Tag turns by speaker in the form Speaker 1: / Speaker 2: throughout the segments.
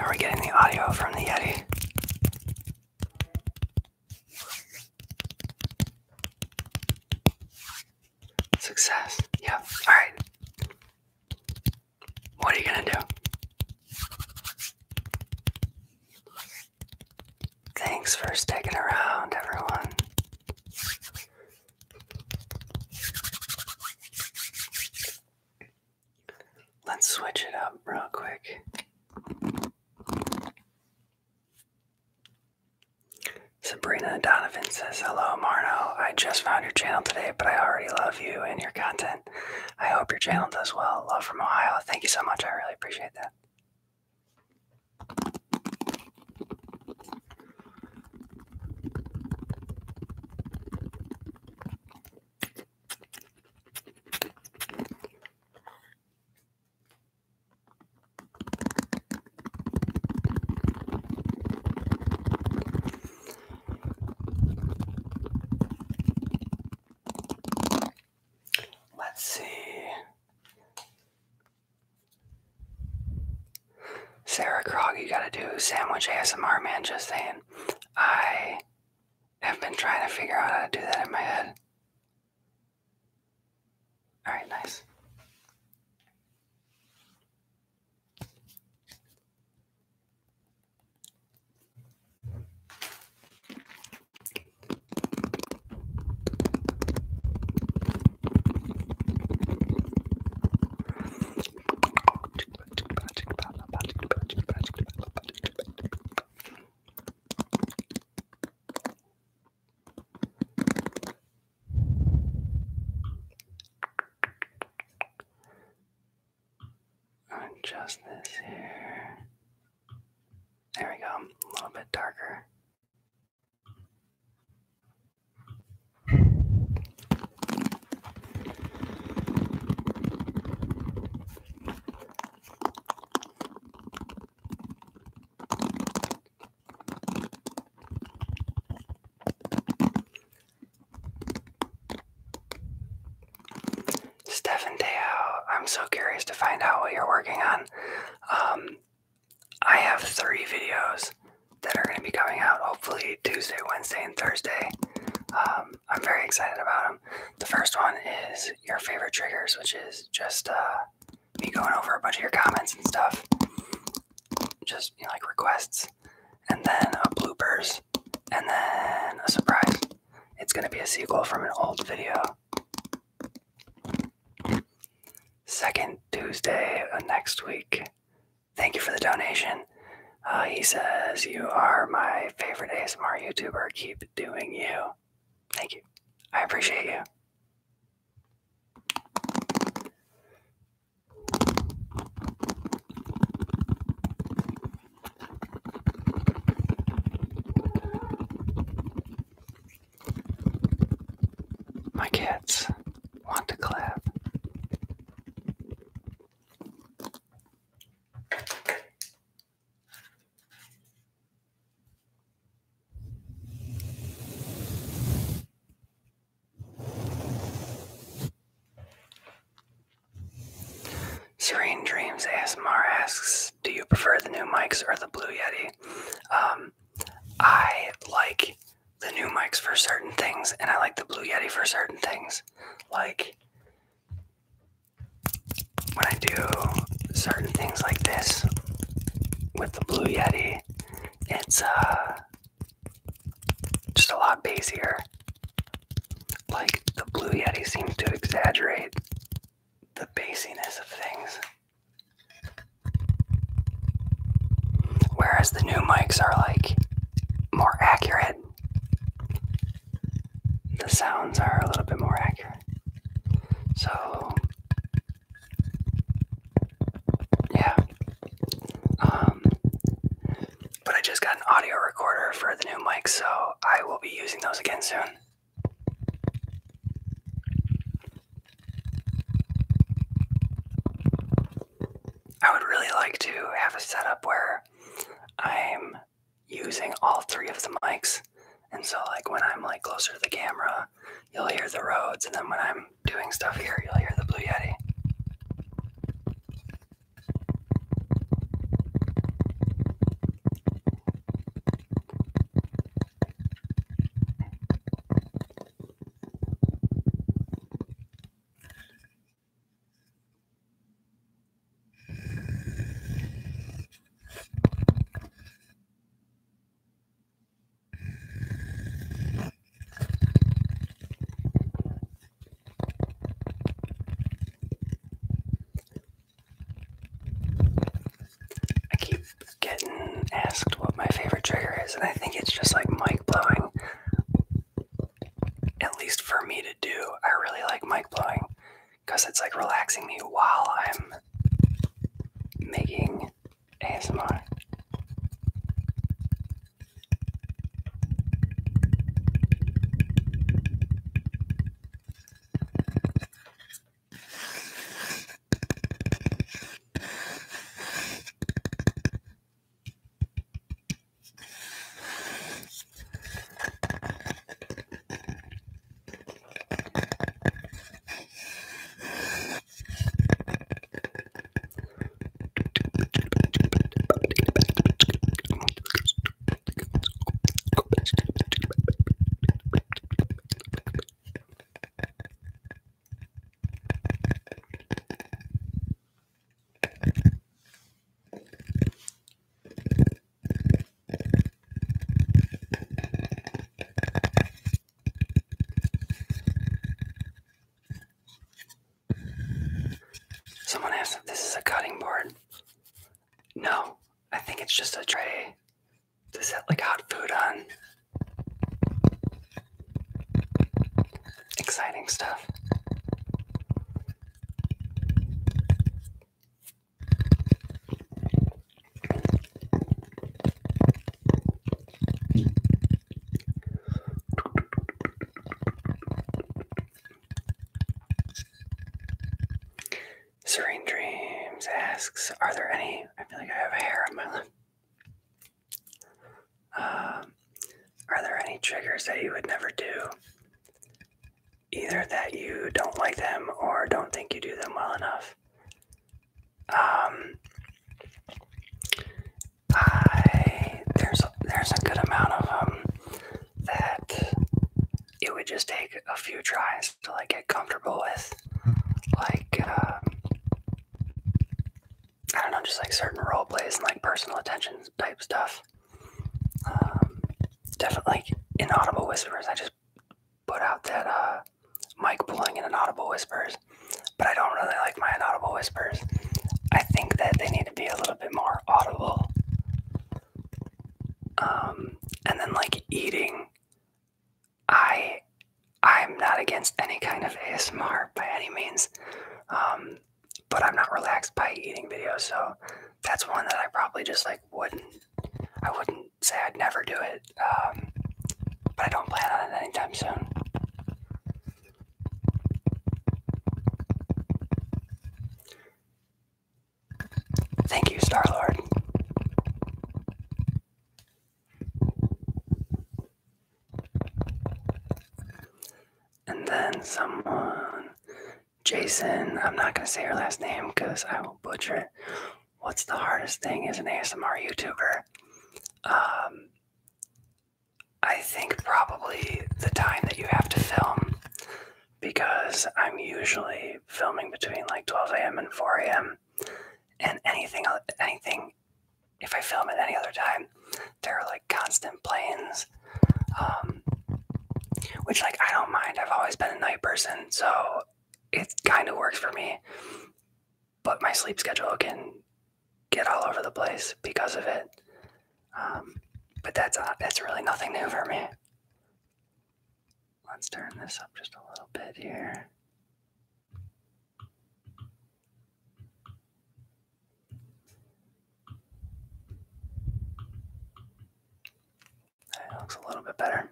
Speaker 1: Are we getting the audio from the Yeti? Success. Yep. Alright. What are you gonna do? Thanks for sticking around, everyone. Let's switch it up real quick. Sabrina Donovan says, hello, Marno. I just found your channel today, but I already love you and your content. I hope your channel does well. Love from Ohio. Thank you so much. I really appreciate that. Let's see. Sarah Krog, you gotta do sandwich ASMR, man, just saying. I have been trying to figure out how to do that in my head. Alright, nice. Adjust this here. There we go, a little bit darker. Stephen Deo, I'm so curious to find out what you're working on. I have 3 videos that are going to be coming out hopefully Tuesday, Wednesday, and Thursday. I'm very excited about them. The first one is your favorite triggers, which is just me going over a bunch of your comments and stuff. Just, you know, like requests. And then a bloopers. And then a surprise. It's going to be a sequel from an old video. Second Tuesday of next week. Thank you for the donation. He says, you are my favorite ASMR YouTuber. Keep doing you. Thank you. I appreciate you. My cats want to clap. Serene Dreams ASMR asks, do you prefer the new mics or the Blue Yeti? I like the new mics for certain things, and I like the Blue Yeti for certain things. Like, when I do certain things like this with the Blue Yeti, it's just a lot bassier. Like, the Blue Yeti seems to exaggerate the bassiness of things. Whereas the new mics are like more accurate. The sounds are a little bit more accurate. So yeah. But I just got an audio recorder for the new mic, so I will be using those again soon. I would really like to have a setup where I'm using all 3 of the mics, and so like when I'm like closer to the camera, you'll hear the Rhodes, and then when I'm doing stuff here, you'll hear the Blue Yeti. asked what my favorite trigger is, and I think it's just like mic blowing. At least for me to do, I really like mic blowing because it's like relaxing me while I'm making ASMR. Someone asked if this is a cutting board. No, I think it's just a tray to set like hot food on. Exciting stuff. Serene Dreams asks, are there any, I feel like I have hair on my lip. Are there any triggers that you would never do? Either that you don't like them or don't think you do them well enough. There's a good amount of them that it would just take a few tries to like get comfortable with. Like, I don't know, just like certain role plays and like personal attention type stuff. Definitely like inaudible whispers. I just put out that mic pulling in inaudible whispers, but I don't really like my inaudible whispers. I think that they need to be a little bit more audible. And then like eating, I'm not against any kind of ASMR by any means, but I'm not relaxed by eating videos, so that's one that I probably just like wouldn't say I'd never do it, but I don't plan on it anytime soon. Thank you, Star-Lord. And then someone, Jason, I'm not going to say your last name because I will butcher it. What's the hardest thing as an ASMR YouTuber? I think probably the time that you have to film, because I'm usually filming between like 12 a.m. and 4 a.m. and anything, if I film at any other time, there are like constant planes, which like I don't mind. I've always been a night person, so it kind of works for me, but my sleep schedule can get all over the place because of it. But that's really nothing new for me. Let's turn this up just a little bit here. That looks a little bit better.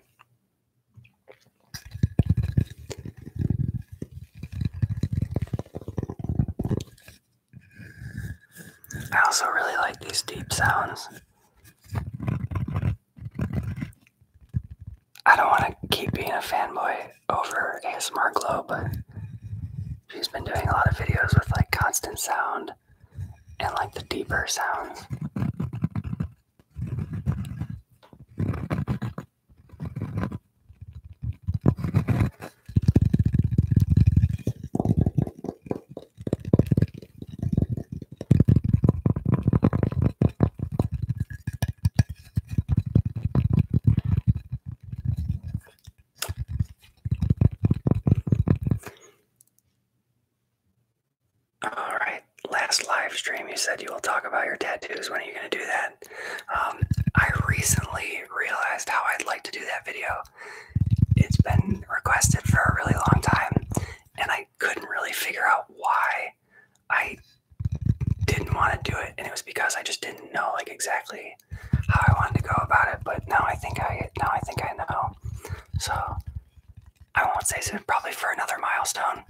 Speaker 1: I also really like these deep sounds. I don't want to keep being a fanboy over ASMR Glow, but she's been doing a lot of videos with like constant sound and like the deeper sounds. Alright, last live stream you said you will talk about your tattoos. When are you going to do that? I recently realized how I'd like to do that video. It's been requested for a really long time, and I couldn't really figure out why I didn't want to do it, and it was because I just didn't know like exactly how I wanted to go about it. But now I think I know. So I won't say soon. Probably for another milestone,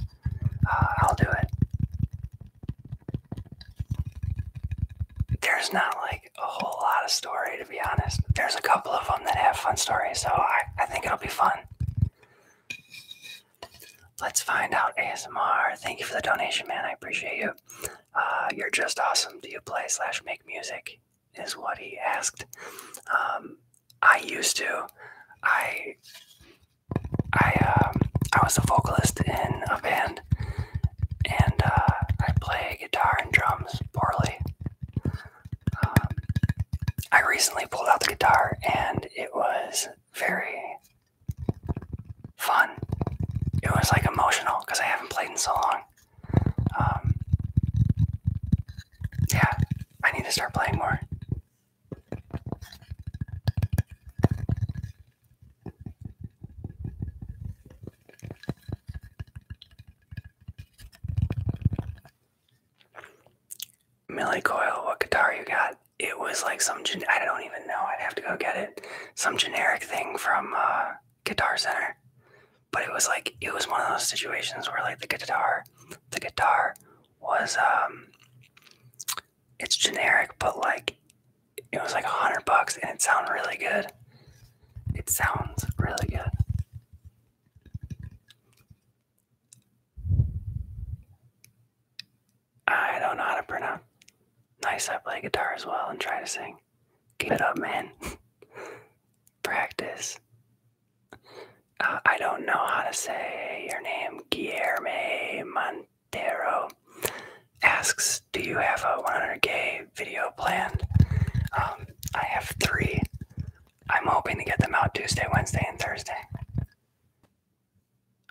Speaker 1: I'll do it. There's not like a whole lot of story, to be honest. There's a couple of them that have fun stories, so I think it'll be fun. Let's find out ASMR. Thank you for the donation, man. I appreciate you. You're just awesome. Do you play/make music? Is what he asked. I used to. I was a vocalist in a band, and I play guitar and drums poorly. I recently pulled out the guitar, and it was very fun. It was like emotional because I haven't played in so long. Yeah, I need to start playing more. Millie Coyle, what guitar you got? It was like some, I don't even know, I'd have to go get it. Some generic thing from Guitar Center. But it was like, it was one of those situations where like the guitar was, it's generic, but like, it was like $100 and it sounded really good. It sounds really good. I don't know how to pronounce. Nice, I play guitar as well and try to sing. Keep it up, man. Practice. I don't know how to say your name. Guillermo Montero asks, do you have a 100K video planned? I have 3. I'm hoping to get them out Tuesday, Wednesday, and Thursday.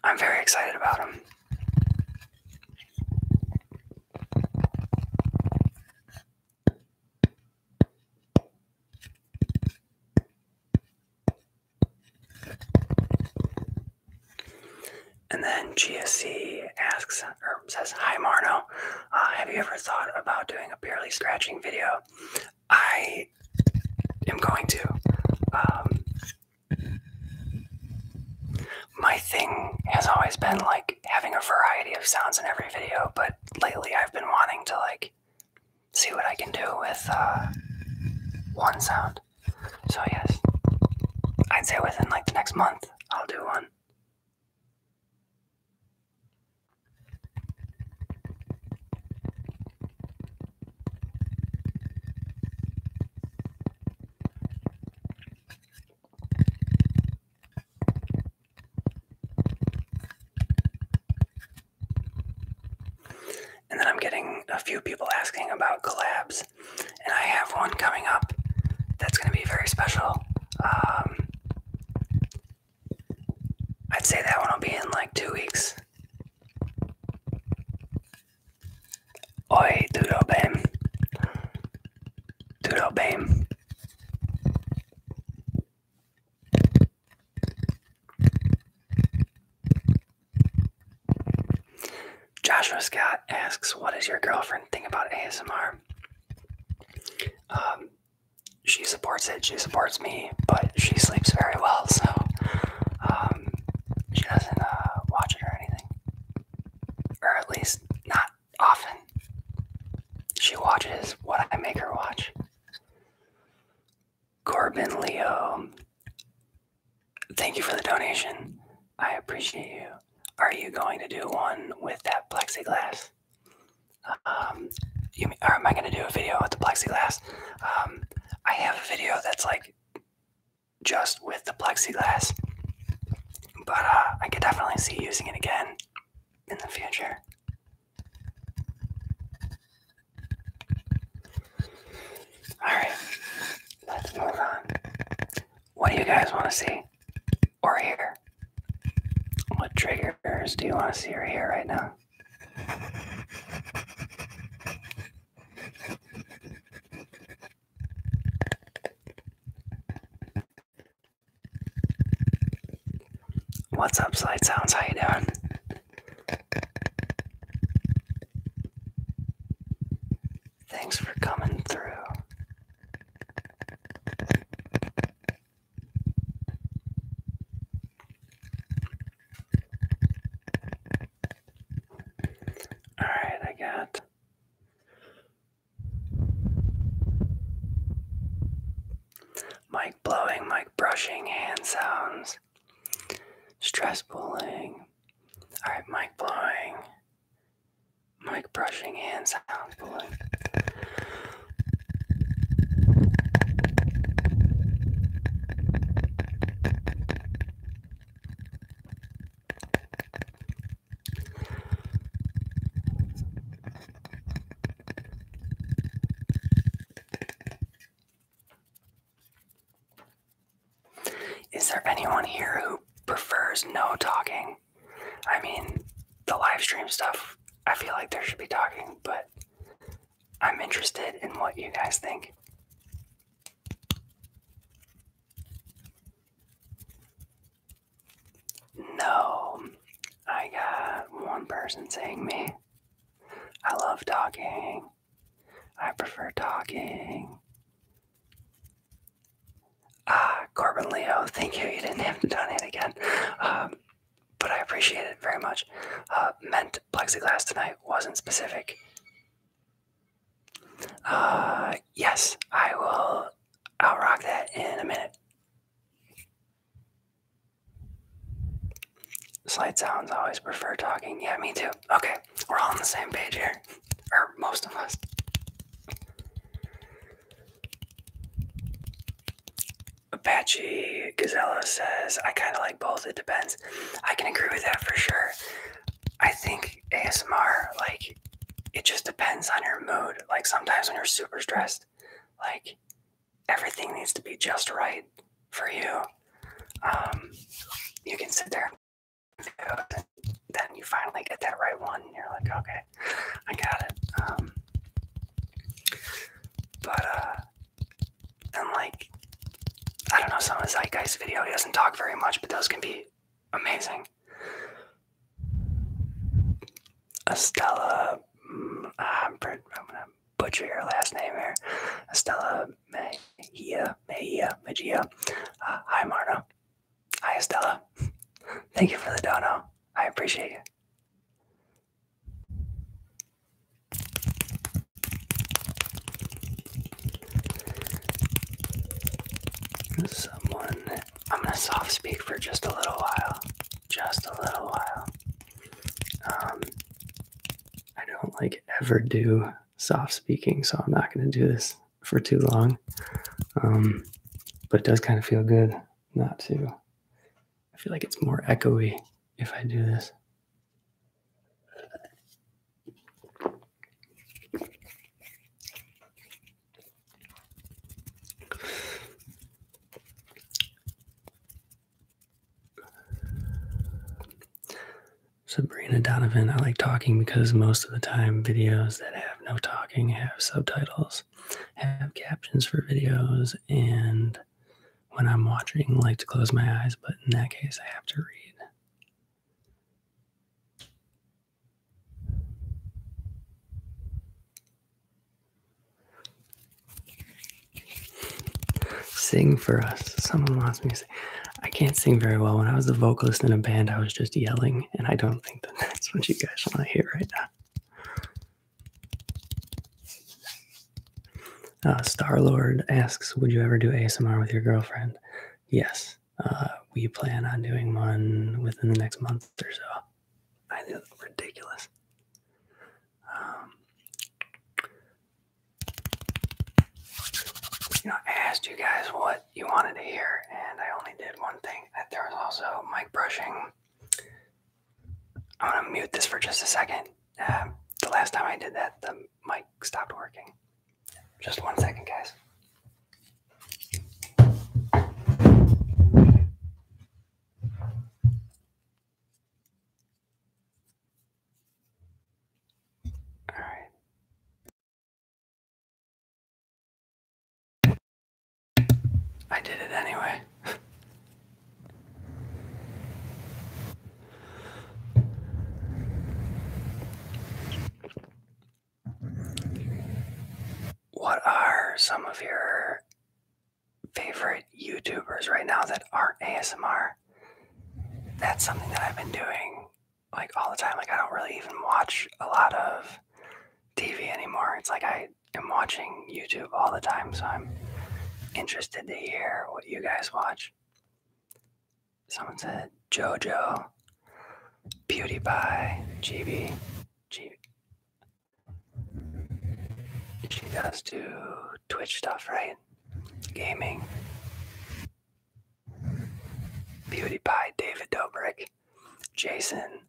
Speaker 1: I'm very excited about them. And then GSC asks, or says, hi Marno, have you ever thought about doing a purely scratching video? I am going to. My thing has always been like having a variety of sounds in every video, but lately I've been wanting to like see what I can do with one sound. So yes, I'd say within like the next month I'll do one. And then I'm getting a few people asking about collabs, and I have one coming up that's going to be very special. I'd say that one will be in like 2 weeks. Oi, tudo bem? Tudo bem? Joshua Scott asks, what does your girlfriend think about ASMR? She supports it, she supports me, but she sleeps very well, so she doesn't watch it or anything. Or at least not often. She watches what I make her watch. Corbin Leo, thank you for the donation. I appreciate you. Are you going to do one with that plexiglass? Or am I going to do a video with the plexiglass? I have a video that's like just with the plexiglass, but I could definitely see using it again in the future. Alright, let's move on. What do you guys want to see or hear? What triggers do you want to see or hear right now? What's up, Slide Sounds? How you doing? Thanks for coming through. Alright, I got mic blowing, mic brushing, hand sounds, stress pulling. Alright, mic blowing, mic brushing, hand sounds pulling. Is there anyone here who prefers no talking? I mean, the live stream stuff, I feel like there should be talking, but I'm interested in what you guys think. No, I got one person saying me. I love talking. I prefer talking. Corbin Leo, thank you. You didn't have to donate again. But I appreciate it very much. Meant plexiglass tonight, wasn't specific. Yes, I will. I'll rock that in a minute. Slide sounds, always prefer talking. Yeah, me too. Okay, we're all on the same page here. Or most of us. Apache Gazella says, I kind of like both. It depends. I can agree with that for sure. I think ASMR, like, it just depends on your mood. Like, sometimes when you're super stressed, like, everything needs to be just right for you. You can sit there and then you finally get that right one, and you're like, okay, I got it. Then, like, I don't know, some of the Zeitgeist video, he doesn't talk very much, but those can be amazing. Estella, I'm gonna butcher your last name here. Estella Mejia. Hi, Marno. Hi, Estella. Thank you for the dono. I appreciate you. I'm gonna soft speak for just a little while. I don't like ever do soft speaking, so I'm not gonna do this for too long. But it does kind of feel good not to. I feel like it's more echoey if I do this. Sabrina Donovan, I like talking because most of the time videos that have no talking have subtitles, have captions for videos, and when I'm watching, I like to close my eyes, but in that case, I have to read. Sing for us. Someone wants me to sing. I can't sing very well. When I was the vocalist in a band, I was just yelling, and I don't think that that's what you guys want to hear right now. Star-Lord asks, would you ever do ASMR with your girlfriend? Yes. We plan on doing one within the next month or so. I think that's ridiculous. I asked you guys what you wanted to hear, and I only did one thing. There was also mic brushing. I'm going to mute this for just a second. The last time I did that, the mic stopped working. Just 1 second, guys. All right. I did it anyway. are some of your favorite YouTubers right now that aren't ASMR? That's something that I've been doing like all the time. Like I don't really even watch a lot of TV anymore. It's like I am watching YouTube all the time, so I'm interested to hear what you guys watch. Someone said JoJo, PewDiePie, GB. She does do Twitch stuff, right? Gaming. PewDiePie, David Dobrik, Jason.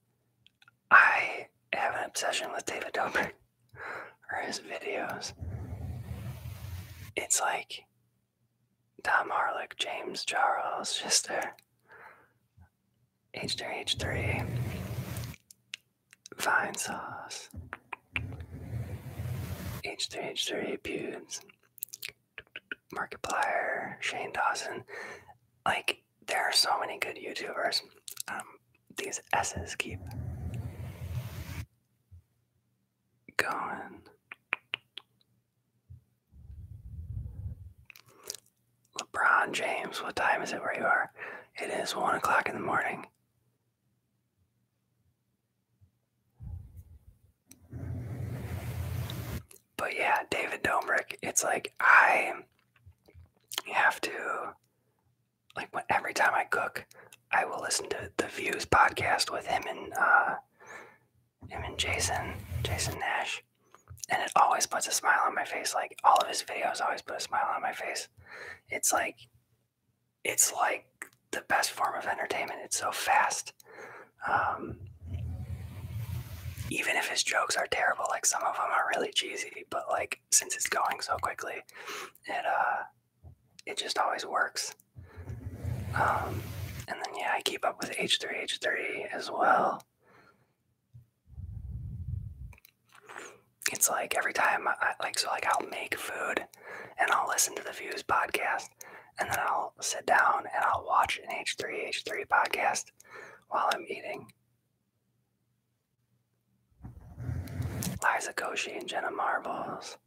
Speaker 1: I have an obsession with David Dobrik or his videos. It's like Tom Harlock, James Charles, Chister, H3H3, Vine Sauce, H3H3, Pubes, Markiplier, Shane Dawson. Like, there are so many good YouTubers. These S's keep going. LeBron James, what time is it where you are? It is 1 o'clock in the morning. But yeah, David Dobrik, it's like I have to, like every time I cook, I will listen to the Views podcast with him and Jason Nash, and it always puts a smile on my face. Like all of his videos always put a smile on my face. It's like the best form of entertainment. It's so fast. Even if his jokes are terrible, like some of them are really cheesy, but like since it's going so quickly, it just always works. And then yeah, I keep up with H3H3 as well. It's like every time I'll make food and I'll listen to the Views podcast, and then I'll sit down and I'll watch an H3H3 podcast while I'm eating. Liza Koshy and Jenna Marbles.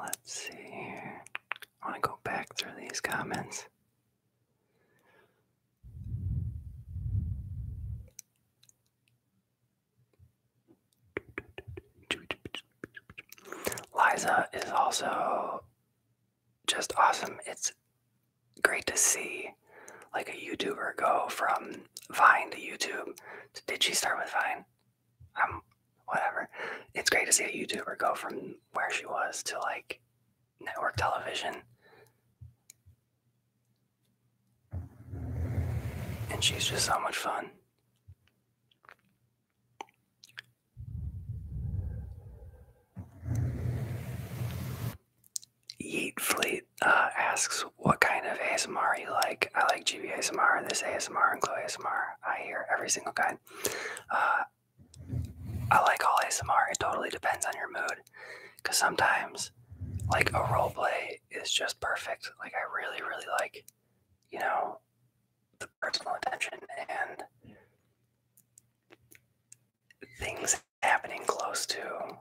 Speaker 1: Let's see here. I want to go back through these comments. Liza is also just awesome. It's great to see like a YouTuber go from Vine to YouTube. Did she start with Vine? Whatever. It's great to see a YouTuber go from where she was to like network television. And she's just so much fun. Yeet Fleet asks, what kind of ASMR you like? I like GB ASMR, this ASMR, and Chloe ASMR. I hear every single kind. I like all ASMR. It totally depends on your mood. Because sometimes, like, a role play is just perfect. Like, I really, really like, you know, the personal attention and things happening close to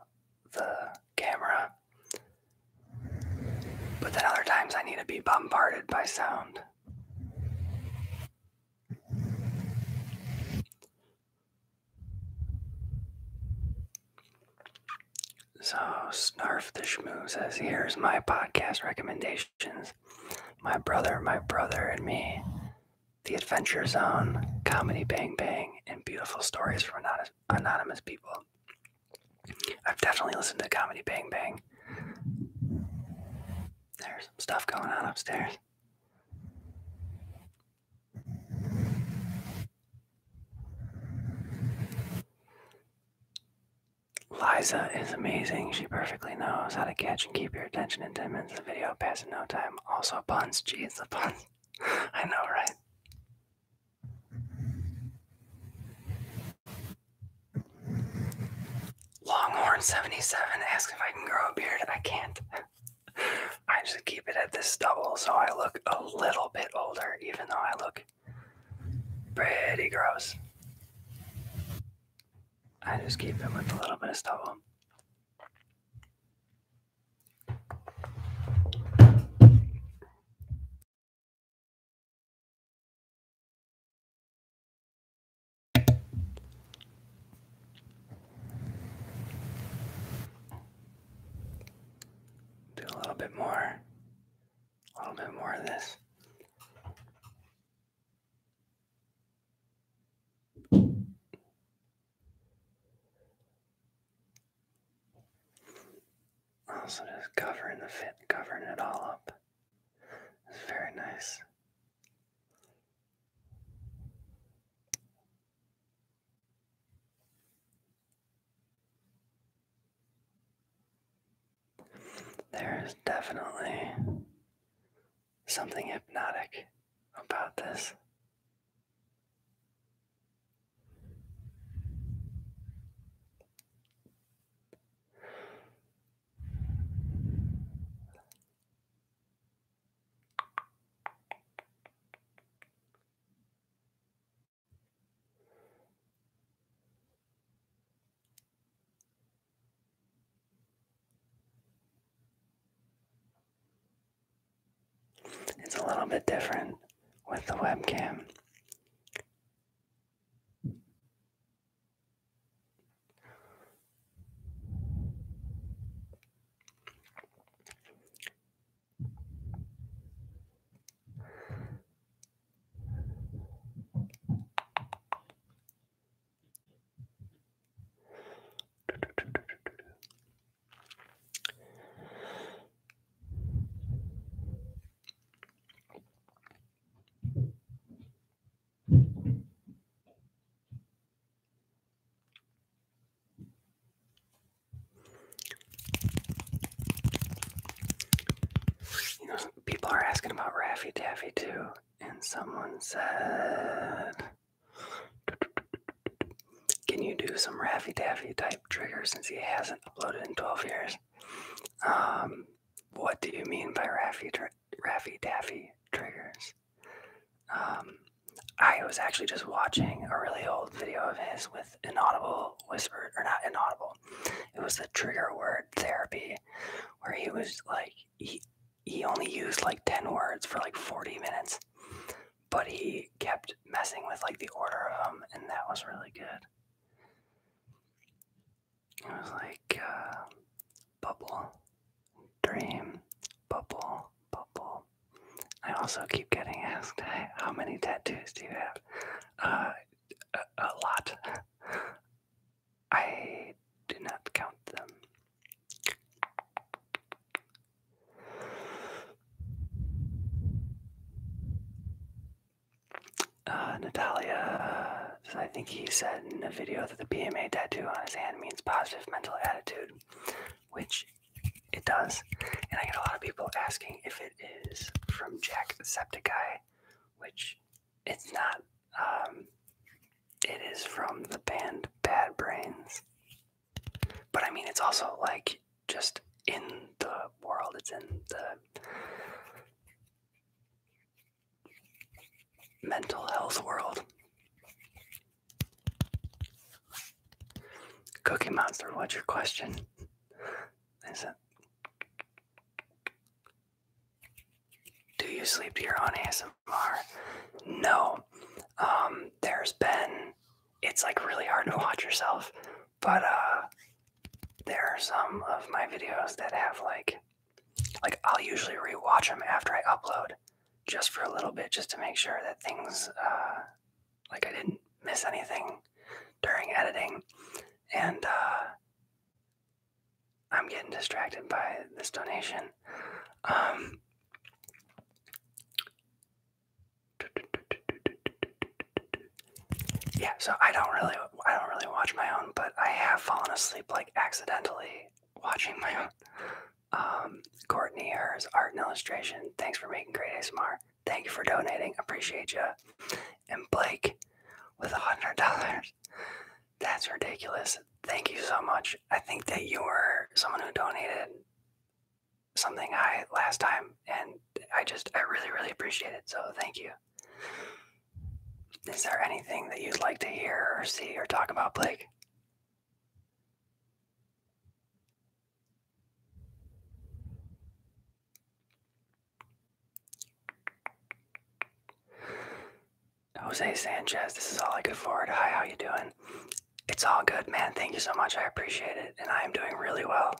Speaker 1: the camera. But then other times I need to be bombarded by sound. So Snarf the Shmoo says, here's my podcast recommendations. My brother, and me. The Adventure Zone, Comedy Bang Bang, and Beautiful Stories from Anonymous People. I've definitely listened to Comedy Bang Bang. There's some stuff going on upstairs. Liza is amazing. She perfectly knows how to catch and keep your attention in 10 minutes of video pass in no time. Also puns. Geez, the puns. I know, right? Longhorn77 asks if I can grow a beard. I can't. just keep it at this stubble so I look a little bit older, even though I look pretty gross. I just keep it with a little bit of stubble. Do a little bit more of this. Also just covering it all up. It's very nice. There's definitely something hypnotic about this. It's a little bit different with the webcam. You know, people are asking about Raffy Taffy too, and someone said, can you do some Raffy Taffy type triggers since he hasn't uploaded in 12 years? What do you mean by Raffy Taffy triggers? I was actually just watching a really old video of his with inaudible whisper, or not inaudible. It was the trigger word therapy, where he was like, he only used like 10 words for like 40 minutes, but he kept messing with like the order of them, and that was really good. It was like bubble, dream, bubble, bubble. I also keep getting asked, how many tattoos do you have? A lot. I do not count them. Natalia, I think he said in a video that the PMA tattoo on his hand means positive mental attitude, which it does. And I get a lot of people asking if it is from Jacksepticeye, which it's not. It is from the band Bad Brains. But I mean, it's also like just in the world, it's in the mental health world. Cookie Monster, what's your question? Is it? Do you sleep to your own ASMR? No. There's been, it's like really hard to watch yourself, but there are some of my videos that have like I'll usually rewatch them after I upload, just for a little bit, just to make sure that things, like I didn't miss anything during editing. And I'm getting distracted by this donation. Yeah, so I don't really watch my own, but I have fallen asleep like accidentally watching my own. Courtney, hers art and illustration. Thanks for making great ASMR. Thank you for donating. Appreciate you. And Blake with $100. That's ridiculous. Thank you so much. I think that you were someone who donated something high last time, and I really, really appreciate it. So thank you. Is there anything that you'd like to hear or see or talk about, Blake? Jose Sanchez, this is all I could forward. Hi, how you doing? It's all good, man. Thank you so much. I appreciate it, and I am doing really well.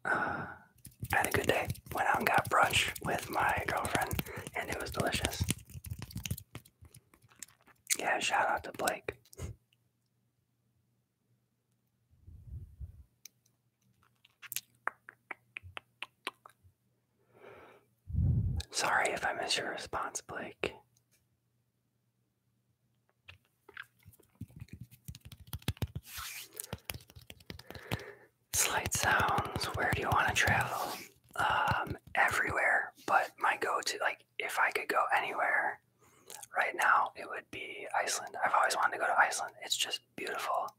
Speaker 1: I had a good day. Went out and got brunch with my girlfriend, and it was delicious. Yeah, shout out to Blake. Sorry if I missed your response, Blake. Slight sounds. Where do you want to travel? Everywhere, but my go-to, like, if I could go anywhere right now, it would be Iceland. I've always wanted to go to Iceland. It's just beautiful.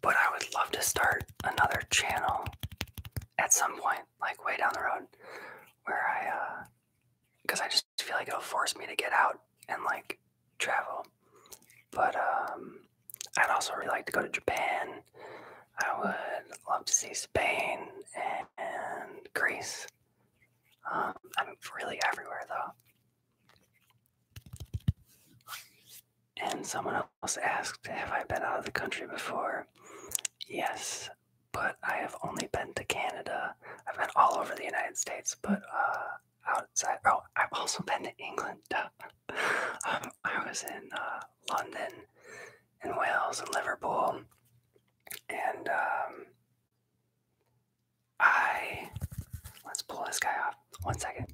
Speaker 1: But I would love to start another channel at some point, like way down the road, where because I just feel like it'll force me to get out and like travel. But I'd also really like to go to Japan. I would love to see Spain and Greece. I'm really everywhere though. And someone else asked, have I been out of the country before? Yes, but I have only been to Canada. I've been all over the United States, but outside. Oh, I've also been to England. I was in London and Wales and Liverpool, and let's pull this guy off. 1 second.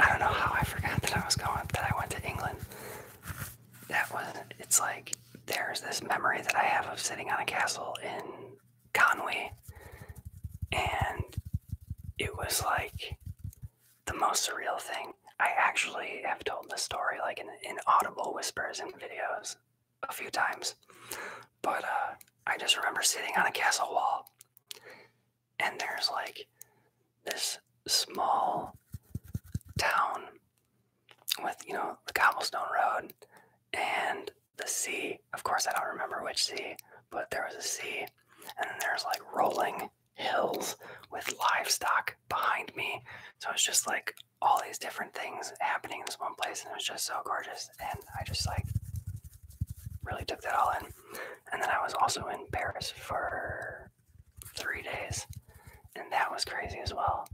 Speaker 1: I don't know how I forgot that I went to England. It's like, there's this memory that I have of sitting on a castle in Conwy, and it was like the most surreal thing. I actually have told this story like in audible whispers in videos a few times, but I just remember sitting on a castle wall, and there's like this small town with, the cobblestone road and the sea. Of course, I don't remember which sea, but there was a sea, and then there's like rolling hills with livestock behind me. So it's just like all these different things happening in this one place, and it was just so gorgeous, and I just like really took that all in. And then I was also in Paris for 3 days, and that was crazy as well.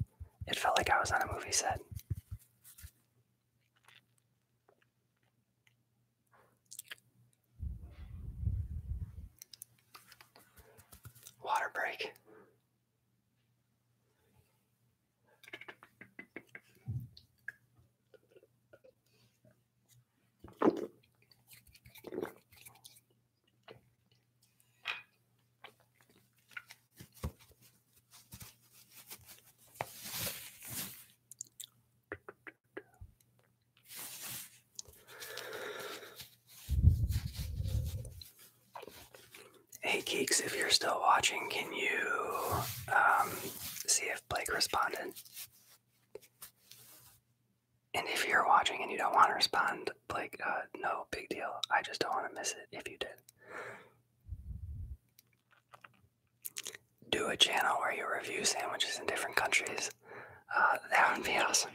Speaker 1: It felt like I was on a movie set. Water break. Hey Geeks, if you're still watching, can you see if Blake responded? And if you're watching and you don't want to respond, Blake, no big deal. I just don't want to miss it if you did. Do a channel where you review sandwiches in different countries. That would be awesome.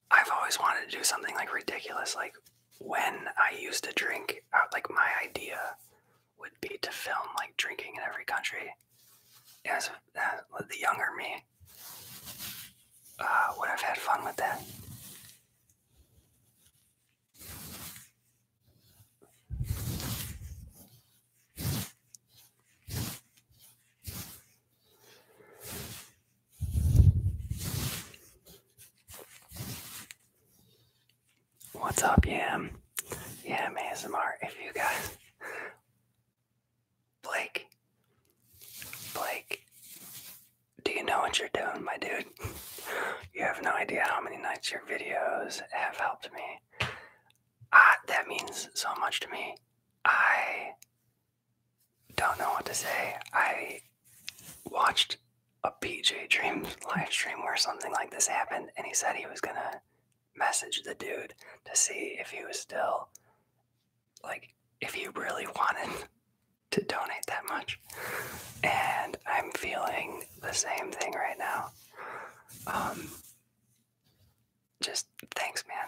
Speaker 1: I've always wanted to do something like ridiculous, like when I used to drink, like my idea would be to film like drinking in every country. As the younger me would have had fun with that. What's up, Yam? Yam ASMR. If you guys, Blake, do you know know what you're doing, my dude. You have no idea how many nights your videos have helped me. That means so much to me. I don't know what to say. I watched a PJ Dreams live stream where something like this happened, and he said he was gonna message the dude to see if he was still, like, if he really wanted to donate that much. And I'm feeling the same thing right now. Just thanks, man.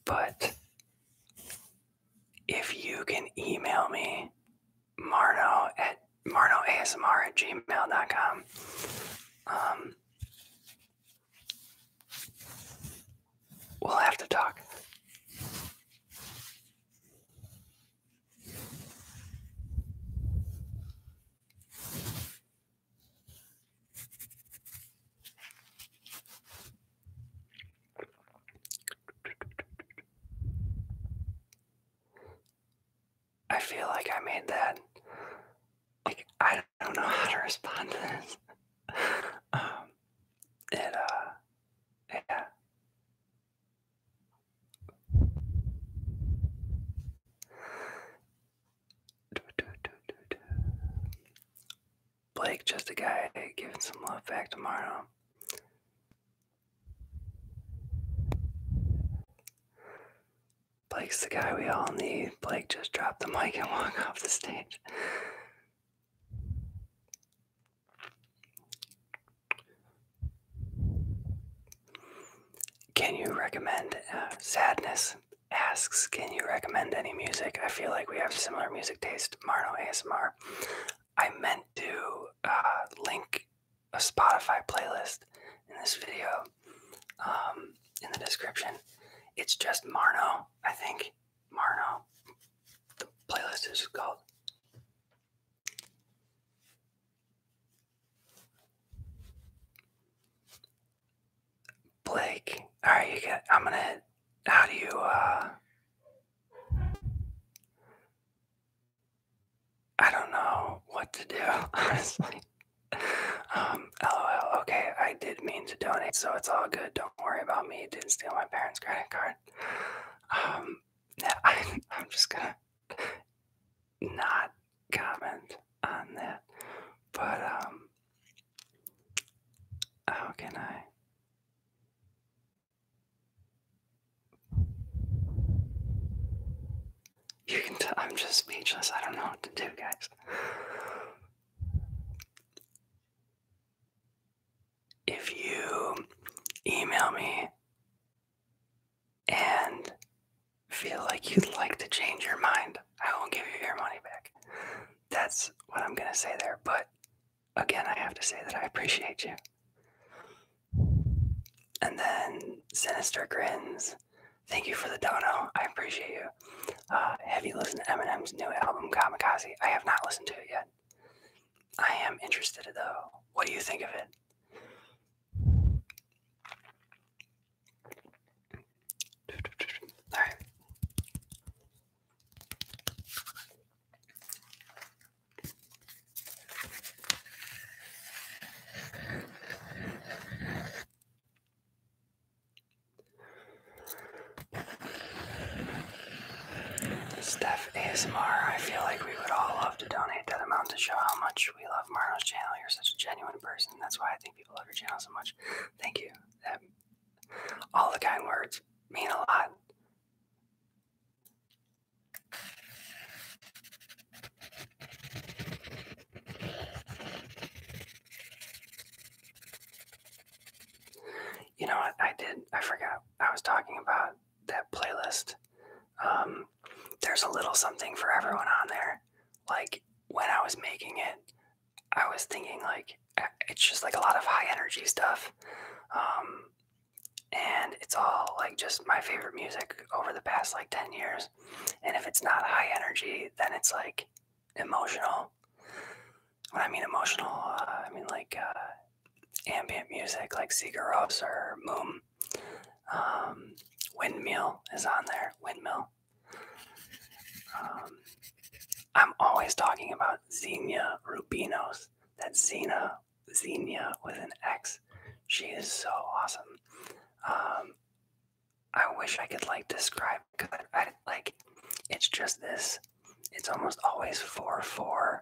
Speaker 1: But if you can email me, marnoasmr@gmail.com. We'll have to talk. I feel like I made that. Like, I don't know how to respond to this. Yeah. Blake, just a guy giving some love back tomorrow. Blake's the guy we all need. Blake just dropped the mic and walked off the stage. Can you recommend Sadness asks, can you recommend any music? I feel like we have similar music taste. Marno ASMR. I meant to link a Spotify playlist in this video in the description. It's just Marno, I think. Marno. The playlist is called. Blake. Alright, I'm gonna, how do you, I don't know what to do, honestly. LOL. Okay, I did mean to donate, so it's all good. Don't worry about me. Didn't steal my parents' credit card. Yeah, I'm just gonna not comment on that. But, how can I? You can tell I'm just speechless. I don't know what to do, guys. If you email me and feel like you'd like to change your mind, I will give you your money back. That's what I'm gonna say there. But again, I have to say that I appreciate you. And then Sinister Grins, thank you for the dono. I appreciate you. Have you listened to Eminem's new album, Kamikaze? I have not listened to it yet. I am interested though. What do you think of it? All right. Steph ASMR, I feel like we would all love to donate that amount to show how much we love Marno's channel. You're such a genuine person. That's why I think people love your channel so much. Thank you. All the kind words mean a lot. You know what? I forgot. I was talking about that playlist. There's a little something for everyone on there. Like, when I was making it, I was thinking, like, it's just like a lot of high energy stuff. And it's all like just my favorite music over the past like 10 years. And if it's not high energy, then it's like emotional. When I mean emotional, I mean like ambient music like Sigur Rós or Moom. Windmill is on there. Windmill. I'm always talking about Xenia Rubinos. That's Xena Xenia with an X. She is so awesome. I wish I could like describe, because I like, it's just this. It's almost always 4/4,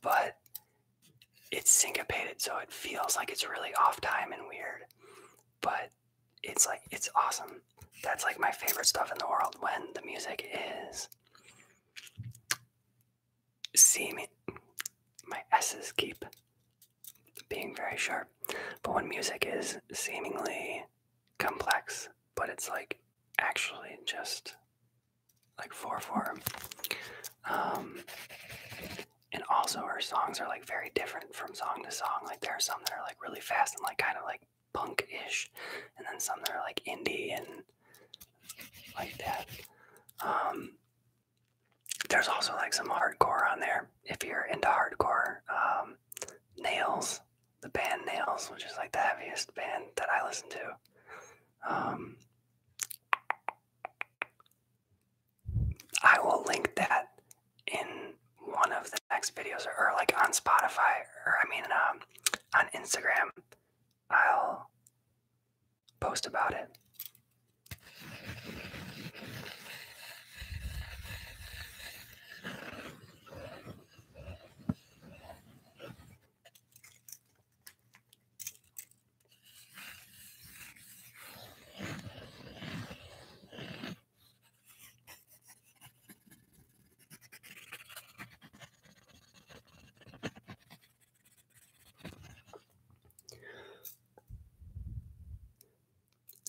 Speaker 1: but it's syncopated, so it feels like it's really off time and weird. But it's like, it's awesome. That's like my favorite stuff in the world, when the music is seeming. My S's keep being very sharp, but when music is seemingly complex, but it's like actually just like 4/4. And also her songs are like very different from song to song. Like there are some that are like really fast and like kind of like punk-ish, and then some that are like indie and like that. There's also like some hardcore on there if you're into hardcore. Nails, the band Nails, which is like the heaviest band that I listen to. I will link that in one of the next videos, or like on Spotify, or I mean on Instagram. I'll post about it.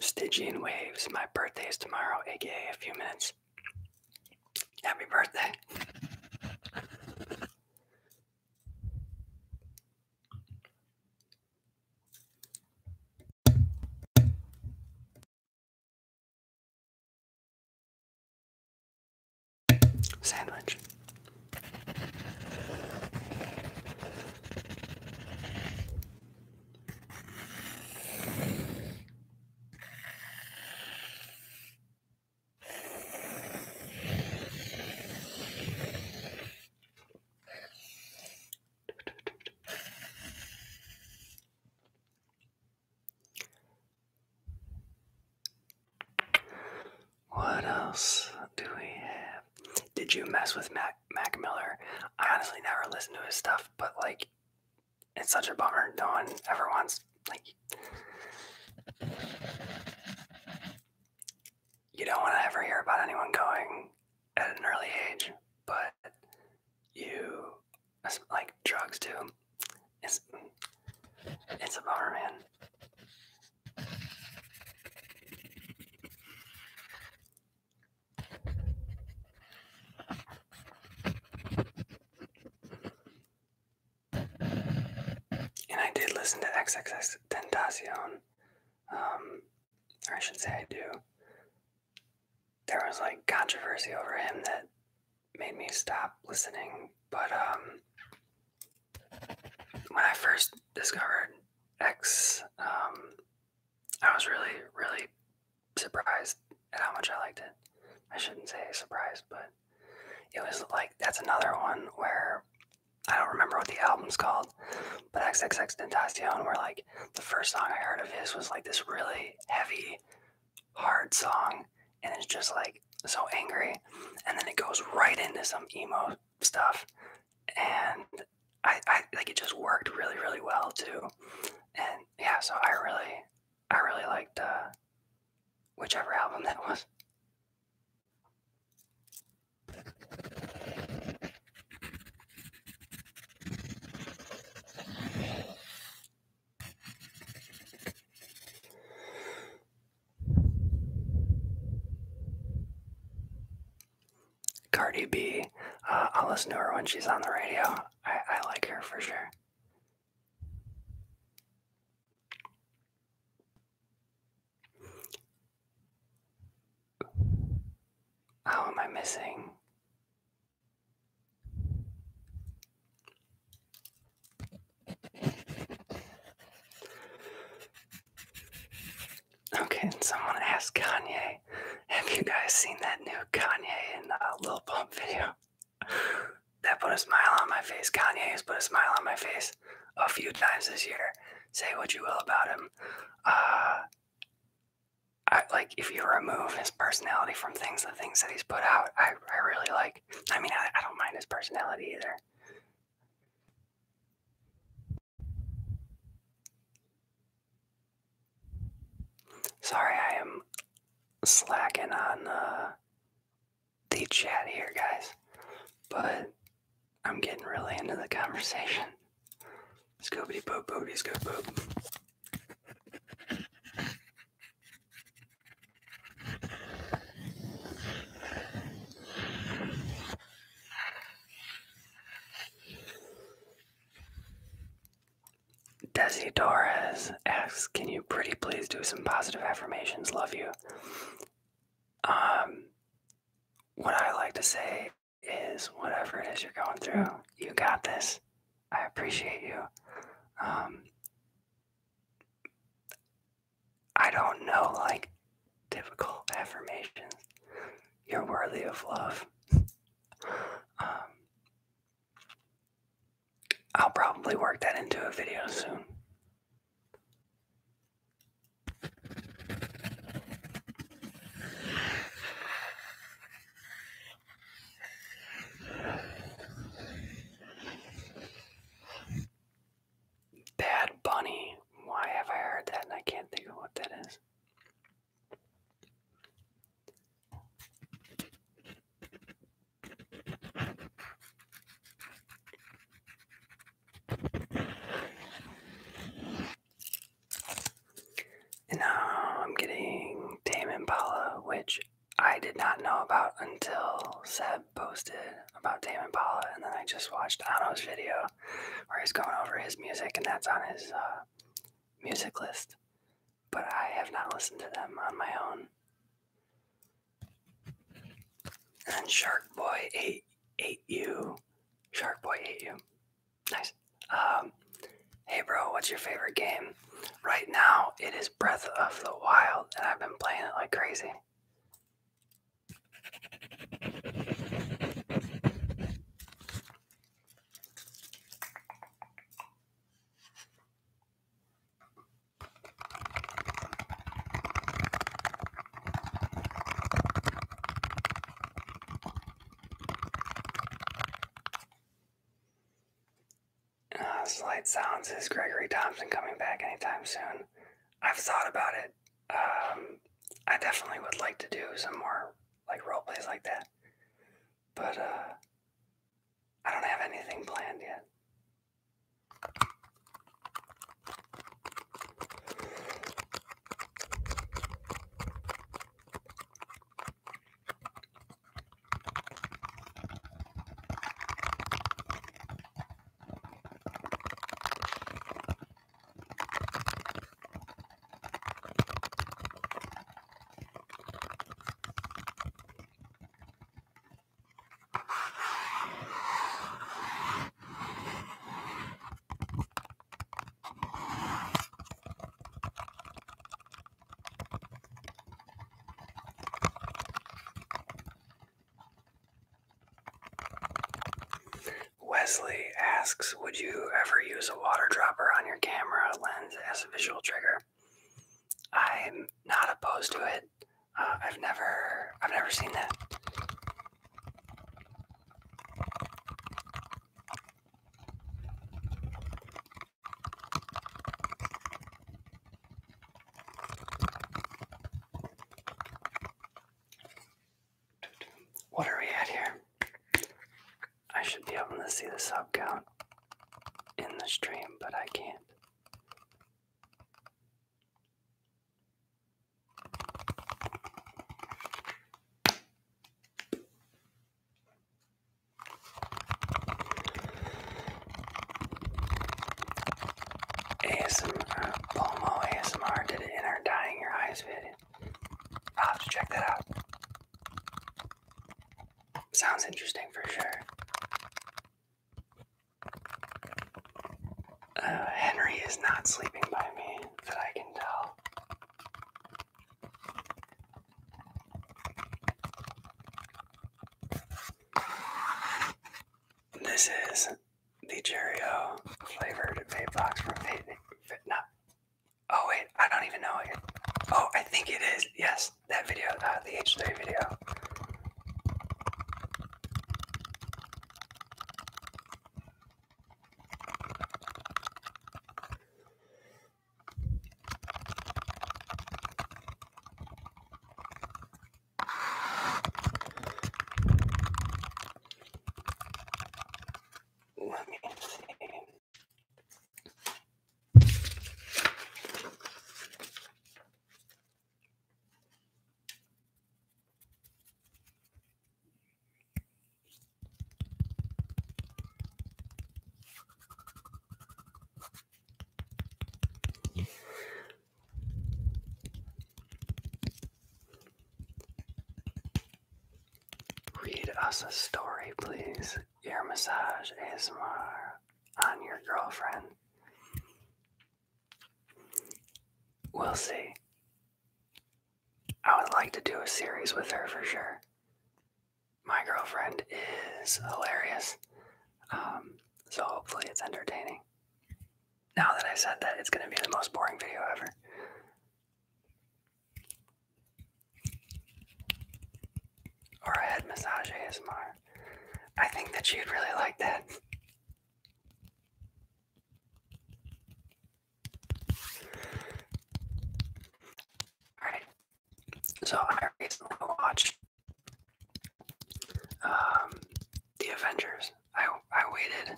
Speaker 1: Stygian Waves, my birthday is tomorrow, aka a few minutes. Happy birthday. Sandwich. What else do we have? Did you mess with Mac Miller? I honestly never listened to his stuff, but like, it's such a bummer. No one ever wants, like, you don't want to ever hear about anyone going at an early age, but you, like drugs too. It's a bummer, man. And I did listen to XXX Tentacion. Or I should say I do. There was like controversy over him that made me stop listening. But when I first discovered X, I was really, really surprised at how much I liked it. I shouldn't say surprised, but it was like, that's another one where I don't remember what the album's called, but XXX Tentacion, where like the first song I heard of his was like this really heavy, hard song, and it's just like so angry, and then it goes right into some emo stuff, and I like, it just worked really, really well too. And yeah, so I really liked whichever album that was. Cardi B, I'll listen to her when she's on the radio. I like her for sure. How am I missing? Okay, someone asked Kanye, have you guys seen that new Kanye and Lil Pump video? That put a smile on my face. Kanye has put a smile on my face a few times this year. Say what you will about him. If you remove his personality from the things that he's put out, I really like. I mean, I don't mind his personality either. Sorry, I am slacking on the chat here, guys, but I'm getting really into the conversation. Scoobity boop booty scoop boop. Desi Torres asks, can you pretty please do some positive affirmations? Love you. What I like to say is, whatever it is you're going through, you got this. I appreciate you. I don't know, like, difficult affirmations. You're worthy of love. I'll probably work that into a video soon. Bad Bunny. Why have I heard that and I can't think of what that is? And now I'm getting Tame Impala, which I did not know about until Seb posted about Tame Impala, and then I just watched Ano's video where he's going over his music, and that's on his music list. But I have not listened to them on my own. And then Shark Boy ate you. Shark Boy ate you. Nice. Hey bro, what's your favorite game? Right now, it is Breath of the Wild, and I've been playing it like crazy. Slight Sounds, is Gregory Thompson coming back anytime soon? I've thought about it. I definitely would like to do some more like role plays like that, but I don't have anything planned yet. Wesley asks, would you ever use a water dropper on your camera lens as a visual trigger? I'm not opposed to it. I've never seen that. What are we at here? I should be able to see the sub count in the stream, but I can't. Pomo ASMR did an inner dyeing your eyes video. I'll have to check that out. Sounds interesting for sure. Henry is not sleeping by me, that I can tell. This is the Cheerio flavored vape box from no. Oh wait, I don't even know it. Oh, I think it is. Yes, that video, the H3 video. Let me see. Read us a story, please. Ear massage ASMR on your girlfriend. We'll see. I would like to do a series with her for sure. My girlfriend is hilarious. So hopefully it's entertaining. Now that I said that, it's going to be the most boring video ever. Or a head massage ASMR. I think that you'd really like that. Alright. So I recently watched The Avengers. I waited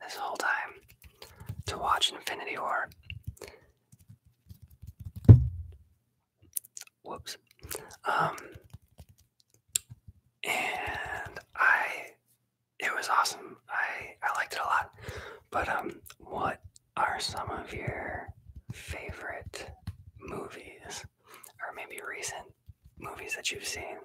Speaker 1: this whole time to watch Infinity War. Whoops. And it was awesome. I liked it a lot. But what are some of your favorite movies, or maybe recent movies that you've seen?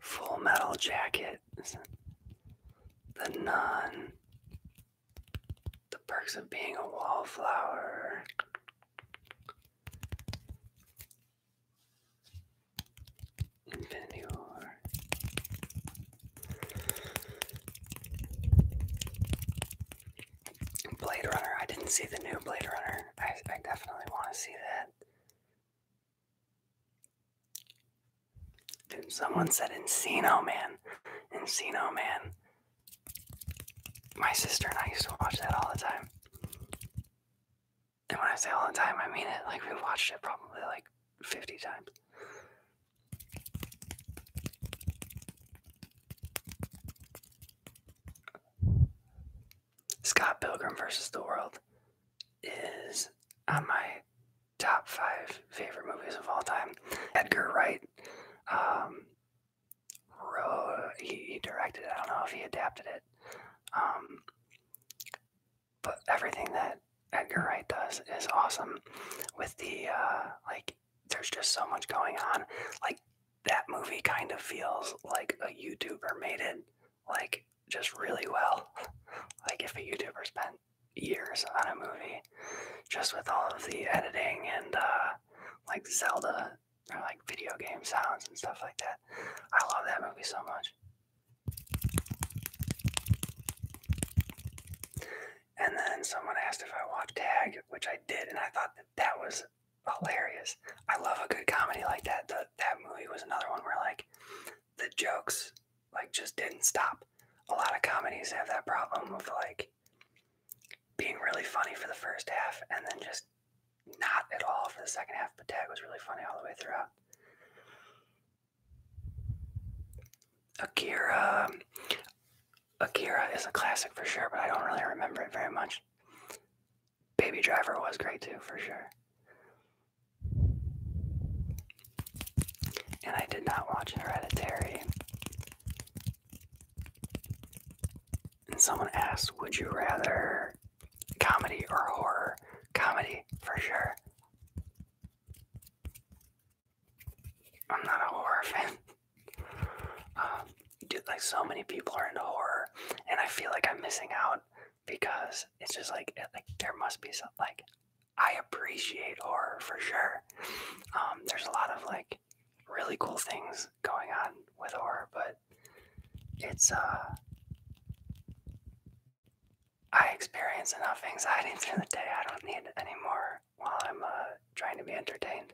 Speaker 1: Full Metal Jacket, The Nun, The Perks of Being a Wallflower, Infinity War, Blade Runner. I didn't see the new Blade Runner. I definitely want to see that. Dude, someone said Encino Man. Encino Man. My sister and I used to watch that all the time. And when I say all the time, I mean it. Like, we watched it probably like 50 times. Scott Pilgrim vs. the World is on my top 5 favorite movies of all time. Edgar Wright he directed it. I don't know if he adapted it. But everything that Edgar Wright does is awesome. With the, like, there's just so much going on. Like, that movie kind of feels like a YouTuber made it, like, just really well. Like, if a YouTuber spent years on a movie, just with all of the editing and, like, Zelda, or, like, video game sounds and stuff like that. I love that movie so much. And then someone asked if I watched Tag, which I did, and I thought that was hilarious. I love a good comedy like that. That movie was another one where, like, the jokes, like, just didn't stop. A lot of comedies have that problem of, like, being really funny for the first half and then just not at all for the second half, but Tag was really funny all the way throughout. Akira is a classic for sure, but I don't really remember it very much. Baby Driver was great too, for sure. And I did not watch Hereditary. And someone asked, would you rather comedy or horror? Comedy, for sure. I'm not a horror fan. Dude, like so many people are into horror, and I feel like I'm missing out because it's just like there must be some like I appreciate horror for sure. There's a lot of like really cool things going on with horror, but it's I experience enough anxiety through the day. I don't need it anymore while I'm trying to be entertained.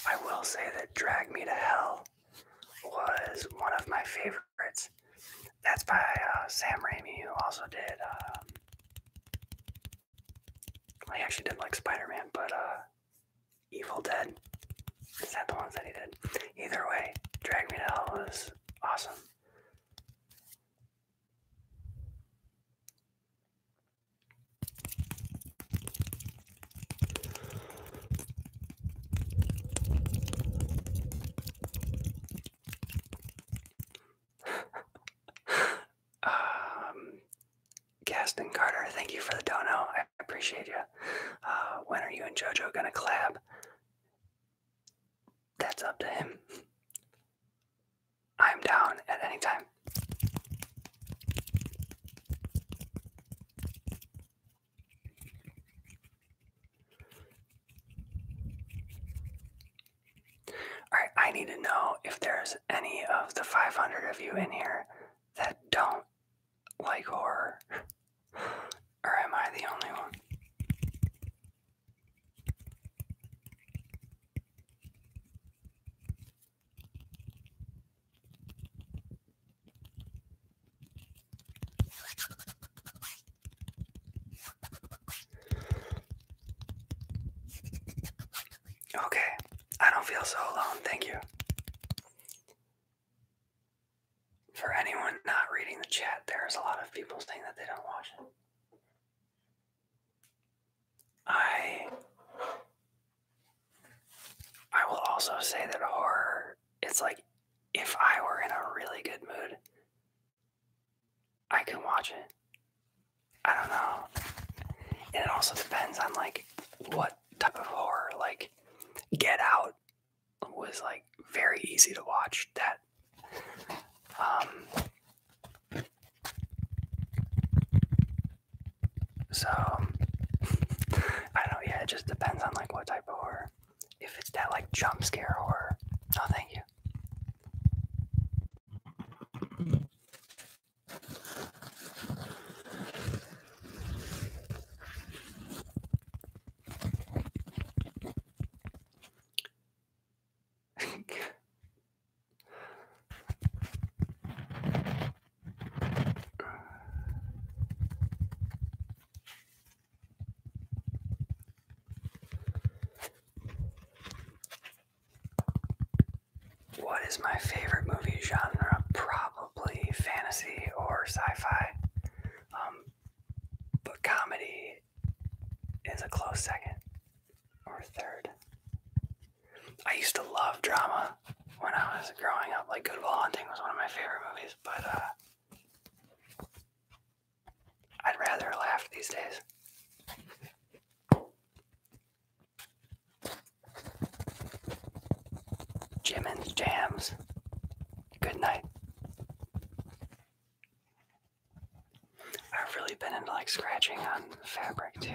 Speaker 1: I will say that Drag Me to Hell was one of my favorites. That's by Sam Raimi, who also did. Well, he actually did like Spider-Man, but Evil Dead. Is that the ones that he did? Either way, Drag Me to Hell was awesome. Gaston Carter, thank you for the dono. I appreciate you. When are you and JoJo gonna collab? That's up to him. I'm down at any time. Alright, I need to know if there's any of the 500 of you in here that don't like horror. Or am I the only one? Okay, I don't feel so alone, thank you. For anyone not reading the chat, there's a lot of people saying that they don't watch it. I will also say that horror, it's like if I were in a really good mood, I can watch it. I don't know. And it also depends on like what type of horror. Like Get Out was like very easy to watch. That so I don't know, yeah, it just depends on like what type of horror. If it's that like jump scare horror, no thank you. What is my favorite movie genre? Probably fantasy or sci-fi. But comedy is a close second or third. I used to love drama when I was growing up. Like Good Will Hunting was one of my favorite movies, but I'd rather laugh these days. Jimin's Jams. Good night. I've really been into like scratching on fabric too.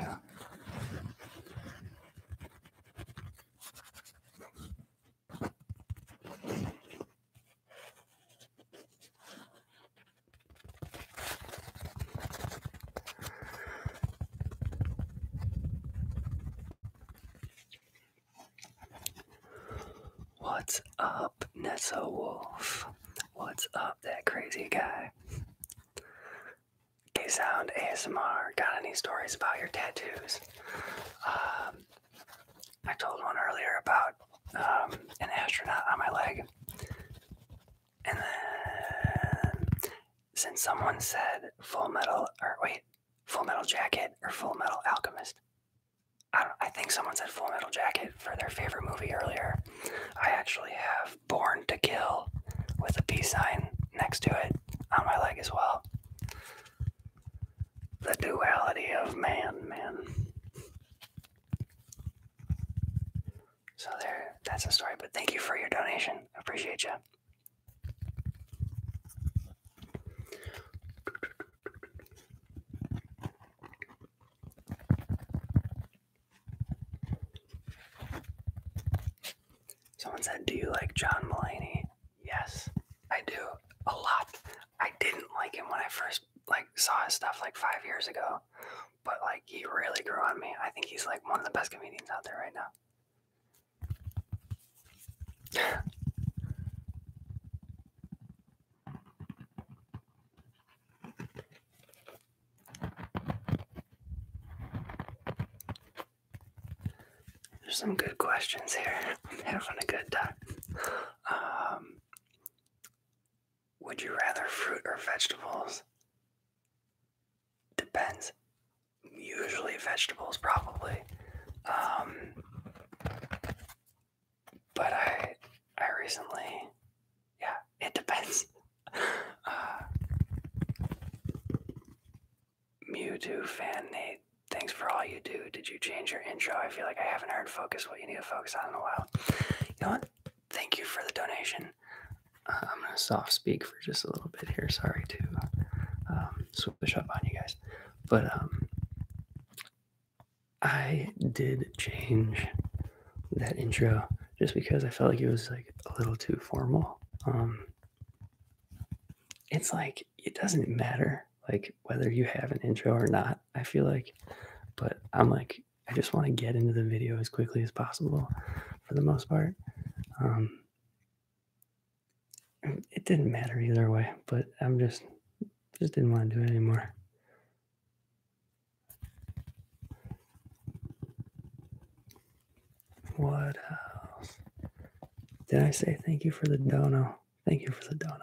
Speaker 1: What's up, Nessa Wolf? What's up, that crazy guy? K-Sound ASMR, got any stories about your tattoos? I told one earlier about an astronaut on my leg. And then, since someone said Full Metal Jacket or Full Metal Alchemist, I think someone said Full Metal Jacket for their favorite movie earlier. I actually have Born to Kill with a peace sign next to it on my leg as well. The duality of man. So there, that's a story. But But thank you for your donation. I appreciate you. Someone said, do you like John Mulaney? Yes, I do. A lot. I didn't like him when I first saw his stuff 5 years ago. But he really grew on me. I think he's one of the best comedians out there right now. There's some good questions here. I'm having a good time. Would you rather fruit or vegetables? Depends. Usually vegetables, probably. But I recently, yeah, it depends. Mewtwo fan Nate, thanks for all you do. Did you change your intro? I feel like I haven't heard focus what you need to focus on in a while. You know what? Thank you for the donation. I'm going to soft speak for just a little bit here. Sorry to switch up on you guys. But I did change that intro just because I felt like it was a little too formal. It's it doesn't matter whether you have an intro or not, I feel like. But I'm I just want to get into the video as quickly as possible for the most part. It didn't matter either way, but I'm just didn't want to do it anymore. What else? Did I say thank you for the dono? Thank you for the dono.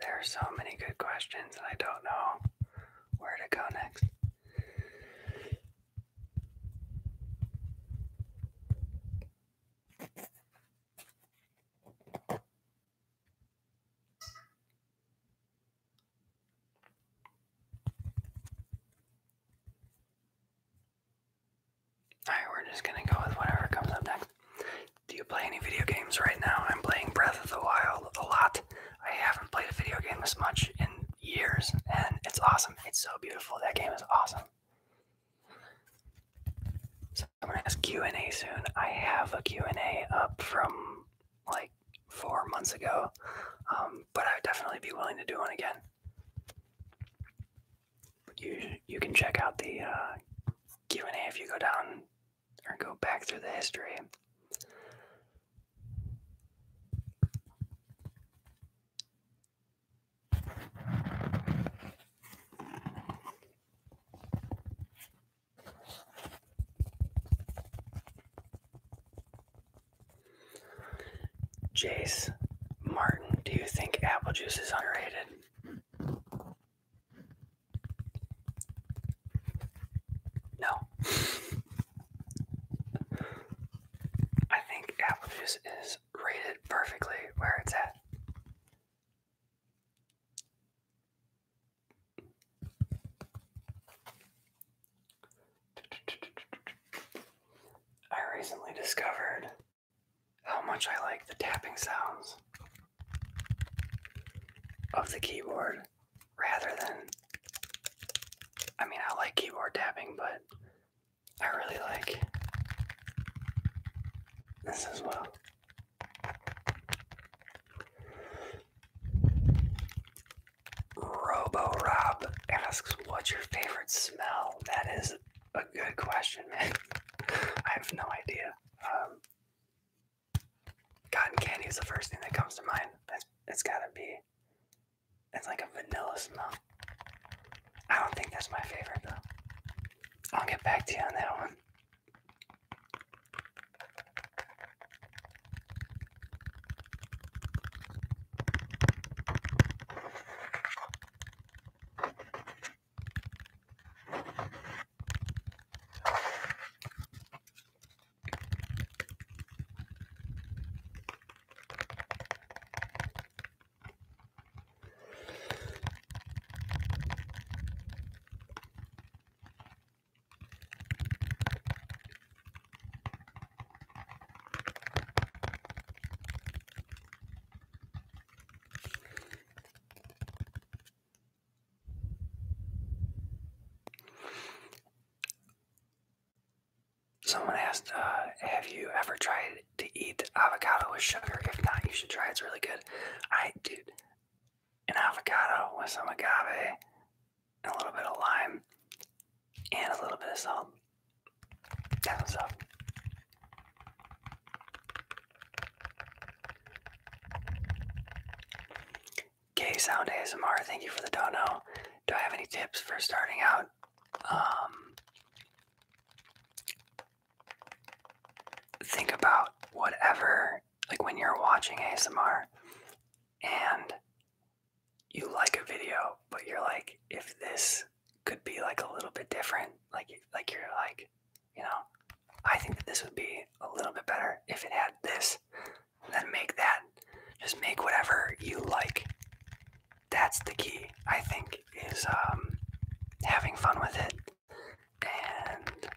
Speaker 1: There are so many good questions, and I don't know where to go next. Alright, we're just gonna go with whatever comes up next. Do you play any video games right now? I'm playing Breath of the Wild a lot. I haven't played a video game this much in years, and it's awesome. It's so beautiful. That game is awesome. So I'm gonna ask Q&A soon. I have a Q&A up from 4 months ago, but I'd definitely be willing to do one again. But you can check out the Q&A if you go down or go back through the history. Jace Martin, do you think apple juice is underrated? No. I think apple juice is rated perfectly where it's at. I recently discovered how much I like the tapping sounds of the keyboard rather than, I mean, I like keyboard tapping, but I really like this as well. Robo Rob asks, what's your favorite smell? That is a good question, man. I have no idea. Cotton candy is the first thing that comes to mind. It's gotta be. It's like a vanilla smell. I don't think that's my favorite though. I'll get back to you on that one. asked, have you ever tried to eat avocado with sugar? If not, you should try it. It's really good. Dude, an avocado with some agave and a little bit of lime and a little bit of salt. That's what's up. Gay Sound ASMR, thank you for the dono. Do I have any tips for starting out? Think about whatever, like when you're watching ASMR and you like a video, but you're like, if this could be like a little bit different, like you're like, you know, I think that this would be a little bit better if it had this, then make that. Just make whatever you like. That's the key, I think, is having fun with it. And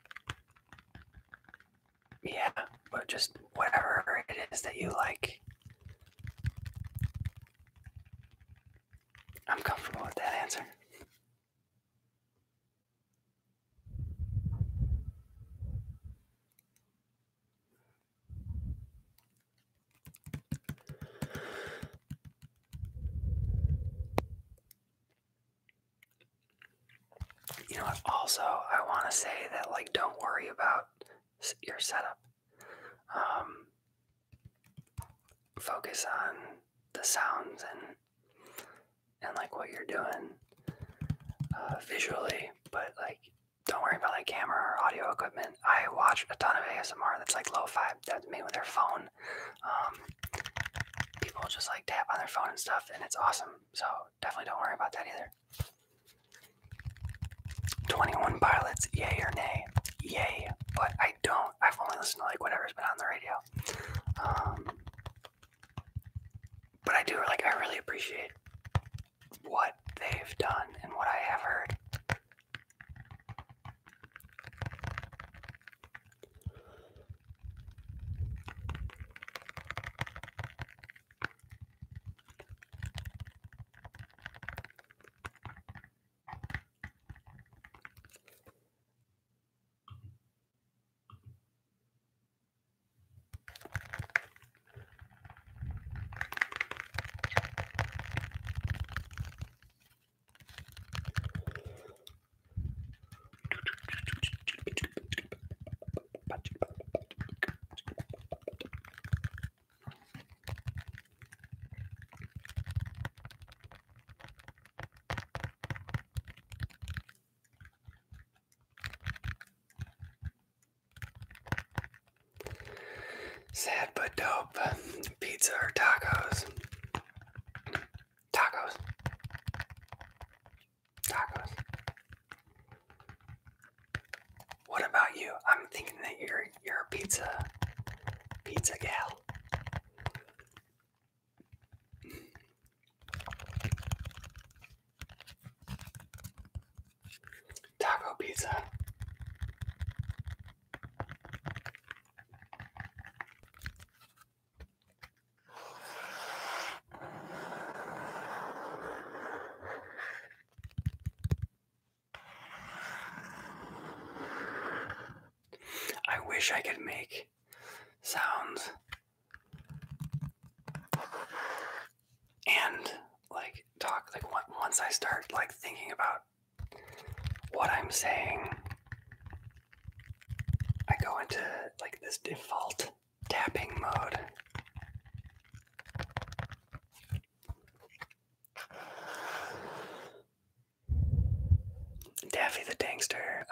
Speaker 1: yeah, but just whatever it is that you like. I'm comfortable with that answer. You know what? Also, I want to say that, like, don't worry about your setup. Focus on the sounds and like what you're doing visually, but like, don't worry about like camera or audio equipment. I watch a ton of ASMR that's like lo-fi, that's made with their phone. People just like tap on their phone and stuff, and it's awesome. So definitely don't worry about that either. 21 Pilots, yay or nay? Yay, but I've only listened to like whatever's been on the radio. But I really appreciate what they've done and what I have heard. Sad but dope. Pizza or tacos? Tacos. Tacos. What about you? I'm thinking that you're a pizza gal. Taco pizza. I wish I could make sounds and like talk, like once I start like thinking about what I'm saying, I go into like this default tapping mode. Daffy the Dankster,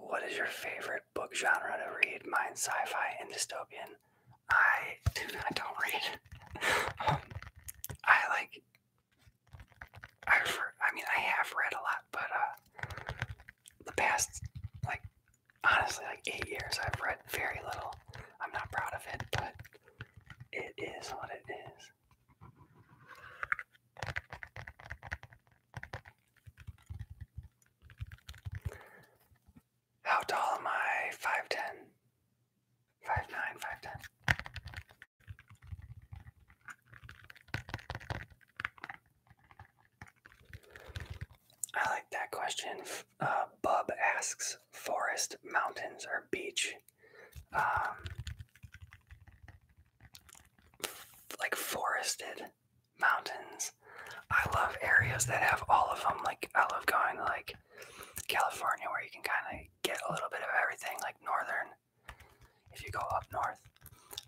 Speaker 1: what is your favorite book genre to read? Mine's sci-fi and dystopian. I don't read. I have read a lot, but the past, like, honestly, like 8 years, I've read very little. I'm not proud of it, but it is what it is. How tall am I? 5'10". 5'9", 5'10". I like that question. Bub asks, forest, mountains, or beach? like forested mountains. I love areas that have all of them. Like I love going to like California where you can kind of get a little bit of everything, like northern, if you go up north,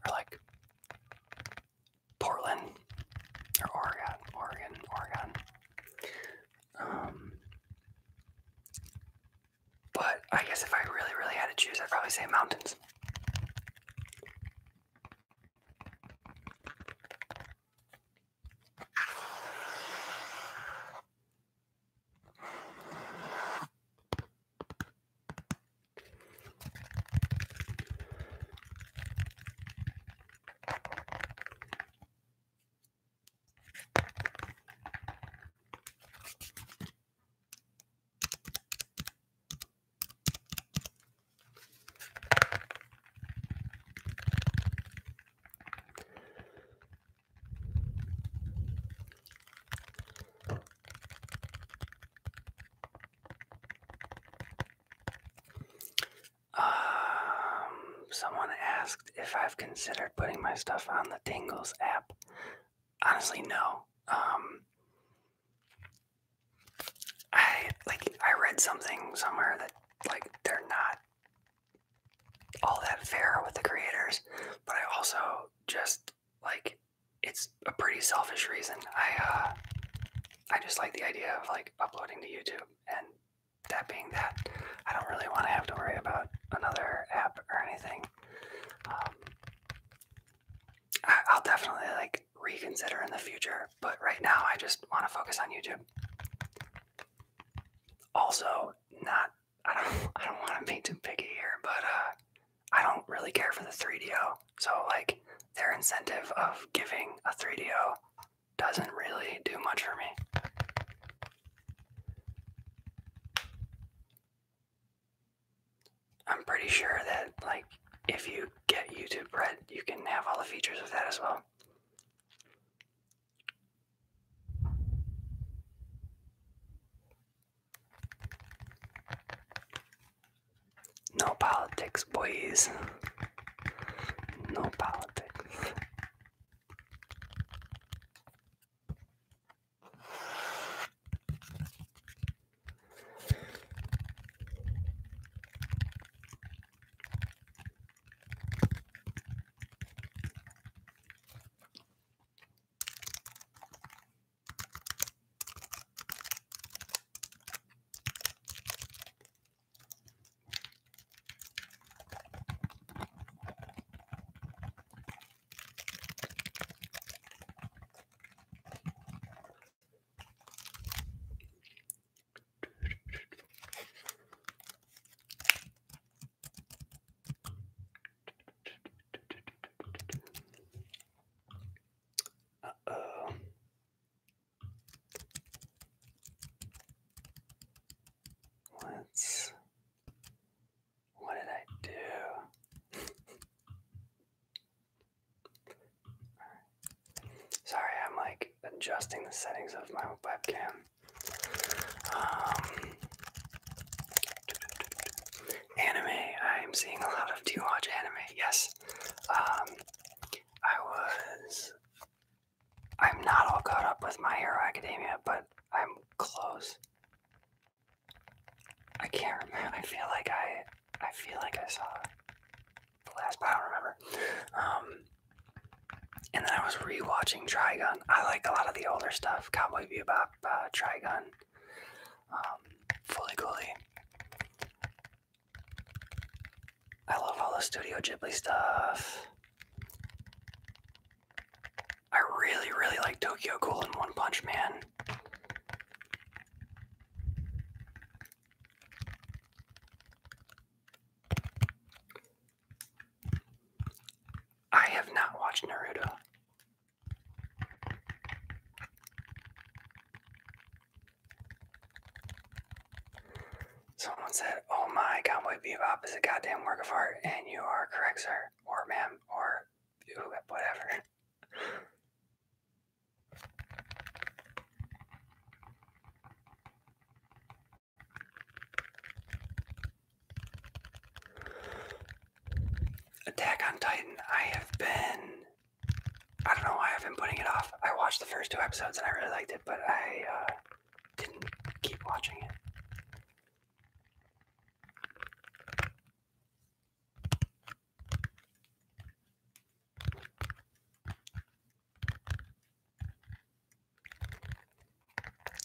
Speaker 1: or like Portland or Oregon. But I guess if I really had to choose, I'd probably say mountains. Someone asked if I've considered putting my stuff on the Tingles app. Honestly, no. I read something somewhere that like they're not all that fair with the creators, but I also just like it's a pretty selfish reason. I just like the idea of like uploading to YouTube, and that being that, I don't really want to have to worry about another app or anything. I'll definitely like reconsider in the future, but right now I just want to focus on YouTube. Also, I don't want to be too picky here, but I don't really care for the 3DO. So like their incentive of giving a 3DO doesn't really do much for me. I'm pretty sure that like if you get YouTube Red, you can have all the features of that as well. No politics, boys. No politics. What did I do? Sorry, I'm like adjusting the settings of my webcam. Anime, I'm seeing a lot of. Do you watch anime? Yes. I'm not all caught up with My Hero Academia, but I'm close. I can't remember. I feel like I saw the last, but I don't remember. And then I was rewatching Trigun. I like a lot of the older stuff. Cowboy Bebop, Trigun, Fully Cooley. I love all the Studio Ghibli stuff. I really like Tokyo Ghoul and One Punch Man. I have not watched Naruto. Someone said, "Oh my, Cowboy Bebop is a goddamn work of art," and you are correct, sir, or ma'am, or whatever. Attack on Titan, I don't know why I've been putting it off. I watched the first 2 episodes and I really liked it, but I didn't keep watching it.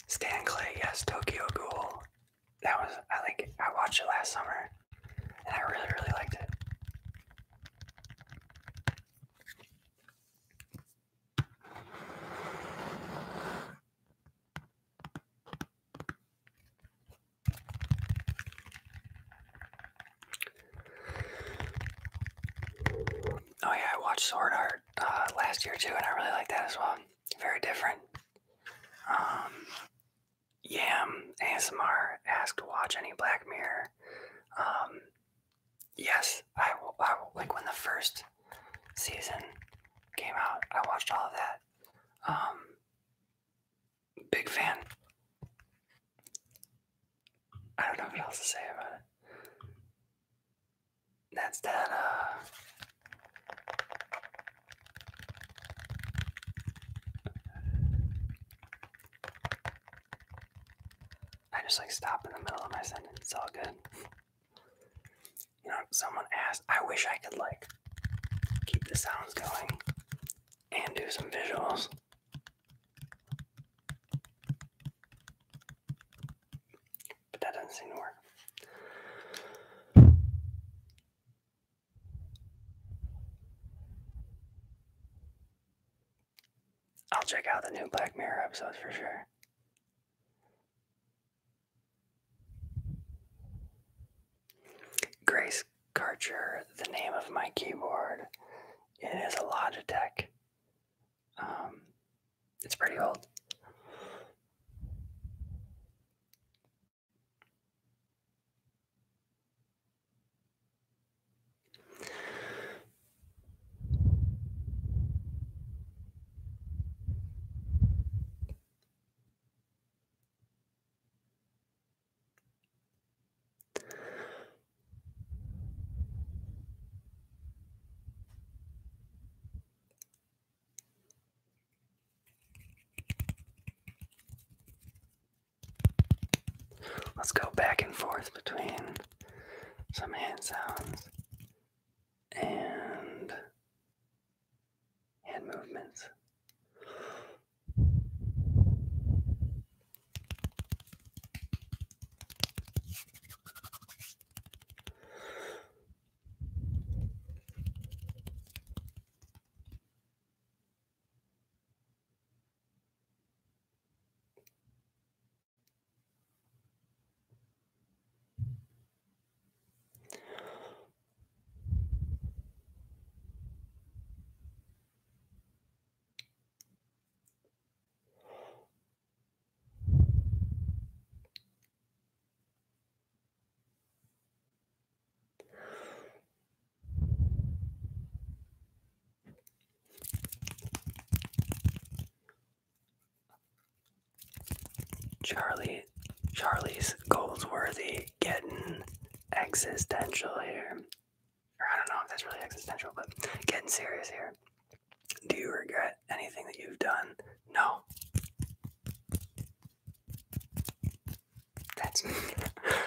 Speaker 1: Stan Clay, yes, Tokyo Ghoul. That was, I watched it last summer and I really, really liked it. Oh yeah, I watched Sword Art last year too, and I really liked that as well. Very different. Yam ASMR asked to watch any Black Mirror. Yes, I will, like when the first season came out, I watched all of that. Big fan. I don't know what else to say about it. That's that, I just like stop in the middle of my sentence. It's all good. You know, someone asked, I wish I could like keep the sounds going and do some visuals. But that doesn't seem to work. I'll check out the new Black Mirror episodes for sure. Grace Karcher, the name of my keyboard. It is a Logitech. It's pretty old. Let's go back and forth between some hand sounds and hand movements. Charlie's Goldsworthy getting existential here. Or I don't know if that's really existential, but getting serious here. Do you regret anything that you've done? No. That's,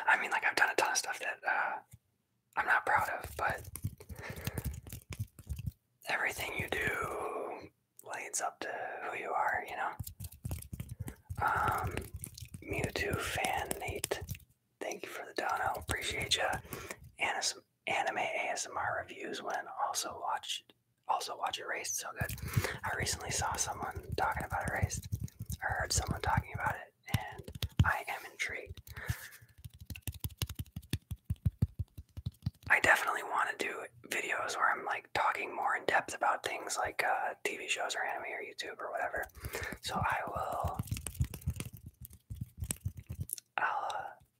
Speaker 1: I mean, like I've done a ton of stuff that I'm not proud of, but everything you do leads up to who you are, you know? Mewtwo fan Nate, thank you for the dono. Appreciate ya. Anime ASMR reviews when also watch Erased. So good. I recently saw someone talking about Erased, or heard someone talking about it, and I am intrigued. I definitely want to do videos where I'm like talking more in depth about things like TV shows or anime or YouTube or whatever. So I'll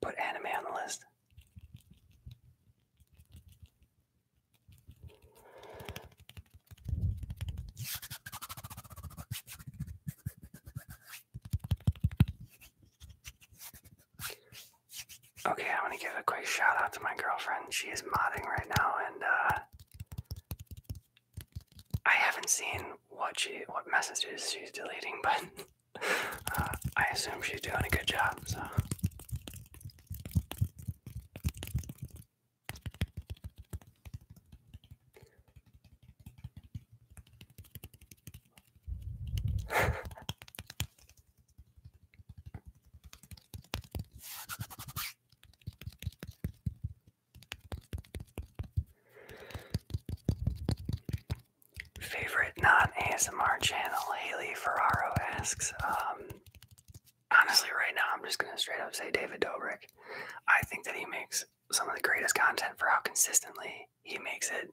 Speaker 1: put anime on the list. Okay, I want to give a quick shout out to my girlfriend. She is modding right now, and haven't seen what messages she's deleting, but I assume she's doing a good job. So. Favorite non-ASMR channel, Haley Ferraro asks. Honestly, right now, I'm just gonna straight up say David Dobrik. I think that he makes some of the greatest content for how consistently he makes it,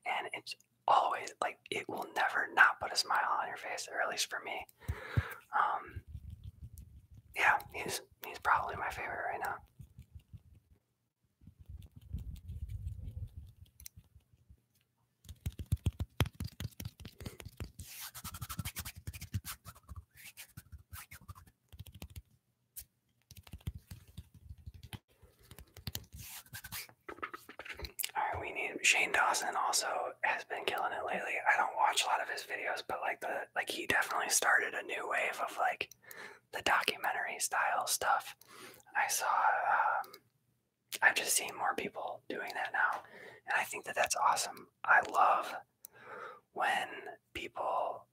Speaker 1: and it's always like it will never not put a smile on your face, or at least for me. Yeah, he's probably my favorite right now. Alright, we need Shane Dawson also has been killing it lately. I don't watch a lot of his videos, but like he definitely started a new wave of like the documentary style stuff. I saw I've just seen more people doing that now, and I think that that's awesome. I love when people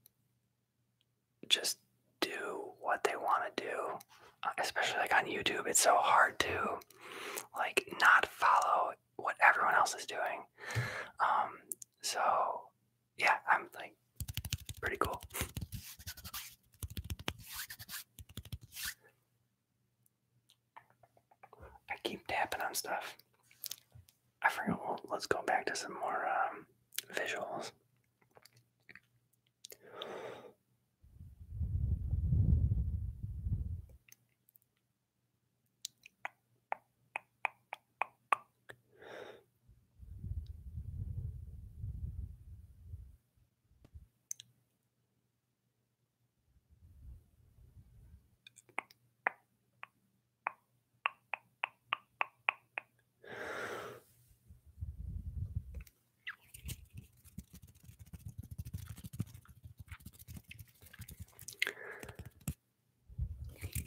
Speaker 1: just do what they want to do, especially like on YouTube. It's so hard to like not follow what everyone else is doing. So yeah, I'm like pretty cool. I keep tapping on stuff. I forgot. Well, let's go back to some more visuals.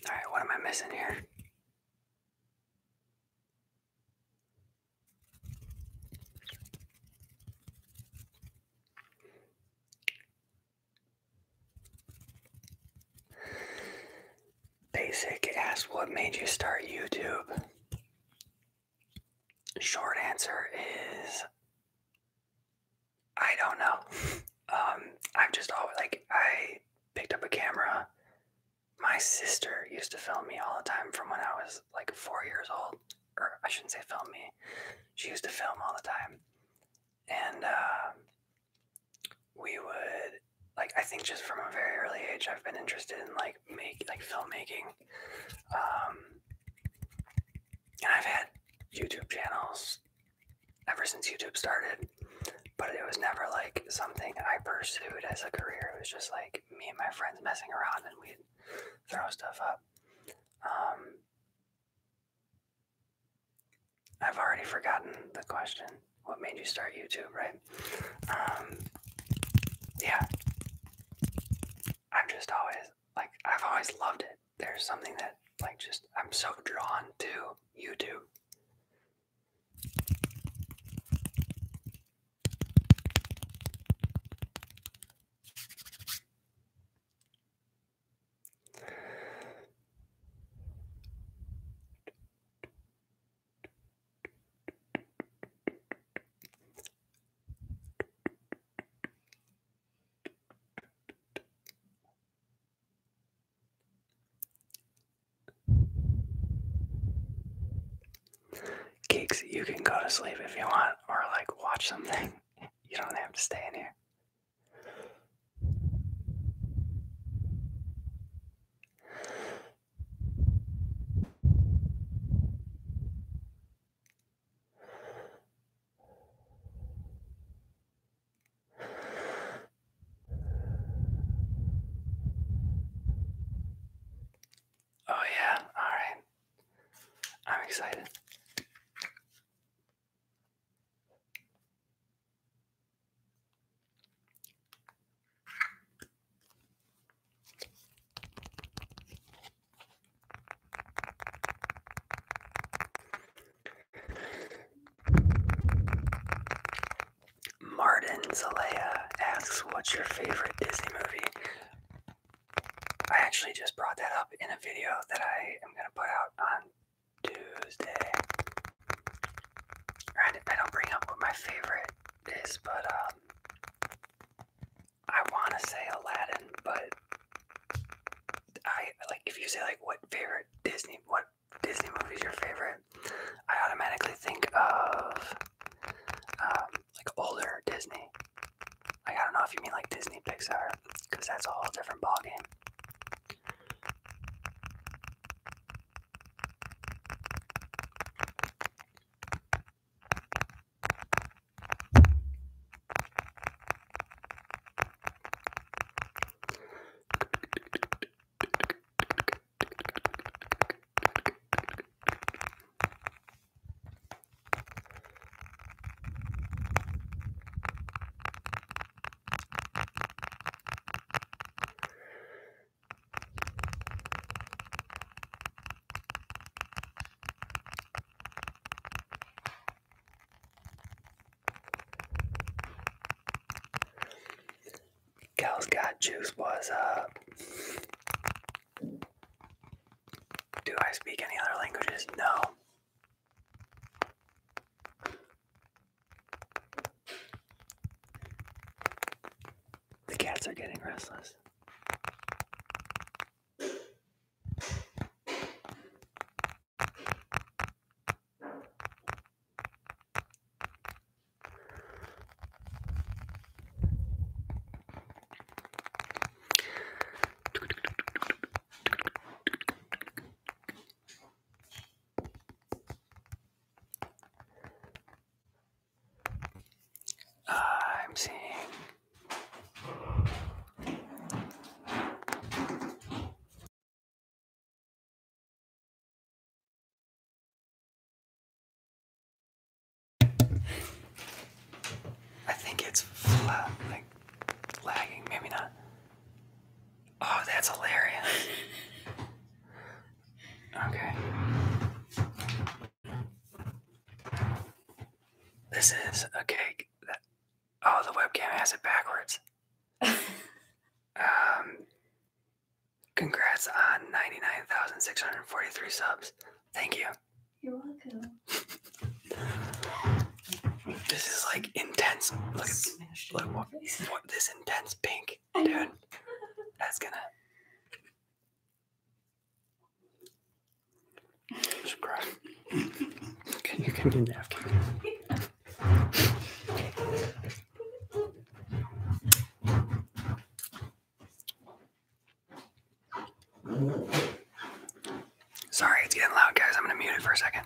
Speaker 1: Alright, what am I missing here? Basic asked, what made you start YouTube? Short answer is I don't know. I've just always like I picked up a camera. My sister used to film me all the time from when I was like 4 years old, or I shouldn't say film me. She used to film all the time, and we would like I think just from a very early age I've been interested in like filmmaking, and I've had YouTube channels ever since YouTube started, but it was never like something I pursued as a career. It was just like me and my friends messing around, and we'd throw stuff up. I've already forgotten the question. What made you start YouTube, right? Yeah. I've just always, like, I've always loved it. There's something that, like, just, I'm so drawn to YouTube. Geeks, you can go to sleep if you want, or like watch something. You don't have to stay in here. Oh yeah, alright. I'm excited. Zalea asks, what's your favorite Disney movie? I actually just brought that up in a video that I am going to put out on Tuesday. I don't bring up what my favorite is, but I want to say Aladdin, but if you say like what Disney movie is your favorite, I automatically think of like older Disney. Like I don't know if you mean like Disney Pixar, because that's a whole different ballgame. Gal's Got Juice was do I speak any other languages? No. The cats are getting restless. I'm seeing I think it's flat, like lagging, maybe not. Oh, that's hilarious. Okay. This is a cake that, oh, the webcam has it backwards. Congrats on 99,643 subs. Thank you.
Speaker 2: You're welcome.
Speaker 1: This is like intense. Look what this intense pink, dude. That's gonna. Subscribe. Can you give me a napkin? Sorry, it's getting loud, guys. I'm gonna mute it for a second.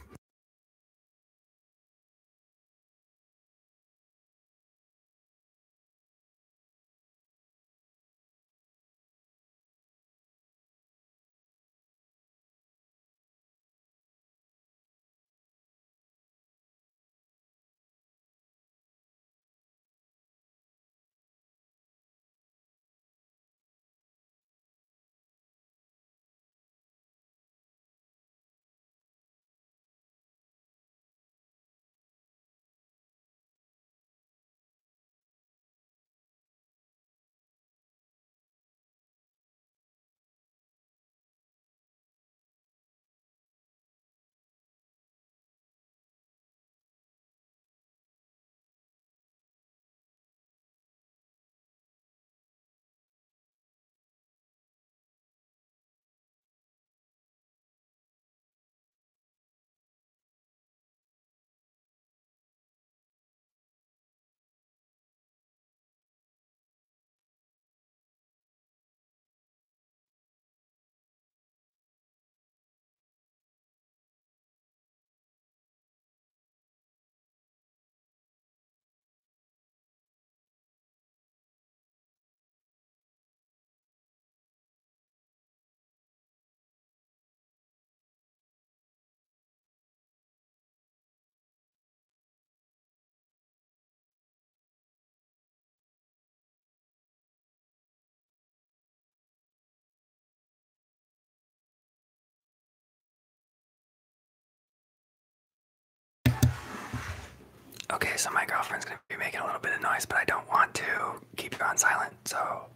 Speaker 1: Okay, so my girlfriend's gonna be making a little bit of noise, but I don't want to keep you on silent, so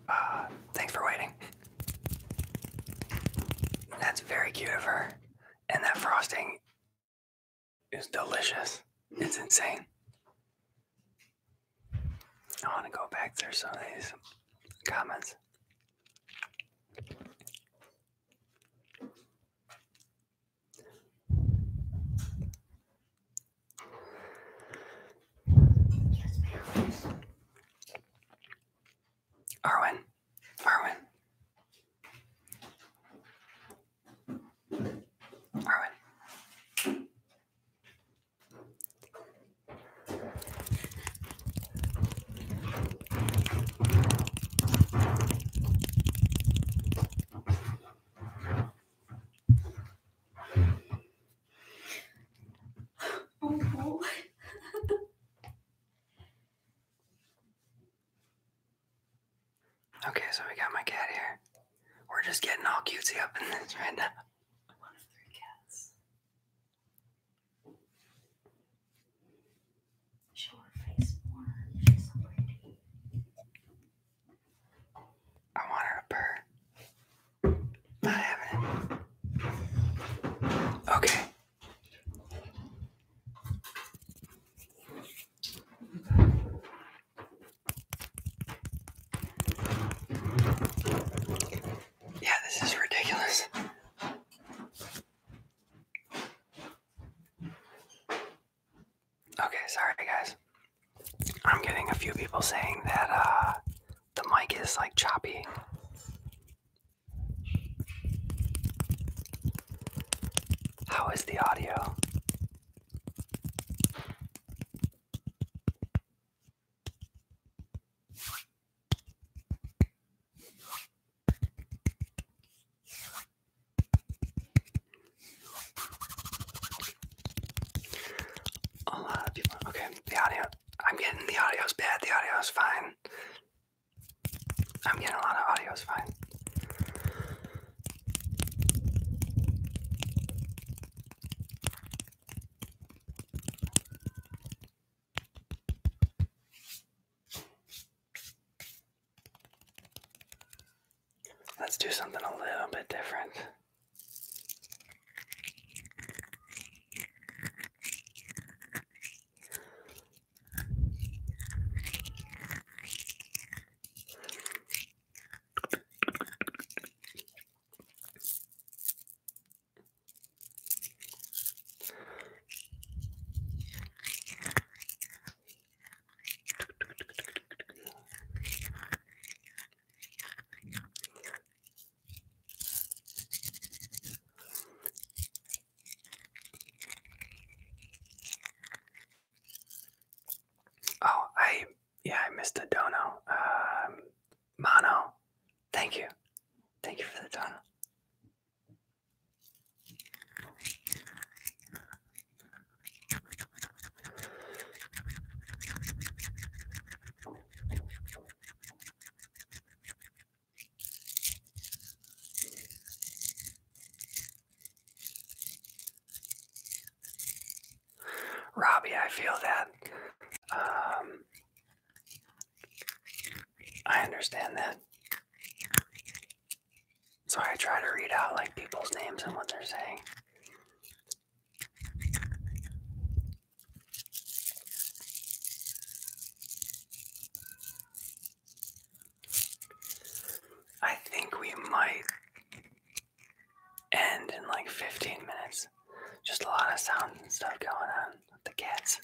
Speaker 1: thanks for waiting. That's very cute of her. And that frosting is delicious. It's insane. I want to go back through some of these comments. Arwen. Arwen. Arwen.
Speaker 2: Oh.
Speaker 1: Okay, so we got my cat here. We're just getting all cutesy up in this right now.
Speaker 2: One of 3 cats. Show her face more. She's so pretty.
Speaker 1: I want her to purr. Not having it. Okay. Yeah, this is ridiculous. Okay, sorry guys. I'm getting a few people saying that the mic is like choppy. How is the audio? A lot of people. Okay, the audio. I'm getting the audio's bad. The audio's fine. I'm getting a lot of audio's fine. Let's do something a little bit different. Oh, I missed a dono. Mono, thank you. Thank you for the dono. Robbie, I feel that. I understand that. So I try to read out like people's names and what they're saying. I think we might end in like 15 minutes. Just a lot of sound and stuff going on with the cats.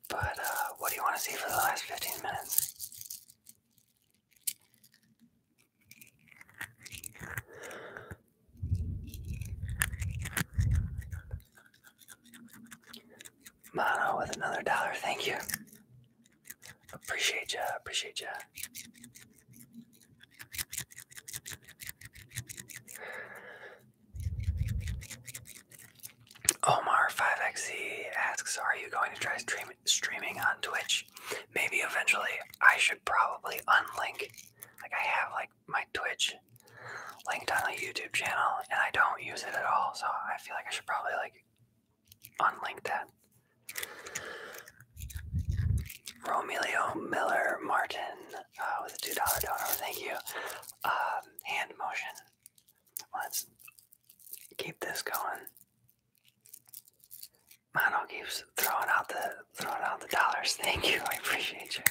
Speaker 1: But what do you want to see for the last 15 minutes? Mono with another $1. Thank you. Appreciate ya. Appreciate ya. Omar5XZ asks, are you going to try streaming on Twitch? Maybe eventually. I should probably unlink. Like I have like my Twitch linked on a YouTube channel and I don't use it at all. So I feel like I should probably like unlink that. Romelio Miller Martin with a $2 donor. Thank you. Hand motion. Let's keep this going. Mono keeps throwing out the dollars. Thank you. I appreciate you.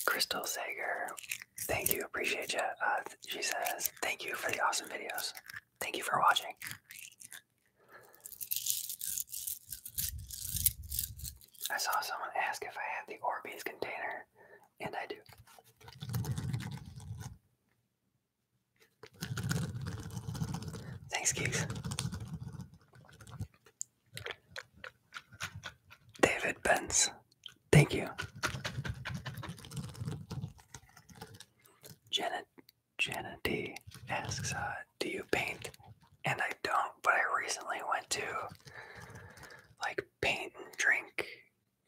Speaker 1: Crystal Sager, thank you, appreciate you. She says, thank you for the awesome videos. Thank you for watching. I saw someone ask if I had the Orbeez container, and I do. Thanks, Geeks. David Benz, thank you. Janet D asks, do you paint? And I don't, but I recently went to like paint and drink,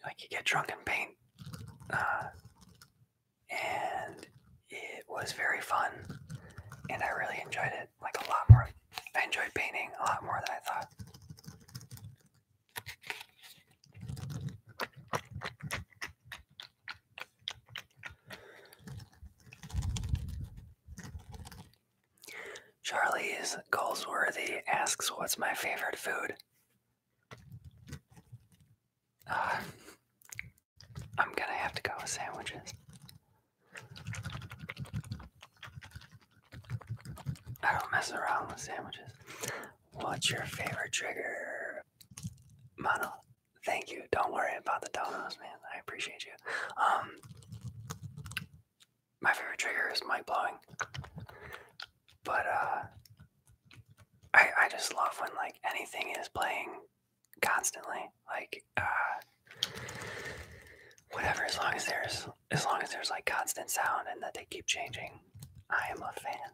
Speaker 1: like you get drunk and paint, and it was very fun, and I really enjoyed it, like a lot more. I enjoyed painting a lot more than I thought. Charlie's Goldsworthy asks, what's my favorite food? I'm gonna have to go with sandwiches. I don't mess around with sandwiches. What's your favorite trigger? Mono, thank you. Don't worry about the donuts, man. I appreciate you. My favorite trigger is mic blowing. But I just love when like anything is playing constantly. Like whatever, as long as there's like constant sound and that they keep changing, I am a fan.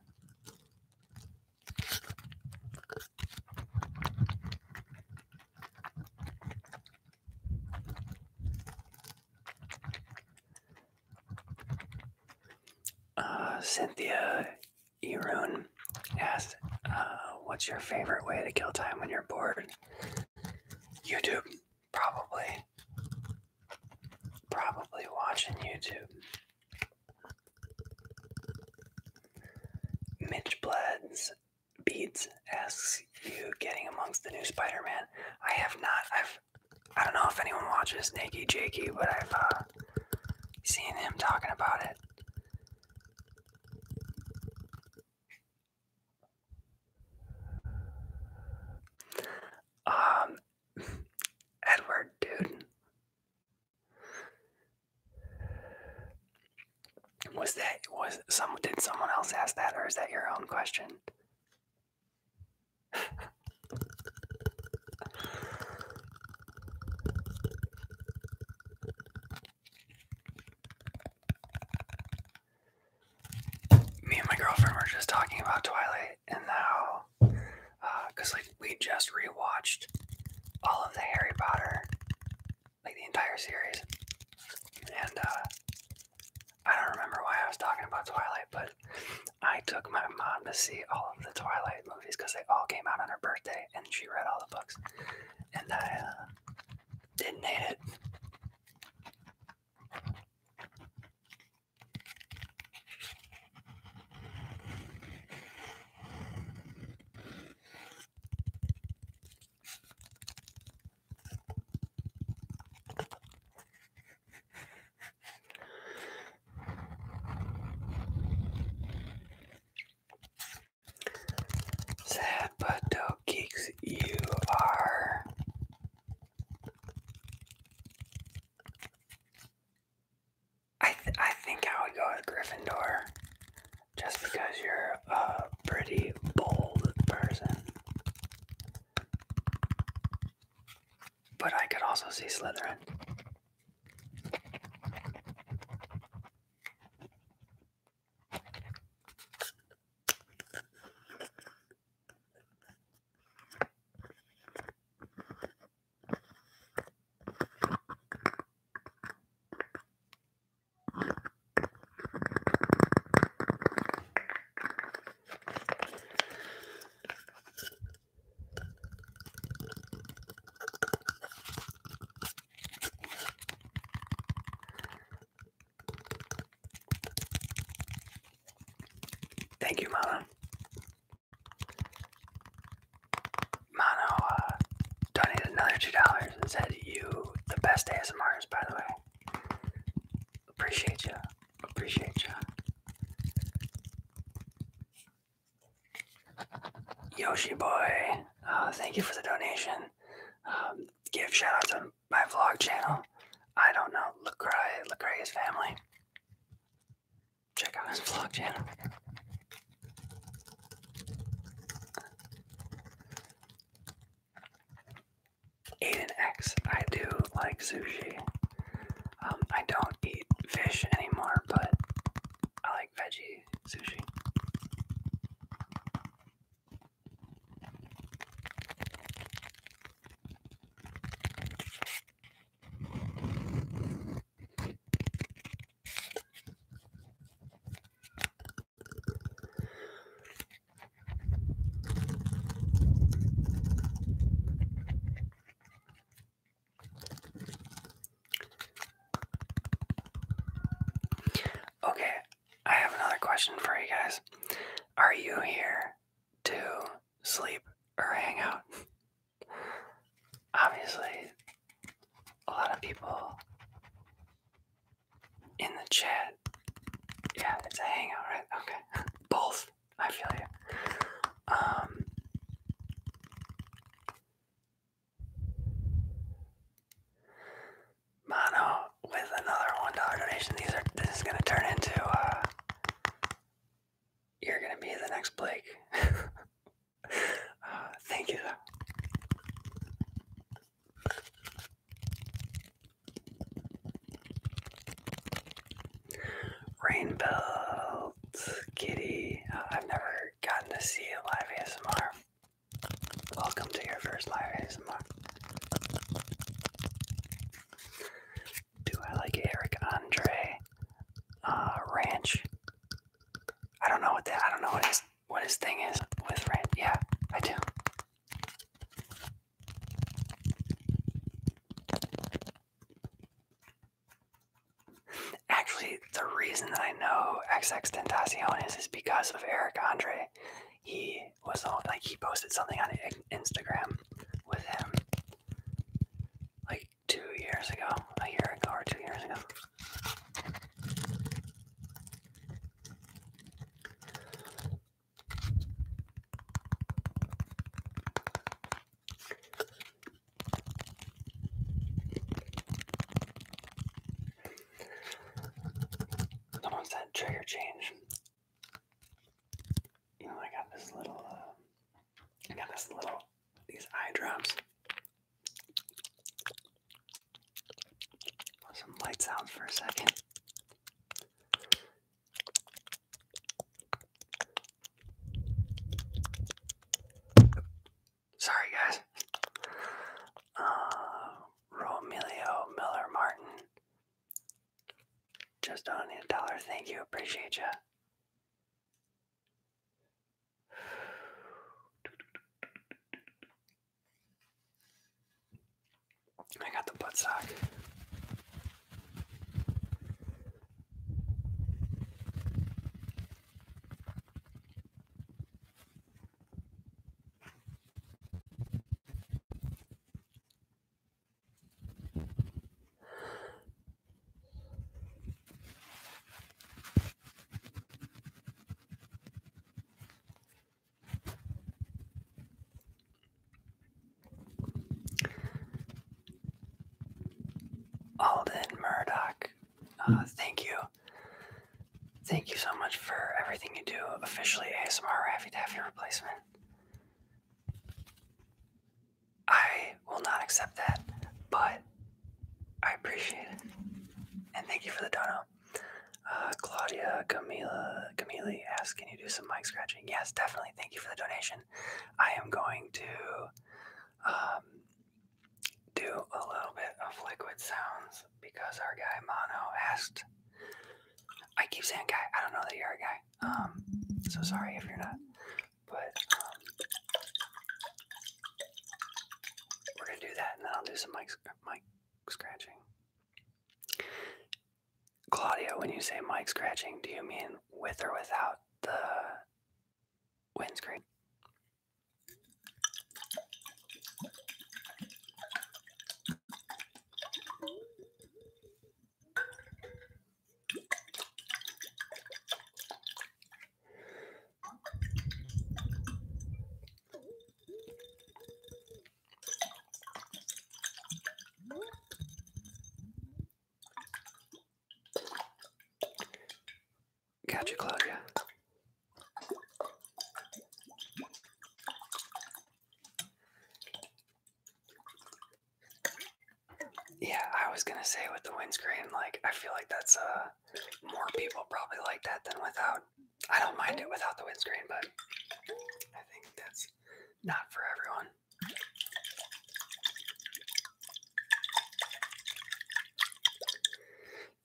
Speaker 1: Cynthia Erun asked, what's your favorite way to kill time when you're bored? YouTube, probably watching YouTube. Mitch Bleds Beats asks, you getting amongst the new Spider-Man? I have not. I don't know if anyone watches Nakey Jakey, but I've seen him talking about it. Edward, dude. Did someone else ask that, or is that your own question? Me and my girlfriend were just talking about Twilight and how, because like we just rewatched all of the Harry Potter, like the entire series, and I don't remember why I was talking about Twilight, but I took my mom to see all of the Twilight movies because they all came out on her birthday, and she read all the books, and I didn't hate it. Sad but dope. You are. I think I would go with Gryffindor, just because you're a pretty bold person. But I could also see Slytherin. Thank you, Mono. Mono donated another $2 and said, "You the best ASMRs, by the way. Appreciate you. Appreciate you." Yoshi Boy, thank you for the donation. Give shout out to my vlog channel. I don't know, Lecrae's family. Check out his vlog channel. Aiden X, I do like sushi. I don't eat fish anymore, but I like veggie sushi. Okay, I have another question for you guys. Are you here to sleep or hang out? Obviously, a lot of people in the chat. Yeah, it's a hangout, right? Okay. Both. I feel you. Mono with another $1 donation. This is gonna turn into you're gonna be the next Blake. Thank you though. Rainbelt Kitty. I've never gotten to see a live ASMR. Welcome to your first live ASMR. Do I like Eric Andre? Ranch. I don't know what his thing is with ranch. Yeah, I do. Actually, the reason that I know XX Tentacion is because of Eric Andre. He was he posted something on Instagram with him like 2 years ago, a year ago or 2 years ago. Someone said trigger change. You know, I got these eye drops. Some light sounds for a second. Sorry, guys. Romilio Miller Martin. Just donated $1. Thank you. Appreciate you. I got the butt sock. Alden Murdoch, thank you. Thank you so much for everything you do. Officially ASMR Raffy Taffy replacement. I will not accept that, but I appreciate it. And thank you for the dono. Claudia Camille asks, can you do some mic scratching? Yes, definitely. Thank you for the donation. I am going to do a little bit of liquid sounds because our guy Mono asked. I keep saying guy. I don't know that you're a guy. So sorry if you're not. But we're gonna do that, and then I'll do some mic scratching. Claudia, when you say mic scratching, do you mean with or without the windscreen? Gotcha, Claudia. Yeah, I was gonna say with the windscreen, like, I feel like that's more people probably like that than without. I don't mind it without the windscreen, but I think that's not for everyone.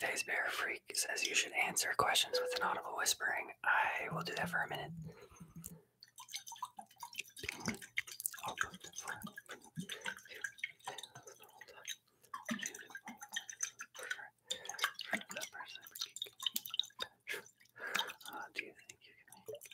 Speaker 1: Phase Bear Freak says you should answer questions with an audible whispering. I will do that for a minute. Do you think you can make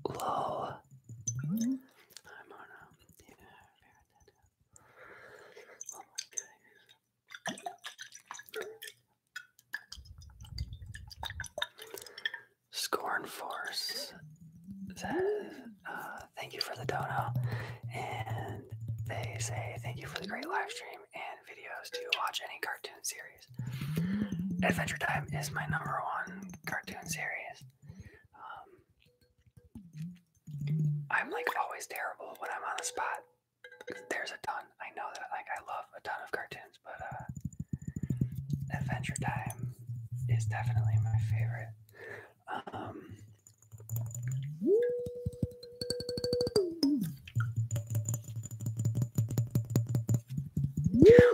Speaker 1: Lol. I'm on Scorn Force says, thank you for the dono, and they say thank you for the great live stream and videos. Do you watch any cartoon series? Adventure Time is my #1 cartoon series. I'm like always terrible when I'm on the spot. There's a ton. I know that like I love a ton of cartoons, but Adventure Time is definitely my favorite.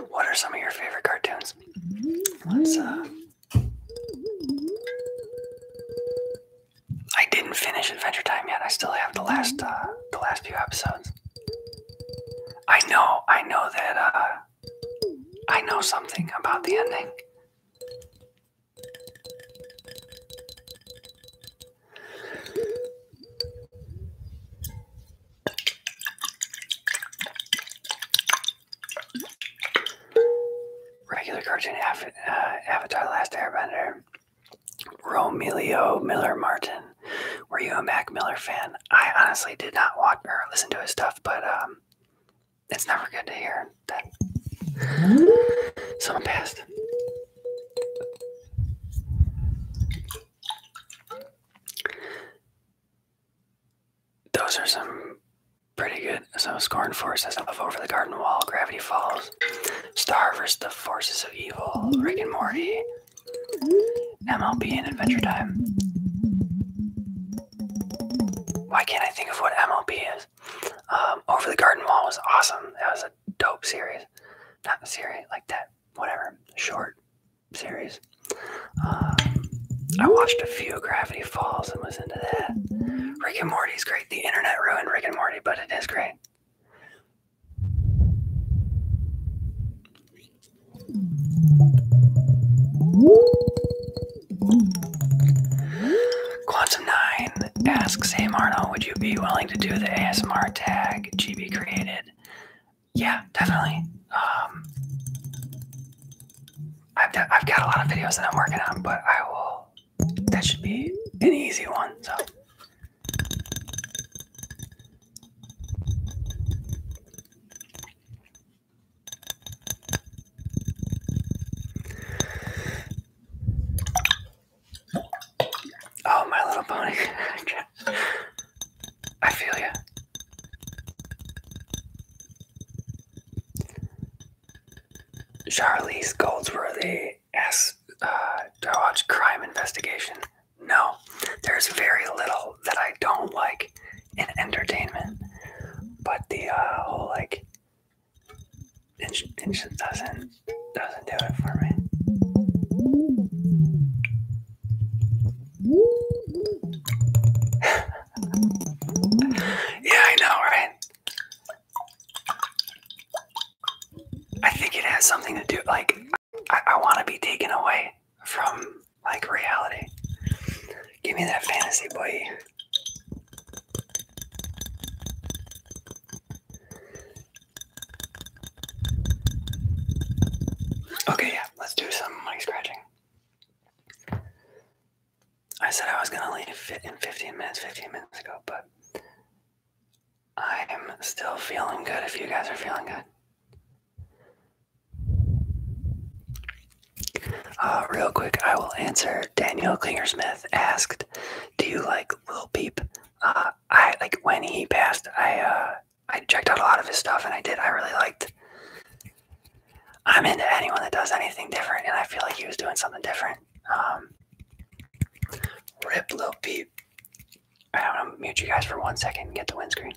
Speaker 1: What are some of your favorite cartoons? Let's I didn't finish Adventure Time yet. I still have the last few episodes. I know that I know something about the ending. Regular cartoon Avatar: Last Airbender. Romelio Miller Martin. Were you a Mac Miller fan? I honestly did not watch or listen to his stuff, but it's never good to hear that someone passed. Those are some pretty good. So Scorn Force says Up Over the Garden Wall, Gravity Falls, Star vs. the Forces of Evil, Rick and Morty, MLB and Adventure Time. Why can't I think of what MLB is? Over the Garden Wall was awesome. That was a dope series. Not a series like that. Whatever. Short series. I watched a few Gravity Falls and was into that. Rick and Morty's great. The internet ruined Rick and Morty, but it is great. Quantum 9 asks, hey Hey Marno, would you be willing to do the ASMR tag GB created? Yeah, definitely. I've got a lot of videos that I'm working on, but I will. That should be an easy one. So. Oh, My Little Pony. I feel you. Charlize Goldsworthy asks, do I watch crime investigation? No. There's very little that I don't like in entertainment. But the whole, like, it just doesn't do it for me. Yeah, I know, right? I think it has something to do, like, I want to be taken away from, like, reality. Give me that fantasy, boy. Okay, yeah, let's do some mic scratching. I said I was going to leave in 15 minutes ago, but I am still feeling good if you guys are feeling good. Real quick, I will answer. Daniel Klingersmith asked, do you like Lil Peep? I like when he passed, I checked out a lot of his stuff and I really liked. I'm into anyone that does anything different, and I feel like he was doing something different. Rip Lil Peep. I'm gonna mute you guys for 1 second and get the windscreen.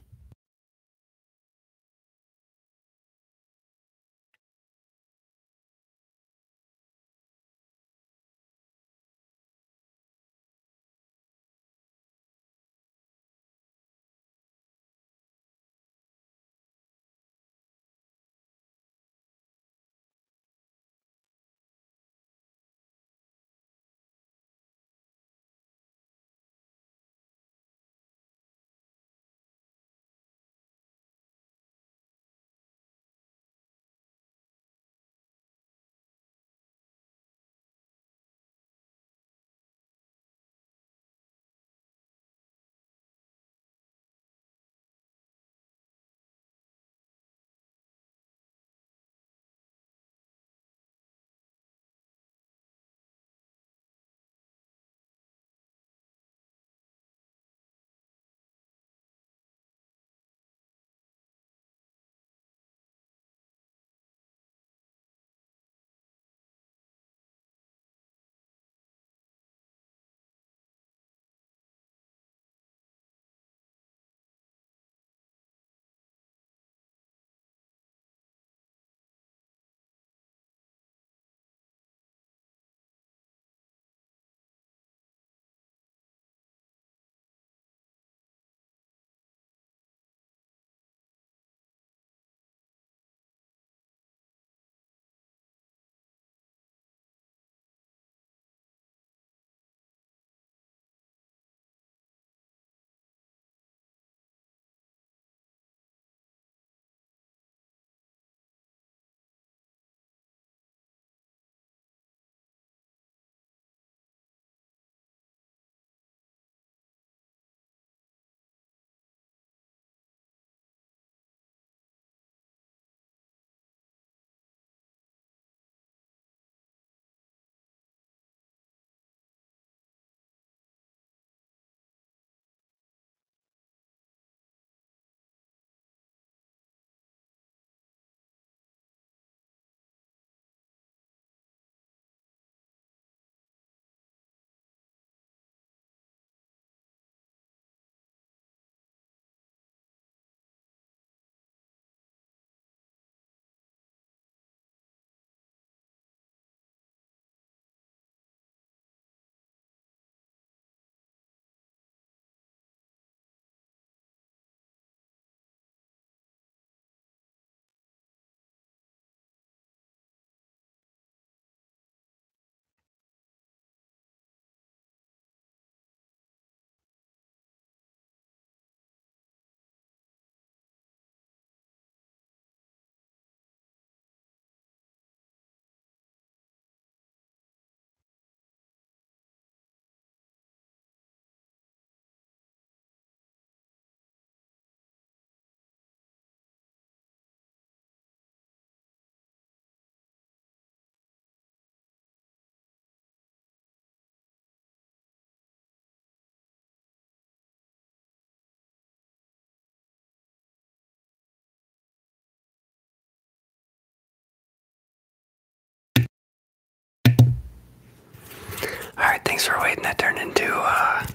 Speaker 1: Alright, thanks for waiting. That turned into a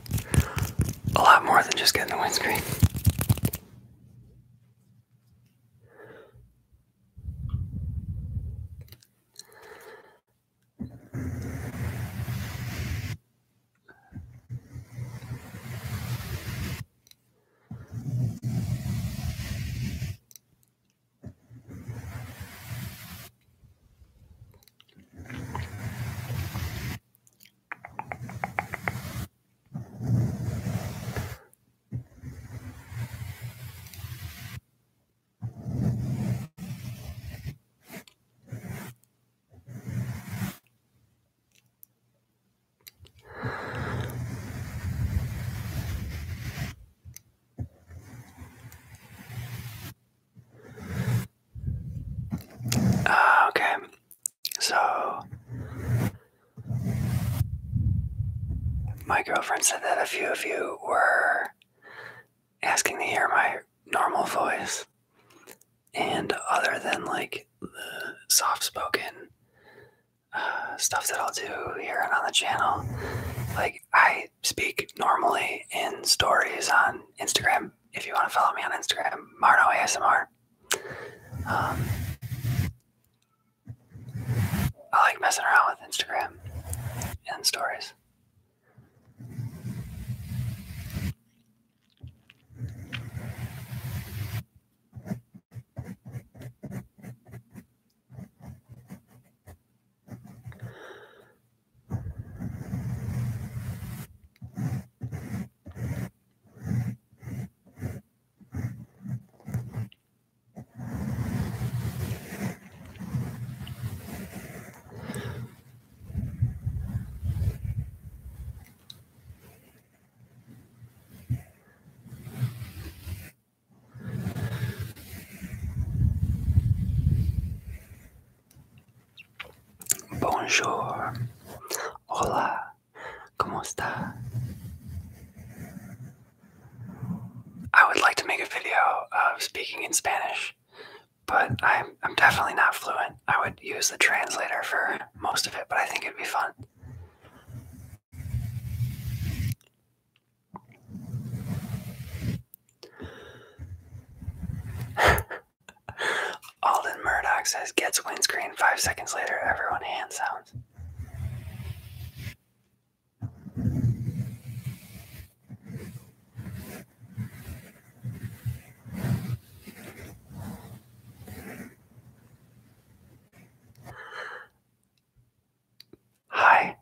Speaker 1: lot more than just getting the windscreen. Okay, so my girlfriend said that a few of you were asking to hear my normal voice, and other than like the soft-spoken stuff that I'll do here and on the channel, like I speak normally in stories on Instagram. If you want to follow me on Instagram, Marno ASMR. I like messing around with Instagram and stories. Bonjour. Hola. ¿Cómo está? I would like to make a video of speaking in Spanish, but I'm definitely not fluent. I would use the translator for most of it, but I think it'd be fun. Alden Murdoch says, gets windscreen. 5 seconds later, everyone hand sounds. Hi.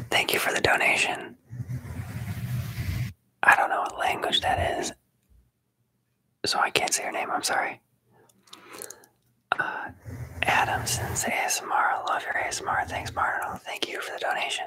Speaker 1: Thank you for the donation. I don't know what language that is, so I can't say your name. I'm sorry. Adamson's ASMR. Love your ASMR. Thanks, Martin. Thank you for the donation.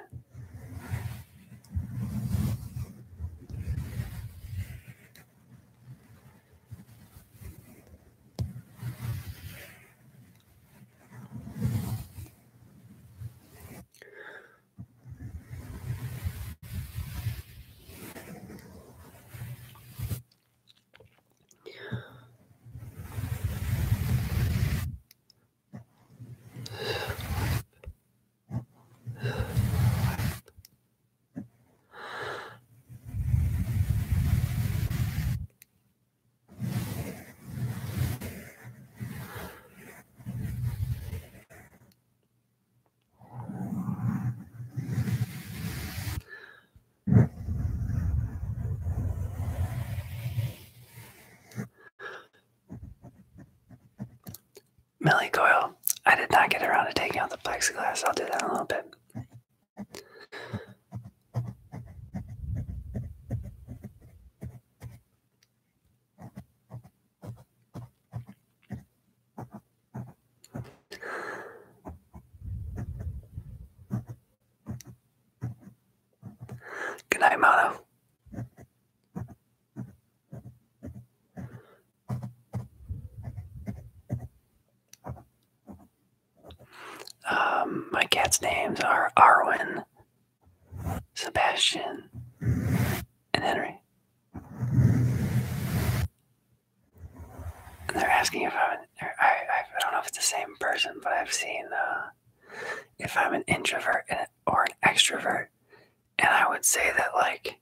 Speaker 1: Millie Coyle, I did not get around to taking out the plexiglass. I'll do that in a little bit. Good night, Mono. My cat's names are Arwen, Sebastian, and Henry. And they're asking if I don't know if it's the same person, but I've seen if I'm an introvert or an extrovert. And I would say that, like,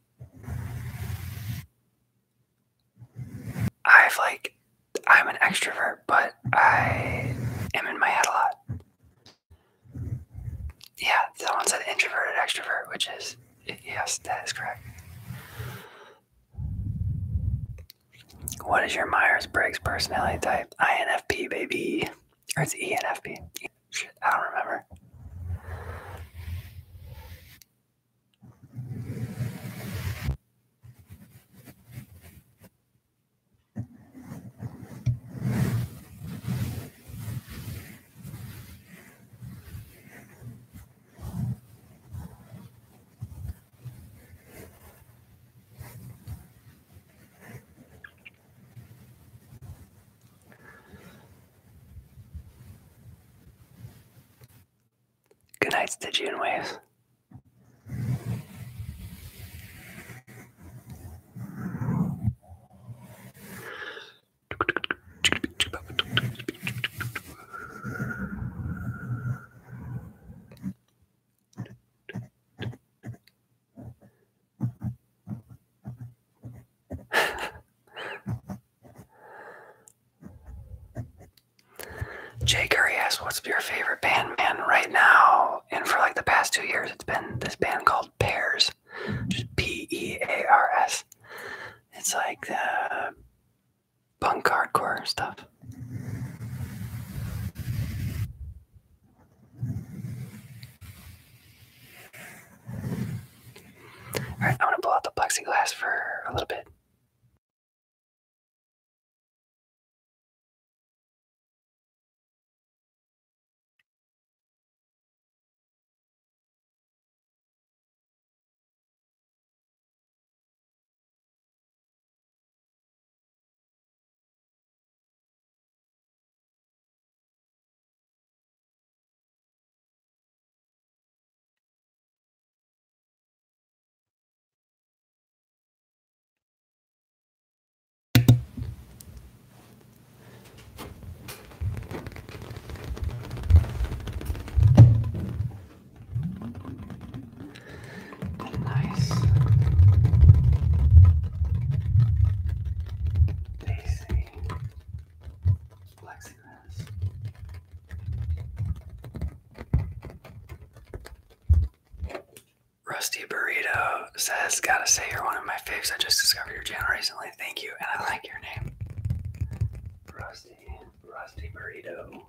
Speaker 1: I'm an extrovert, but I am in my head a lot. Yeah, someone said introverted extrovert, which is, yes, that is correct. What is your Myers-Briggs personality type? INFP, baby. Or it's ENFP. Shit, I don't remember. Good night, Stygian Waves. Jay Curry asks, what's your favorite band? Man, right now, and for like the past 2 years, it's been this band called Pears. Just Pears. It's like punk hardcore stuff. Alright, I'm gonna blow out the plexiglass for a little bit. Nice. AC. Plexiglass. Rusty Burrito says, gotta say you're one of my faves. I just discovered your channel recently. Thank you, and I like your name. Rusty Burrito.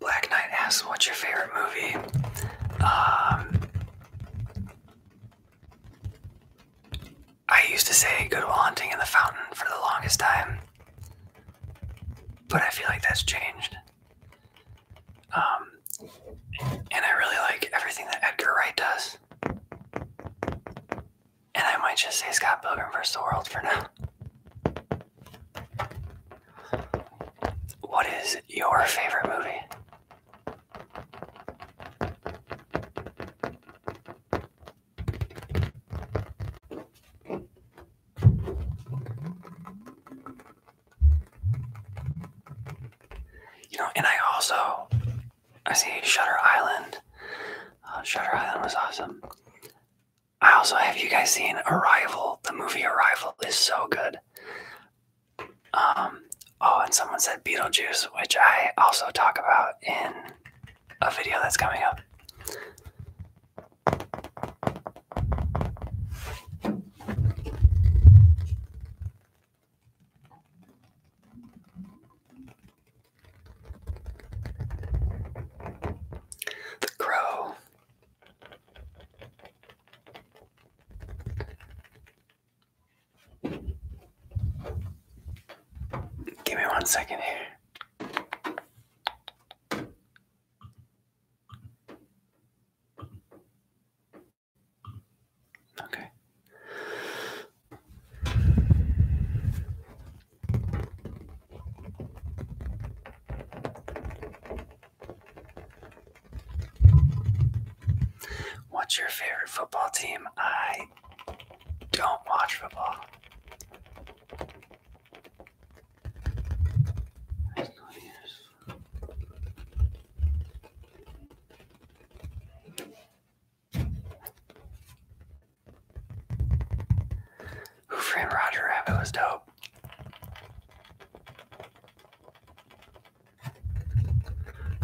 Speaker 1: Black Knight asks, what's your favorite movie? I used to say Good Will Hunting in the Fountain for the longest time, but I feel like that's changed. And I really like everything that Edgar Wright does. And I might just say Scott Pilgrim vs. the World for now. What is your favorite movie? Also, I see Shutter Island. Shutter Island was awesome. I also have you guys seen Arrival. The movie Arrival is so good. Oh, and someone said Beetlejuice, which I also talk about in a video that's coming up. The Crow. Give me 1 second here. Okay. What's your favorite football team? I don't watch football. Who Framed Roger Rabbit was dope.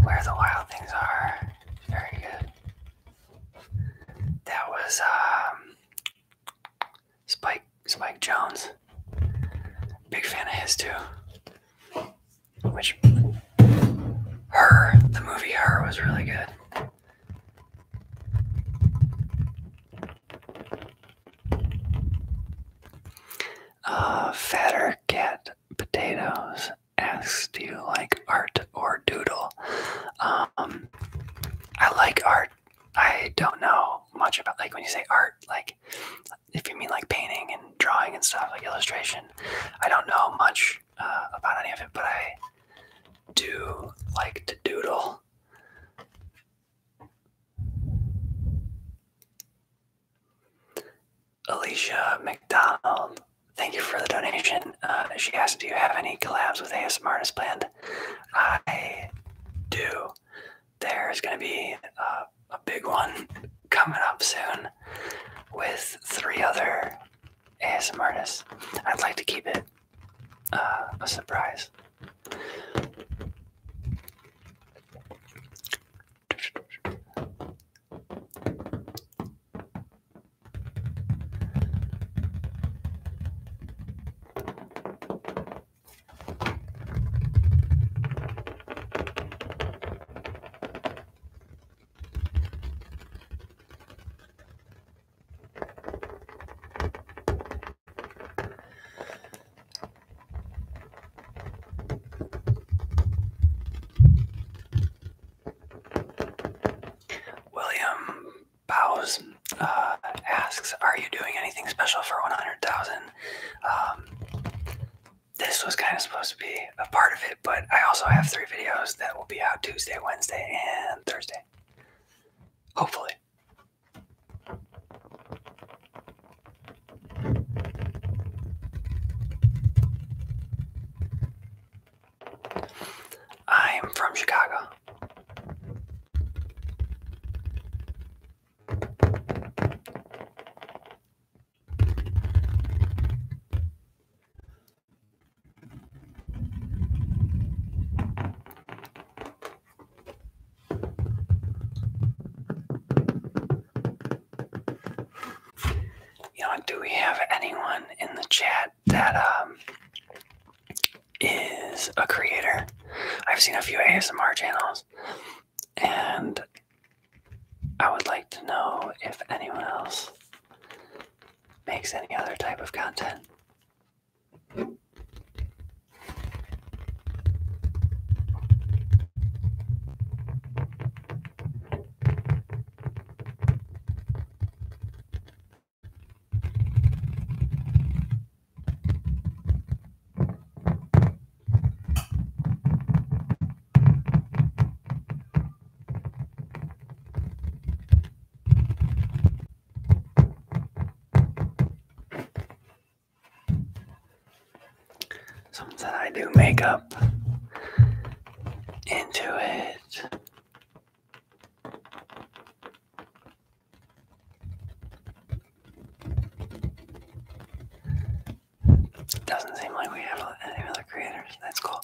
Speaker 1: Where the Wild Things Are, very good. That was Spike Jones. Big fan of his too. Which the movie Her was really good. Fatter Cat Potatoes asks, do you like art or doodle? I like art. I don't know much about, like, when you say art, like, if you mean like painting and drawing and stuff, like illustration, I don't know much about any of it, but I do like to doodle. Alicia McDonald, thank you for the donation. She asked, do you have any collabs with ASMR artists planned? I do. There's going to be a big one coming up soon with 3 other ASMR artists. I'd like to keep it a surprise. William Bowes asks, are you doing anything special for 100,000? This was kind of supposed to be a part of it, but I also have 3 videos that will be out Tuesday, Wednesday, and Thursday. Hopefully. I'm from Chicago. Do we have anyone in the chat that is a creator? I've seen a few ASMR channels, and I would like to know if anyone else makes any other type of content. Someone said I do makeup. into it. Doesn't seem like we have any other creators. That's cool.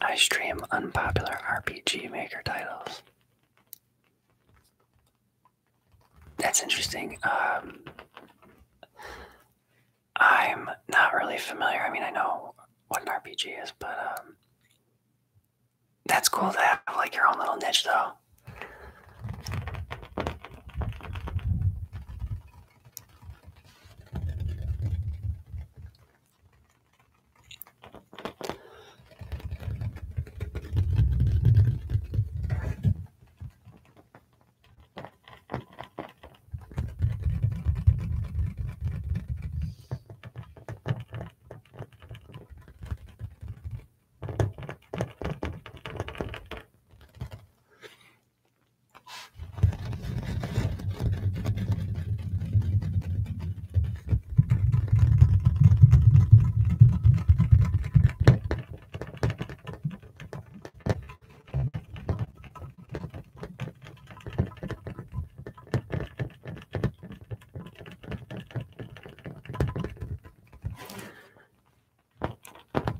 Speaker 1: I stream unpopular RPG Maker titles. That's interesting. I'm not really familiar. I mean, I know what an RPG is, but that's cool to have like your own little niche, though.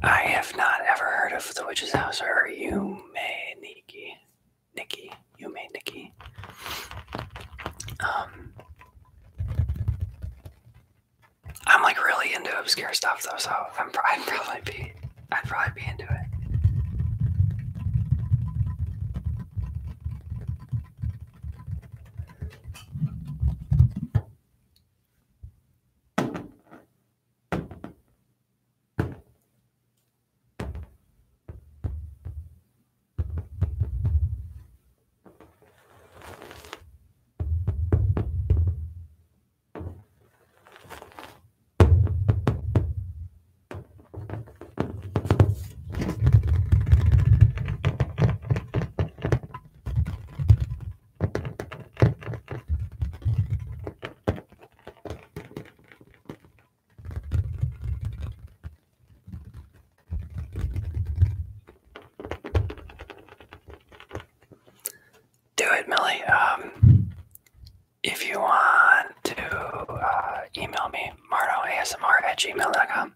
Speaker 1: I have not ever heard of the Witch's House or Yume Nikki. Yume Nikki. I'm like really into obscure stuff though, so I'd probably be into it. Do it, Millie. If you want to email me, marnoasmr@gmail.com.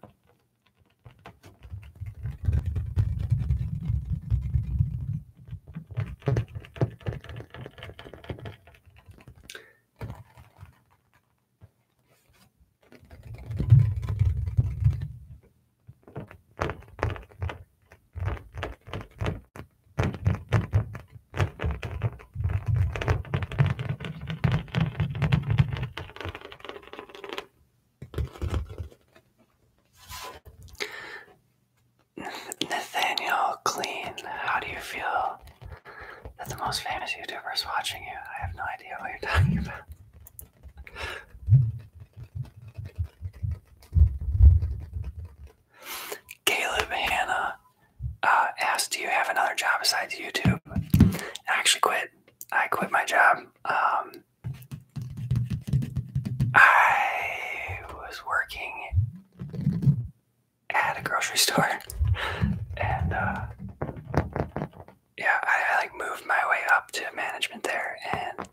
Speaker 1: Nathaniel Clean, how do you feel that the most famous YouTuber is watching you? I have no idea what you're talking about. Caleb Hannah asked, do you have another job besides YouTube? I actually quit. I quit my job. I was working at a grocery store, and yeah, I like moved my way up to management there, and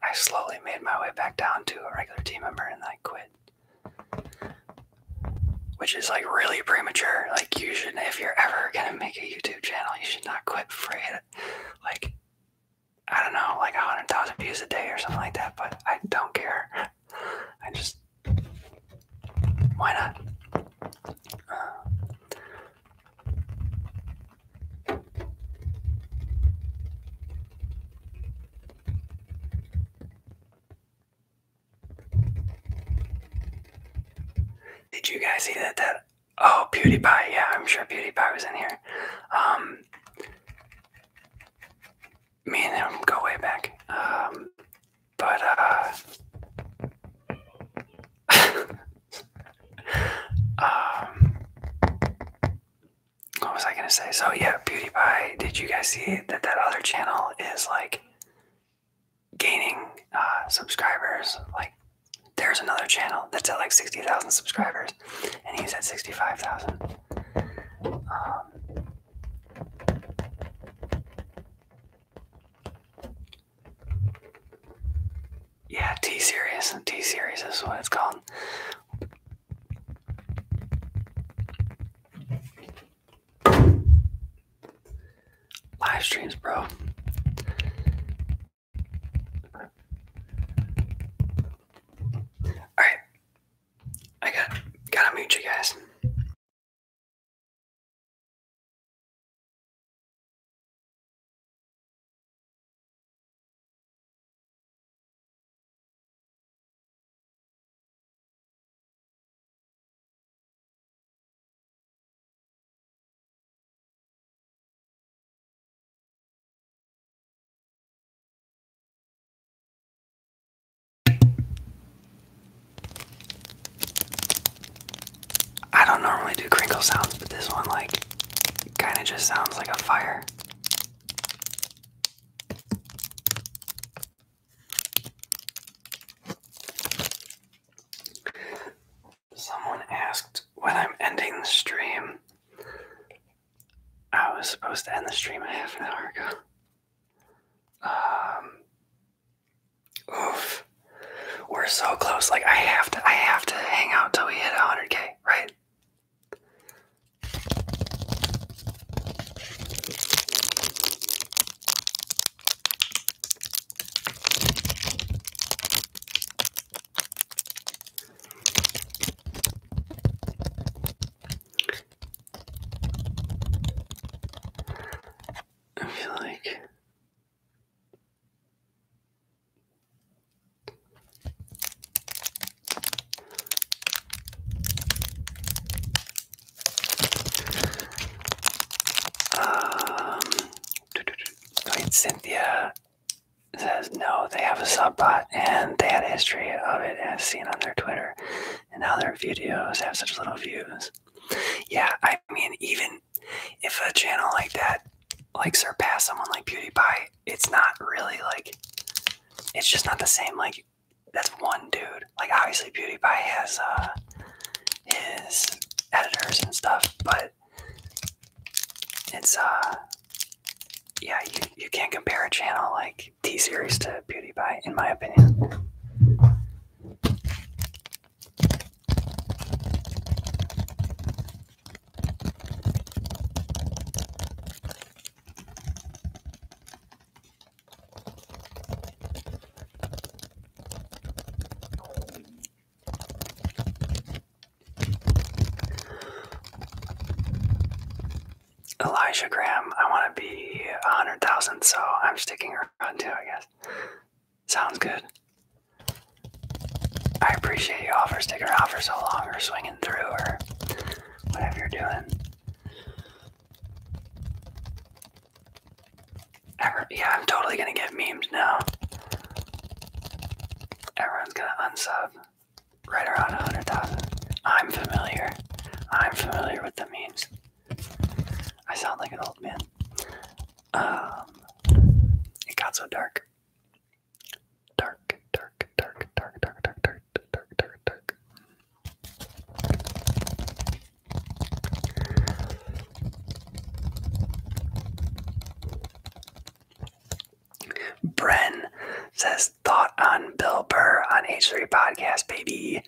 Speaker 1: I slowly made my way back down to a regular team member, and then I quit. Which is like really premature. Like, you should, if you're ever gonna make a YouTube channel, you should not quit before you hit like, I don't know, like 100,000 views a day or something like that, but I don't care. I just, why not? Did you guys see that? Oh, PewDiePie. Yeah, I'm sure PewDiePie was in here. Me and him go way back. But what was I gonna say? So yeah, PewDiePie. Did you guys see that other channel is like subscribers. Like, there's another channel that's at like 60,000 subscribers, and he's at 65,000. Yeah, T-Series. T-Series is what it's called. Live streams, bro. Alright. I gotta mute you guys. I don't normally do crinkle sounds, but this one, like, kind of just sounds like a fire. Someone asked when I'm ending the stream. I was supposed to end the stream a half an hour ago. Oof. We're so close. Like, I have to hang out till we hit 100K, right? I feel like Cynthia says no, they have a subbot and they had a history of it as seen on their Twitter, and now their videos have such little views. Yeah, I mean, even if a channel like that like surpass someone like PewDiePie, it's not really like, it's just not the same. Like, that's one dude. Like, obviously PewDiePie has his editors and stuff, but it's yeah, you can't compare a channel like T-Series to PewDiePie, in my opinion. Elijah Graham, I want to be 100,000, so I'm sticking around too, I guess. Sounds good. I appreciate you all for sticking around for so long, or swinging through, or whatever you're doing. Yeah, I'm totally gonna get memed now. Everyone's gonna unsub right around 100,000. I'm familiar with the memes. I sound like an old man. It got so dark. Dark. Bren says, thought on Bill Burr on H3 podcast, baby.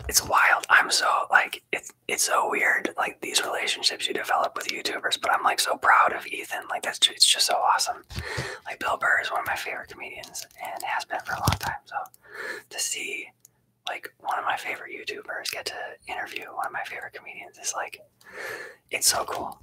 Speaker 1: It's wild. I'm so, like, it's so weird, like, these relationships you develop with YouTubers, but I'm, like, so proud of Ethan. Like, it's just so awesome. Like, Bill Burr is one of my favorite comedians and has been for a long time. So to see, like, one of my favorite YouTubers get to interview one of my favorite comedians is, like, it's so cool.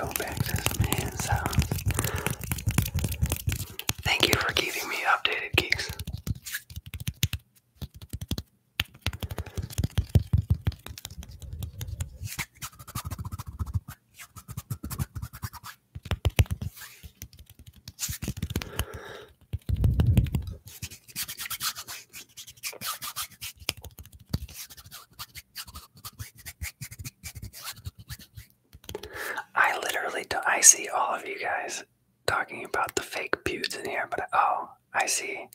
Speaker 1: go back to some hand sounds. Thank you for keeping me updated, geeks. I literally don't. I see all of you guys talking about the fake buttes in here, but oh, I see.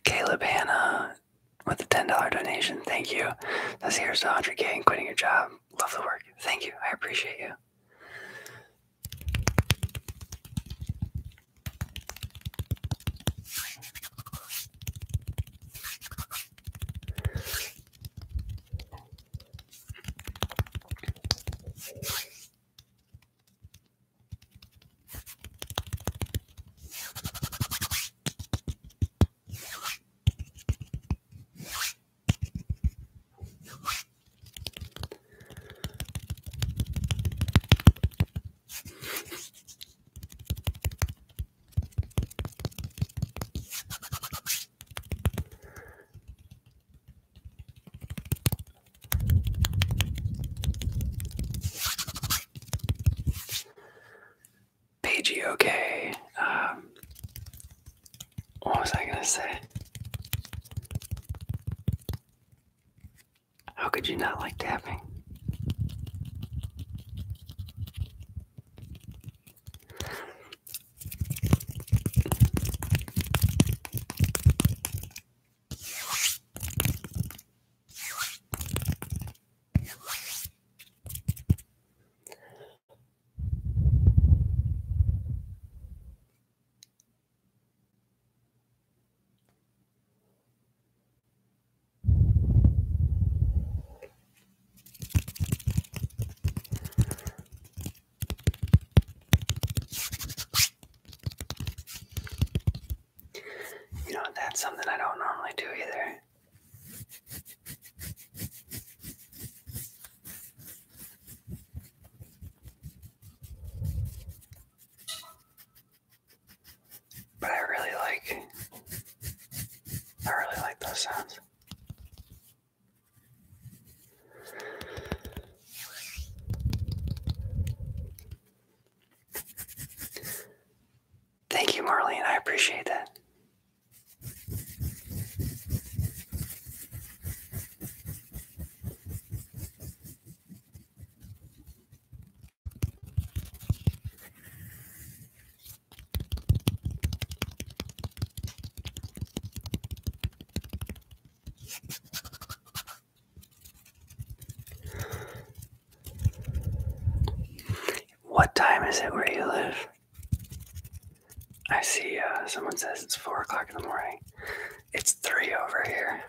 Speaker 1: Caleb Hannah with a $10 donation. Thank you. That's here's to 100K and quitting your job. Love the work. Thank you. I appreciate you. Paigey, okay. What was I gonna say? How could you not like tapping? You know, that's something I don't normally do either. But I really like those sounds. Thank you, Marlene. I appreciate that. What time is it where you live? I see someone says it's 4 o'clock in the morning. It's 3 over here.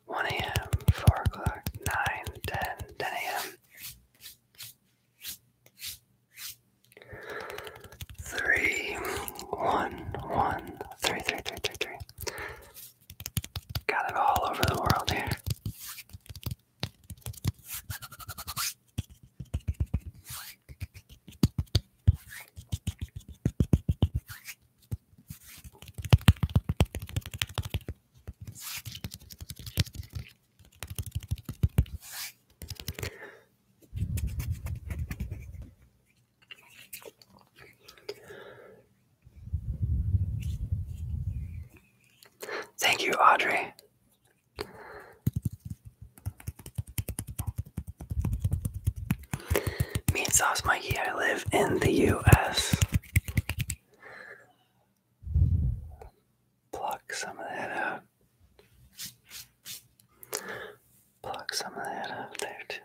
Speaker 1: One a.m., 4 o'clock, 9, 10, 10 a.m. 3, 1, 1, 3, 3, 3, 3, 3. Got it all over the world here. Thank you, Audrey. Me and Sauce Mikey, I live in the U.S. Pluck some of that out. Pluck some of that out there, too.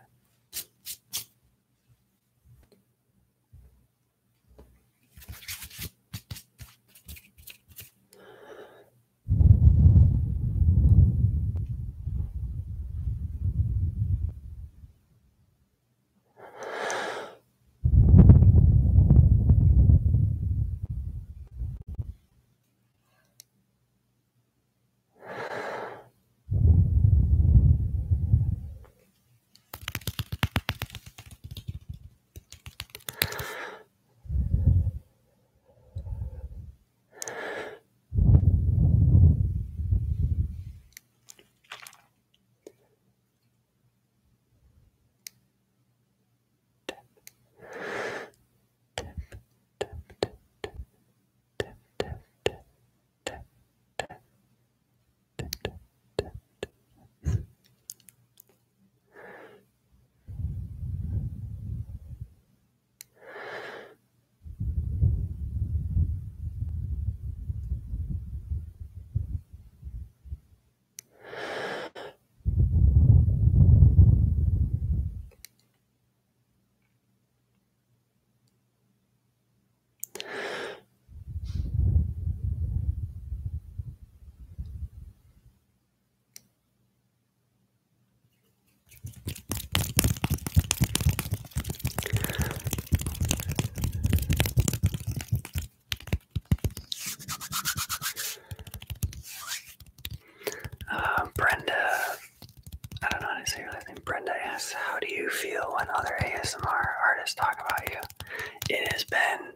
Speaker 1: It has been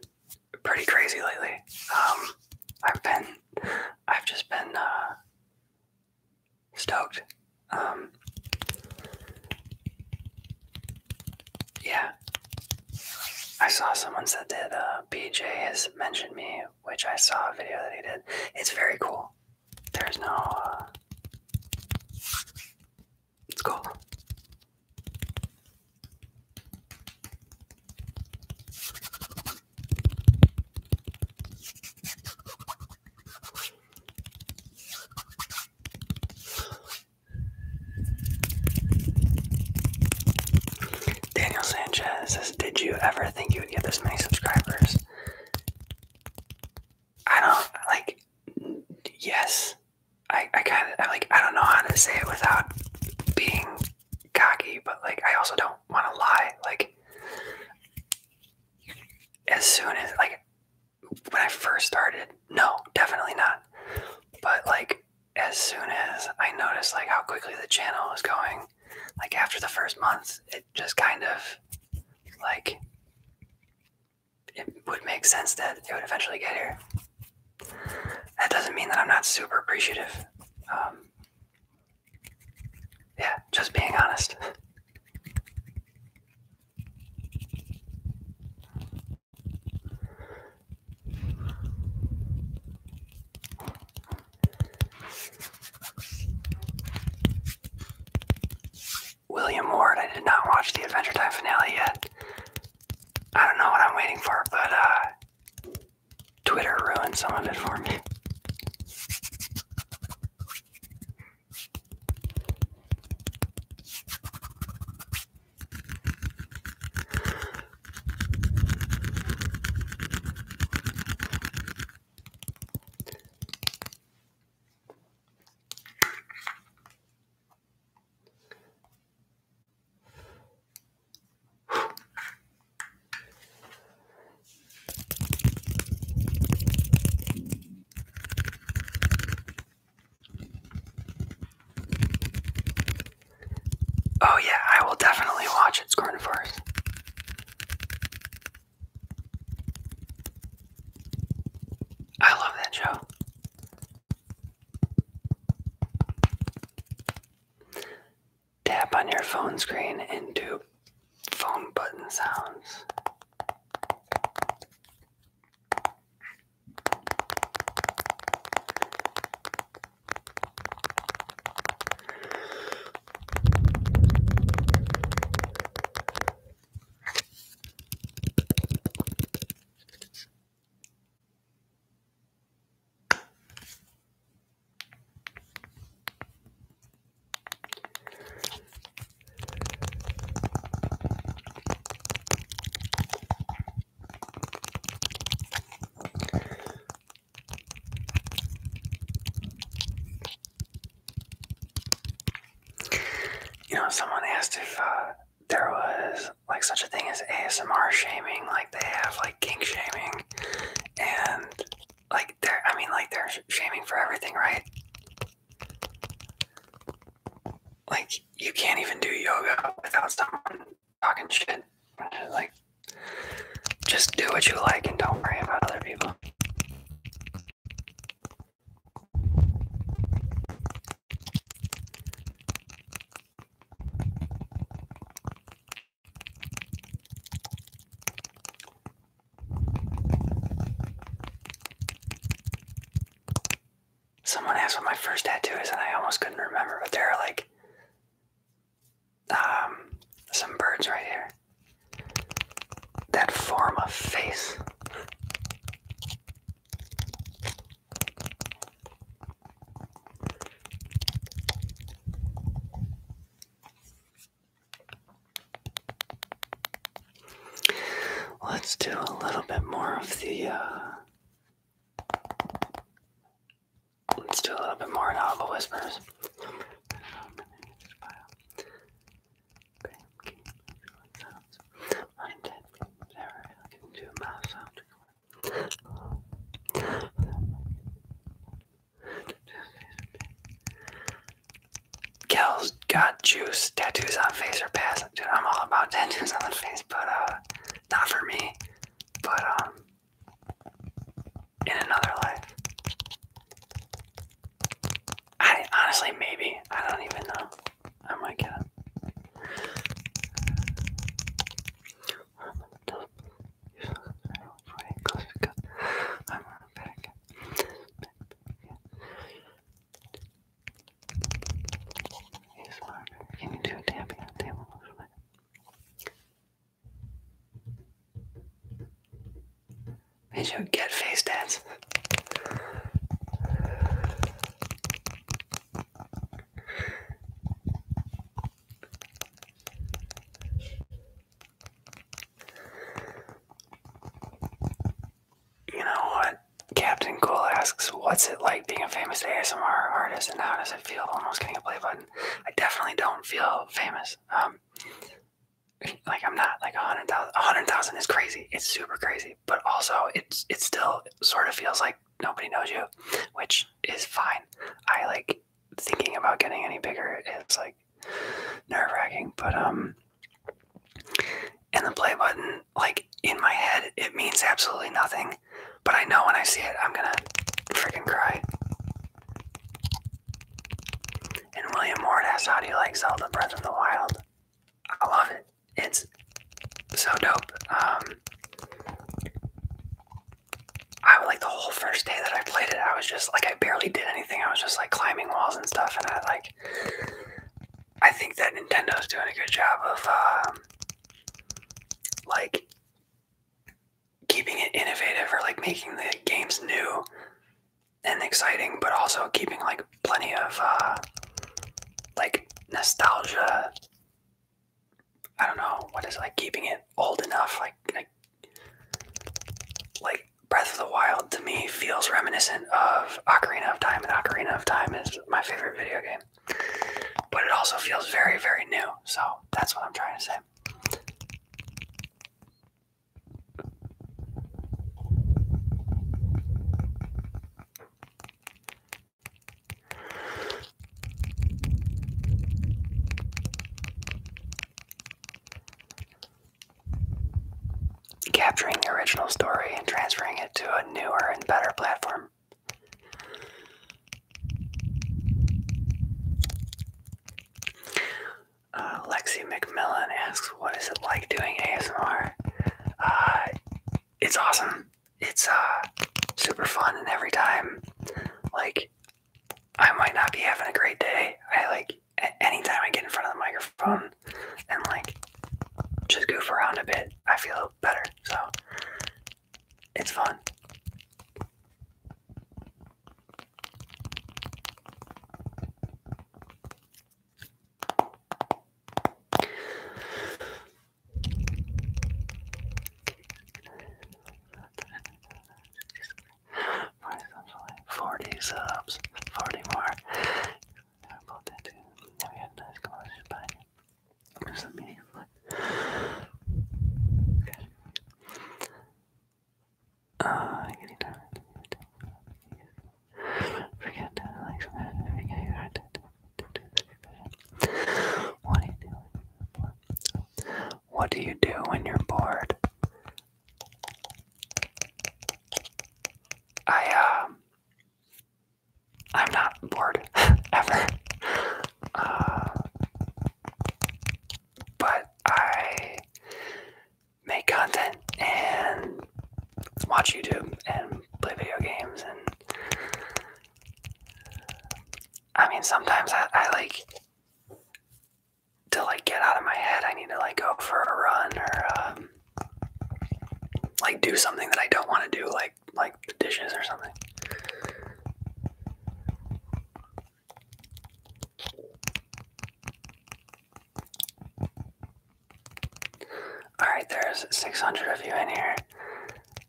Speaker 1: pretty crazy lately. I've just been stoked. Yeah, I saw someone said that BJ has mentioned me, which I saw a video that he did. It's very cool. There's no, it's cool. Daniel Sanchez says, did you ever think you would get this many subscribers? I don't, like, yes. I don't know how to say it without being cocky, but, like, I also don't want to lie. Like, as soon as, like, when I first started, no, definitely not. But, like, as soon as I noticed, like, how quickly the channel was going, like, after the first month, it just kind of, like, it would make sense that it would eventually get here. That doesn't mean that I'm not super appreciative. Yeah, just being honest. William Ward, I did not watch the Adventure Time finale yet. I don't know what I'm waiting for, but Twitter ruined some of it for me. Oh yeah, I will definitely watch it, Scorn Force. I love that show. Tap on your phone screen and do phone button sounds. You know, someone asked if there was like such a thing as ASMR shaming, like they have like kink shaming, and like they're shaming for everything, right? Like you can't even do yoga without someone talking shit. Like, just do what you like and don't worry about other people. Someone asked what my first tattoo is, and I almost couldn't remember, but there are like some birds right here that form a face. Let's do a little bit more of the let's do a little bit more inaudible whispers. Kel's got juice. Tattoos on face or pass. Dude, I'm all about tattoos on the face, but Not for me, but in another life. I honestly, maybe. I don't even know. I might get it. Can you do a tapping on the table? Did you get face dance? You know what? Captain Cool asks, what's it like being a famous ASMR artist and how does it feel almost getting a play button? I definitely don't feel famous. Like I'm not like 100,000. 100,000 is crazy. It's super crazy. But also it still sort of feels like nobody knows you, which is fine. I like thinking about getting any bigger is like nerve-wracking. But and the play button, like in my head, it means absolutely nothing. But I know when I see it, I'm gonna freaking cry. And William Ward asks, how do you like Zelda Breath of the Wild? I love it. It's so dope. I like the whole first day that I played it, I was just like, I barely did anything. I was just like climbing walls and stuff. And I think that Nintendo's doing a good job of like keeping it innovative or like making the games new and exciting, but also keeping like plenty of like nostalgia. I don't know what is like keeping it old enough. Like Breath of the Wild to me feels reminiscent of Ocarina of Time, and Ocarina of Time is my favorite video game. But it also feels very, very new. So that's what I'm trying to say. Capturing the original story and transferring it to a newer and better platform. Lexi McMillan asks, what is it like doing ASMR? It's awesome. It's super fun, and every time, like, I might not be having a great day, anytime I get in front of the microphone and like just goof around a bit, I feel better. So it's fun. Subs, 40 more. What do you do when you're bored? I'm not bored ever. But I make content and watch YouTube and play video games, and I mean sometimes I like to like get out of my head. I need to like go for a run or like do something that I don't want to do, like the dishes or something. Alright, there's 600 of you in here,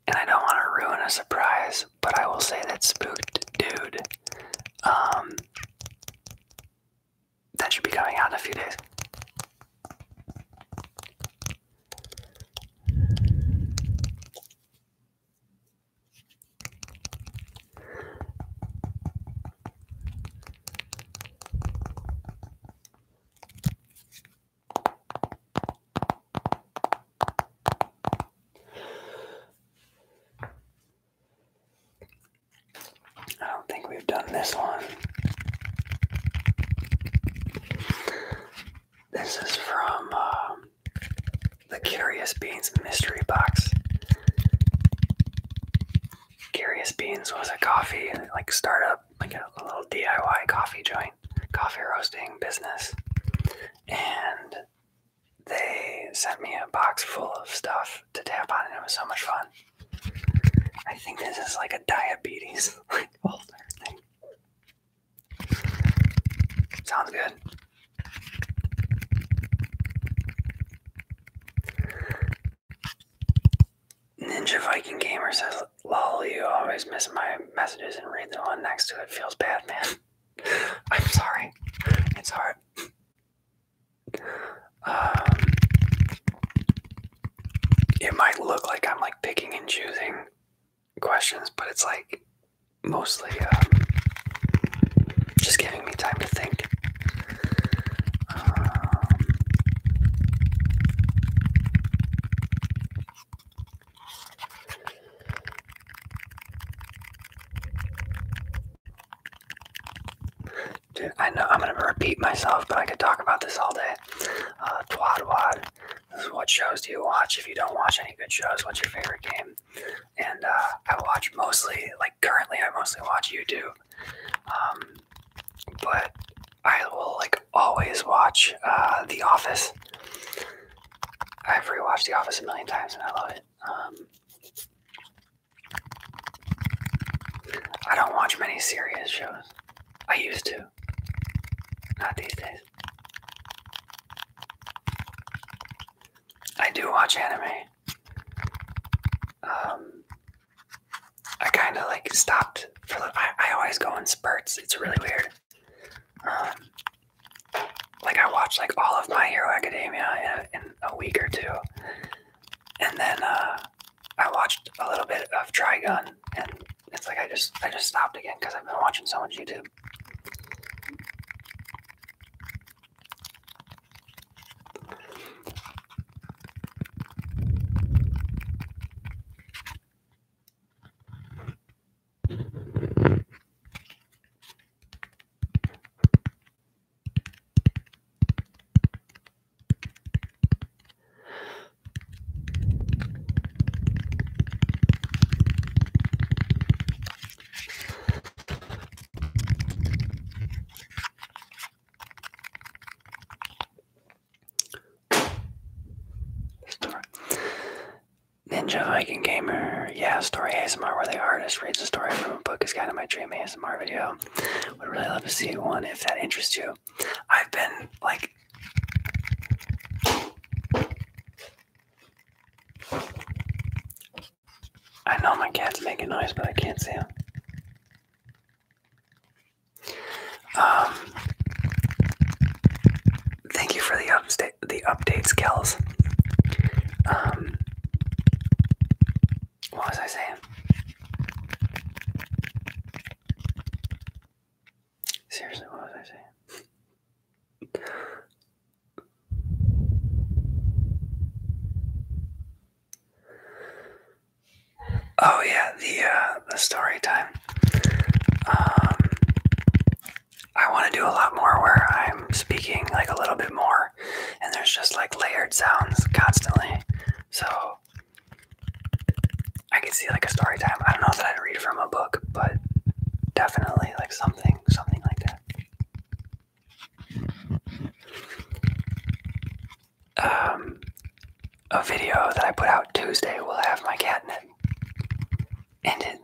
Speaker 1: and I don't want to ruin a surprise, but I will say that Spooked Dude, that should be coming out in a few days. on this one. This is from the Curious Beans mystery box. Curious Beans was a coffee like startup, like a little DIY coffee joint, coffee roasting business, and they sent me a box full of stuff to tap on, and it was so much fun. I think this is like a diabetes like holder thing. Sounds good. Ninja Viking Gamer says, "Lol, you always miss my messages and read the one next to it. Feels bad, man." I'm sorry. It's hard. It might look like I'm like picking and choosing questions, but it's like mostly just giving me time to think. Dude, I know I'm gonna repeat myself, but I could talk about this all day. Twadwad. This is, what shows do you watch? If you don't watch any good shows, what's your favorite game? And I watch mostly, like currently I mostly watch YouTube. But I will like always watch The Office. I've rewatched The Office a million times and I love it. I don't watch many serious shows. I used to. Not these days. I do watch anime. I kind of like stopped for the. I always go in spurts. It's really weird. Like I watched like all of My Hero Academia in a week or two, and then I watched a little bit of Trigun, and it's like I just stopped again because I've been watching so much YouTube. Ninja Viking Gamer, yeah, story ASMR where the artist reads a story from a book is kind of my dream ASMR video. Would really love to see one if that interests you. I've been like, I know my cat's making noise, but I can't see him. Thank you for the updates, Kells. What was I saying? Seriously, what was I saying? Oh yeah, the story time. I want to do a lot more where I'm speaking like a little bit more, and there's just like layered sounds constantly. So I could see like a story time. I don't know that I'd read from a book, but definitely like something like that. A video that I put out Tuesday will have my cat in it. And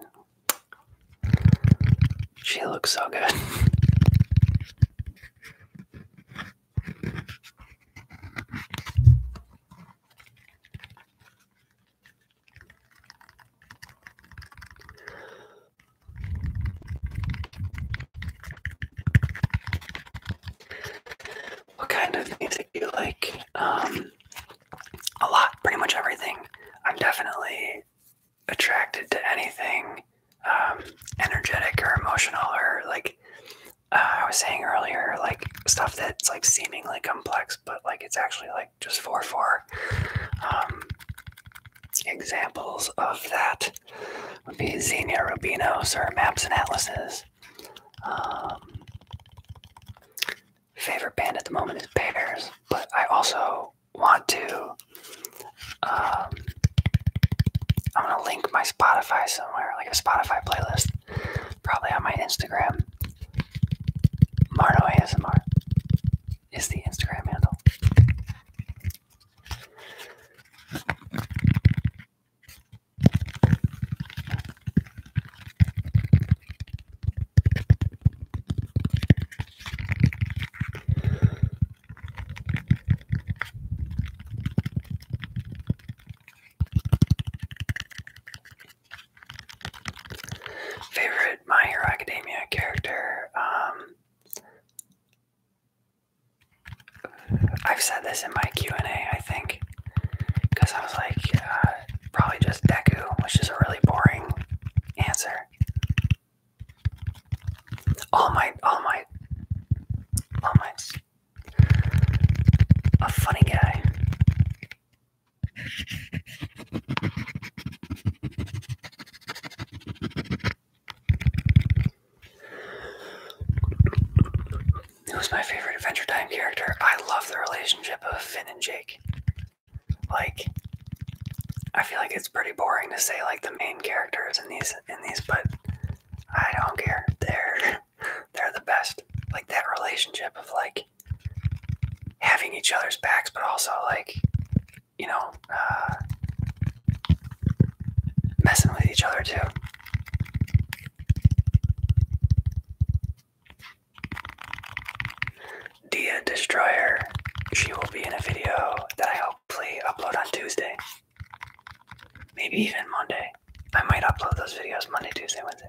Speaker 1: she looks so good. What kind of music do you like? A lot, pretty much everything. I'm definitely attracted to anything energetic or emotional, or like I was saying earlier, like stuff that's like seemingly complex, but like it's actually like just 4/4. Examples of that would be Xenia Rubinos or Maps and Atlases. Favorite band at the moment is Pears, but I also want to. I'm gonna link my Spotify somewhere, like a Spotify playlist, probably on my Instagram. Marno ASMR is the Instagram handle. Favorite My Hero Academia character? I've said this in my Q&A, I think, because I was like, probably just Deku, which is a really boring answer. All my, a funny guy. Who's my favorite Adventure Time character? I love the relationship of Finn and Jake. Like, I feel like it's pretty boring to say like the main characters in these, but I don't care. They're the best. Like that relationship of like having each other's backs, but also like, you know, messing with each other too. Dia Destroyer. She will be in a video that I hopefully upload on Tuesday. Maybe even Monday. I might upload those videos Monday, Tuesday, Wednesday.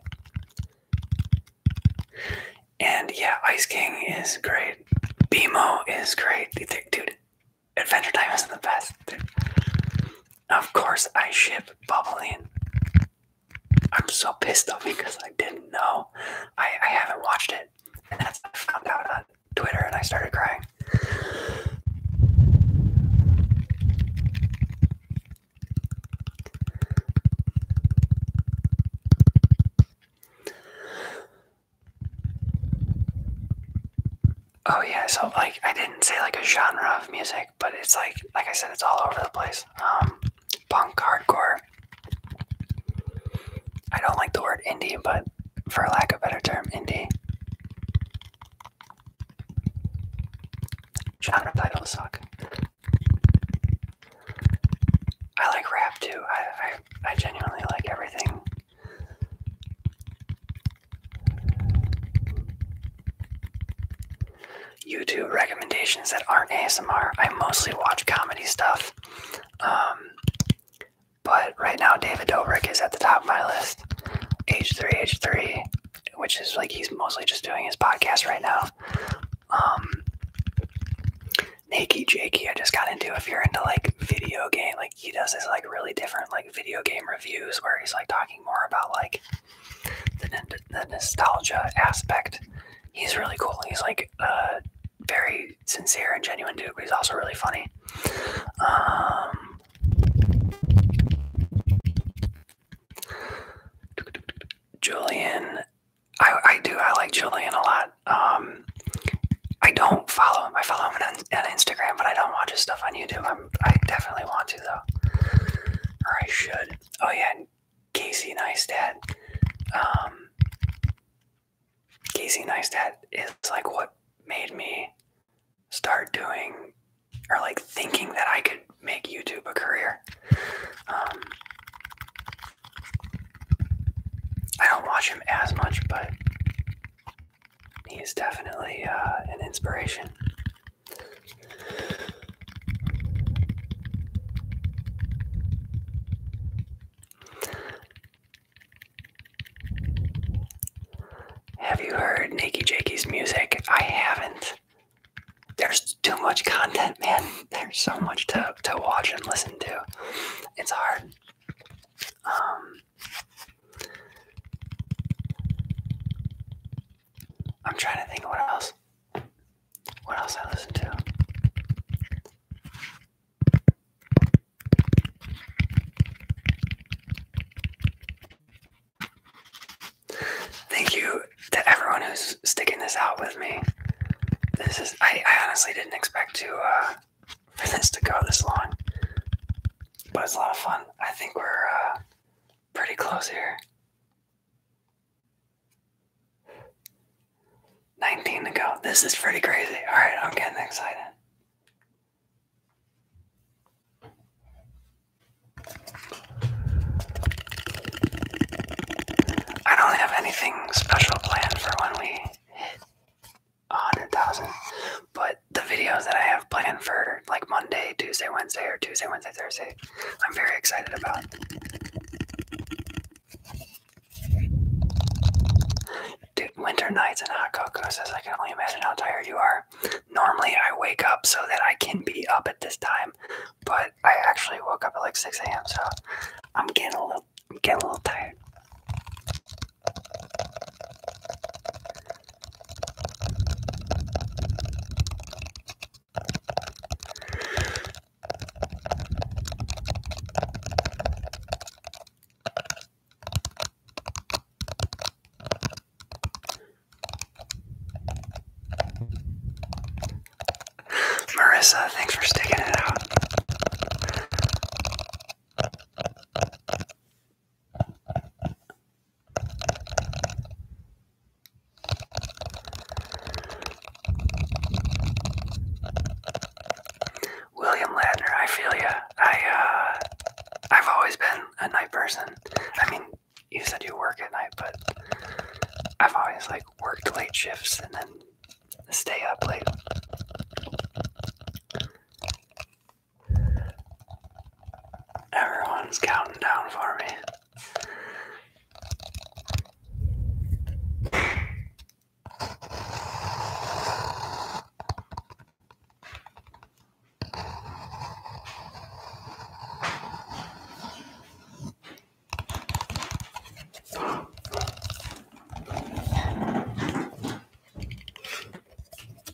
Speaker 1: And yeah, Ice King is great. BMO is great. Dude, Adventure Time is the best. Dude. Of course, I ship Bubbling. I'm so pissed off because I didn't know. I haven't watched it. And that's I found out on Twitter and I started crying. Oh yeah, so like I didn't say like a genre of music, but it's like I said, it's all over the place. Punk, hardcore. I don't like the word indie, but for lack of a better term, indie. Genre titles suck. I like rap too. I genuinely like everything. YouTube recommendations that aren't ASMR. I mostly watch comedy stuff. But right now David Dobrik is at the top of my list. H3, which is like he's mostly just doing his podcast right now. Nakey Jakey I just got into. If you're into like video game, like he does this like really different like video game reviews where he's like talking more about like the nostalgia aspect. He's really cool. He's like very sincere and genuine dude, but he's also really funny. Julian, I like Julian a lot. I don't follow him. I follow him on Instagram, but I don't watch his stuff on YouTube. I definitely want to though, or I should. Oh yeah, and Casey Neistat. Casey Neistat is like what made me start doing or like thinking that I could make YouTube a career. I don't watch him as much, but he is definitely an inspiration. Have you heard Nakey Jakey's music? I haven't. There's too much content, man. There's so much to watch and listen to. It's hard. I'm trying to think what else I listen to. Thank you to everyone who's sticking this out with me. This is, I honestly didn't expect for this to go this long, but it's a lot of fun. I think we're pretty close here. 19 to go. This is pretty crazy. All right, I'm getting excited. I don't have anything special planned for when we hit 100,000, but the videos that I have planned for like Monday, Tuesday, Wednesday, or Tuesday, Wednesday, Thursday, I'm very excited about. Dude, winter nights and hot cocoa says I can only imagine how tired you are. Normally I wake up so that I can be up at this time, but I actually woke up at like 6 a.m. so I'm getting a little tired. Marissa, thanks for sticking it out. William Ladner, I feel ya. I've always been a night person. I mean, you said you work at night, but I've always like worked late shifts and then stay up late. Everyone's counting down for me.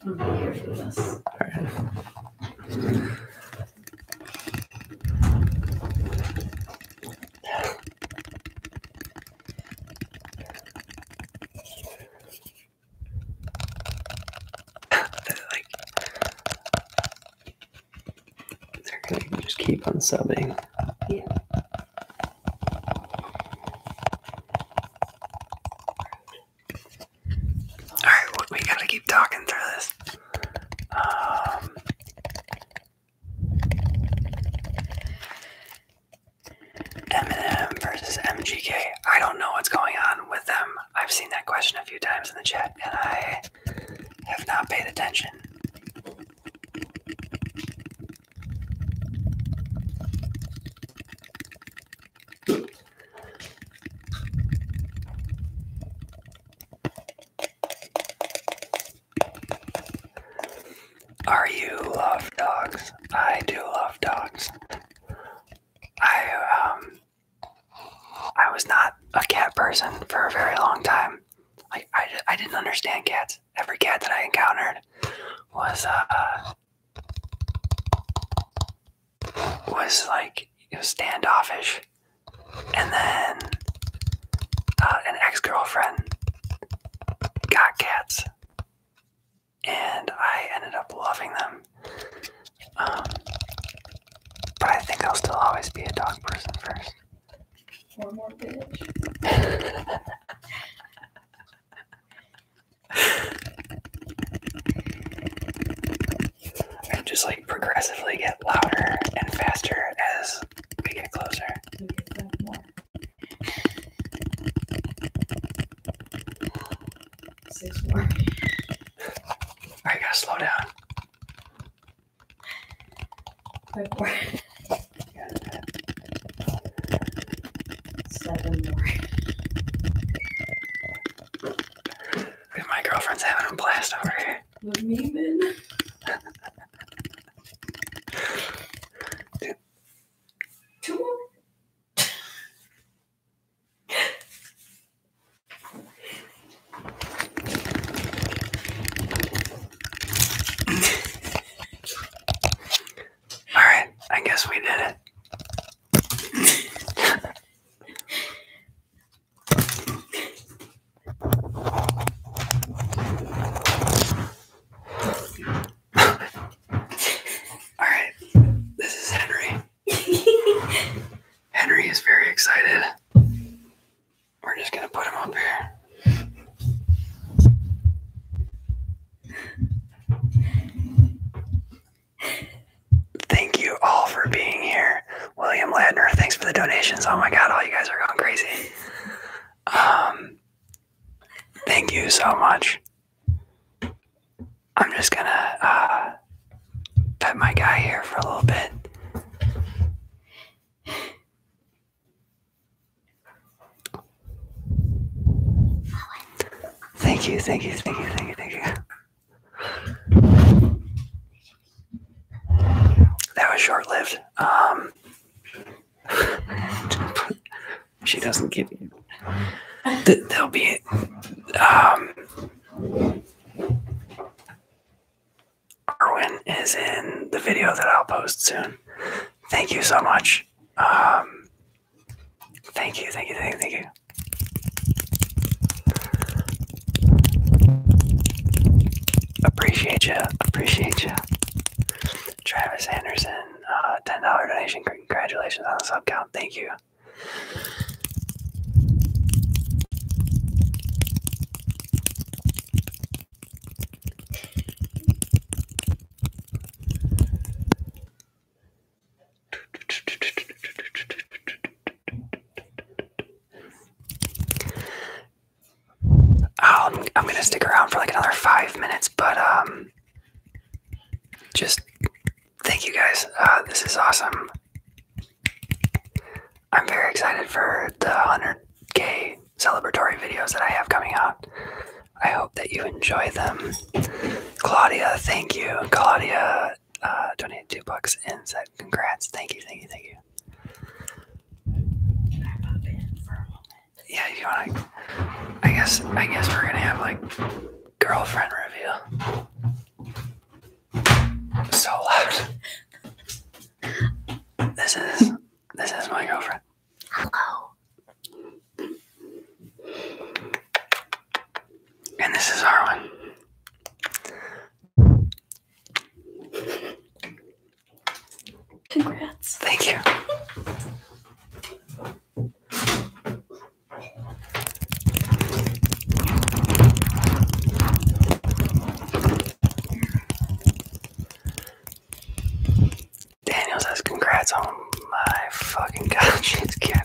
Speaker 2: I'm here for this.
Speaker 1: All right. They're gonna just keep on subbing.
Speaker 2: Yeah.
Speaker 1: Alright, we gotta keep talking through this. Eminem versus MGK. I don't know what's going on with them. I've seen that question a few times in the chat, and I have not paid attention. Are you love dogs? I do love dogs. I was not a cat person for a very long time. Like I didn't understand cats. Every cat that I encountered was like, it was standoffish. And then an ex-girlfriend got cats, and I ended up loving them. But I think I'll still always be a dog person first.
Speaker 2: One more bitch.
Speaker 1: And just like progressively get louder and faster as we get closer.
Speaker 2: We get that more. 6 more.
Speaker 1: Alright, gotta slow down.
Speaker 2: 5 more. 7 more.
Speaker 1: My girlfriend's having a blast over here.
Speaker 2: With me, man.
Speaker 1: Dude.
Speaker 2: 2 more.
Speaker 1: Alright, I guess we did it. is very excited. We're just gonna put him up here. Thank you all for being here. William Ladner, thanks for the donations. Oh my god, all you guys are going crazy. Thank you so much. I'm just gonna pet my guy here for a little bit. Thank you, thank you, thank you, thank you, thank you. That was short-lived. She doesn't give you. There'll be. Arwen is in the video that I'll post soon. Thank you so much. Thank you, thank you, thank you, thank you. Appreciate you, appreciate you. Travis Anderson, $10 donation. Congratulations on the sub count. Thank you. I'm gonna stick around for like another 5 minutes, but just thank you guys. This is awesome. I'm very excited for the 100K celebratory videos that I have coming out. I hope that you enjoy them. Claudia, thank you. Claudia donated $2 and said congrats. Thank you, thank you, thank you. Yeah, you wanna? I guess we're gonna have like girlfriend reveal. So loud. This is my girlfriend. Hello. And this is Arwen.
Speaker 2: Congrats.
Speaker 1: Thank you. Daniel says congrats. Oh my fucking god, she's cute.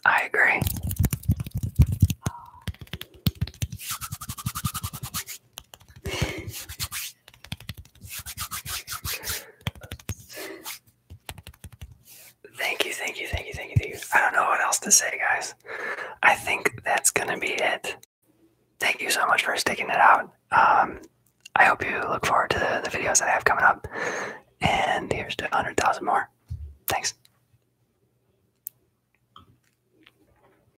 Speaker 1: I agree. Thank you, thank you, thank you, thank you, thank you. I don't know what else to say, guys. I think that's gonna be it. Thank you so much for sticking it out. I hope you look forward to the videos that I have coming up. And here's to 100,000 more. Thanks.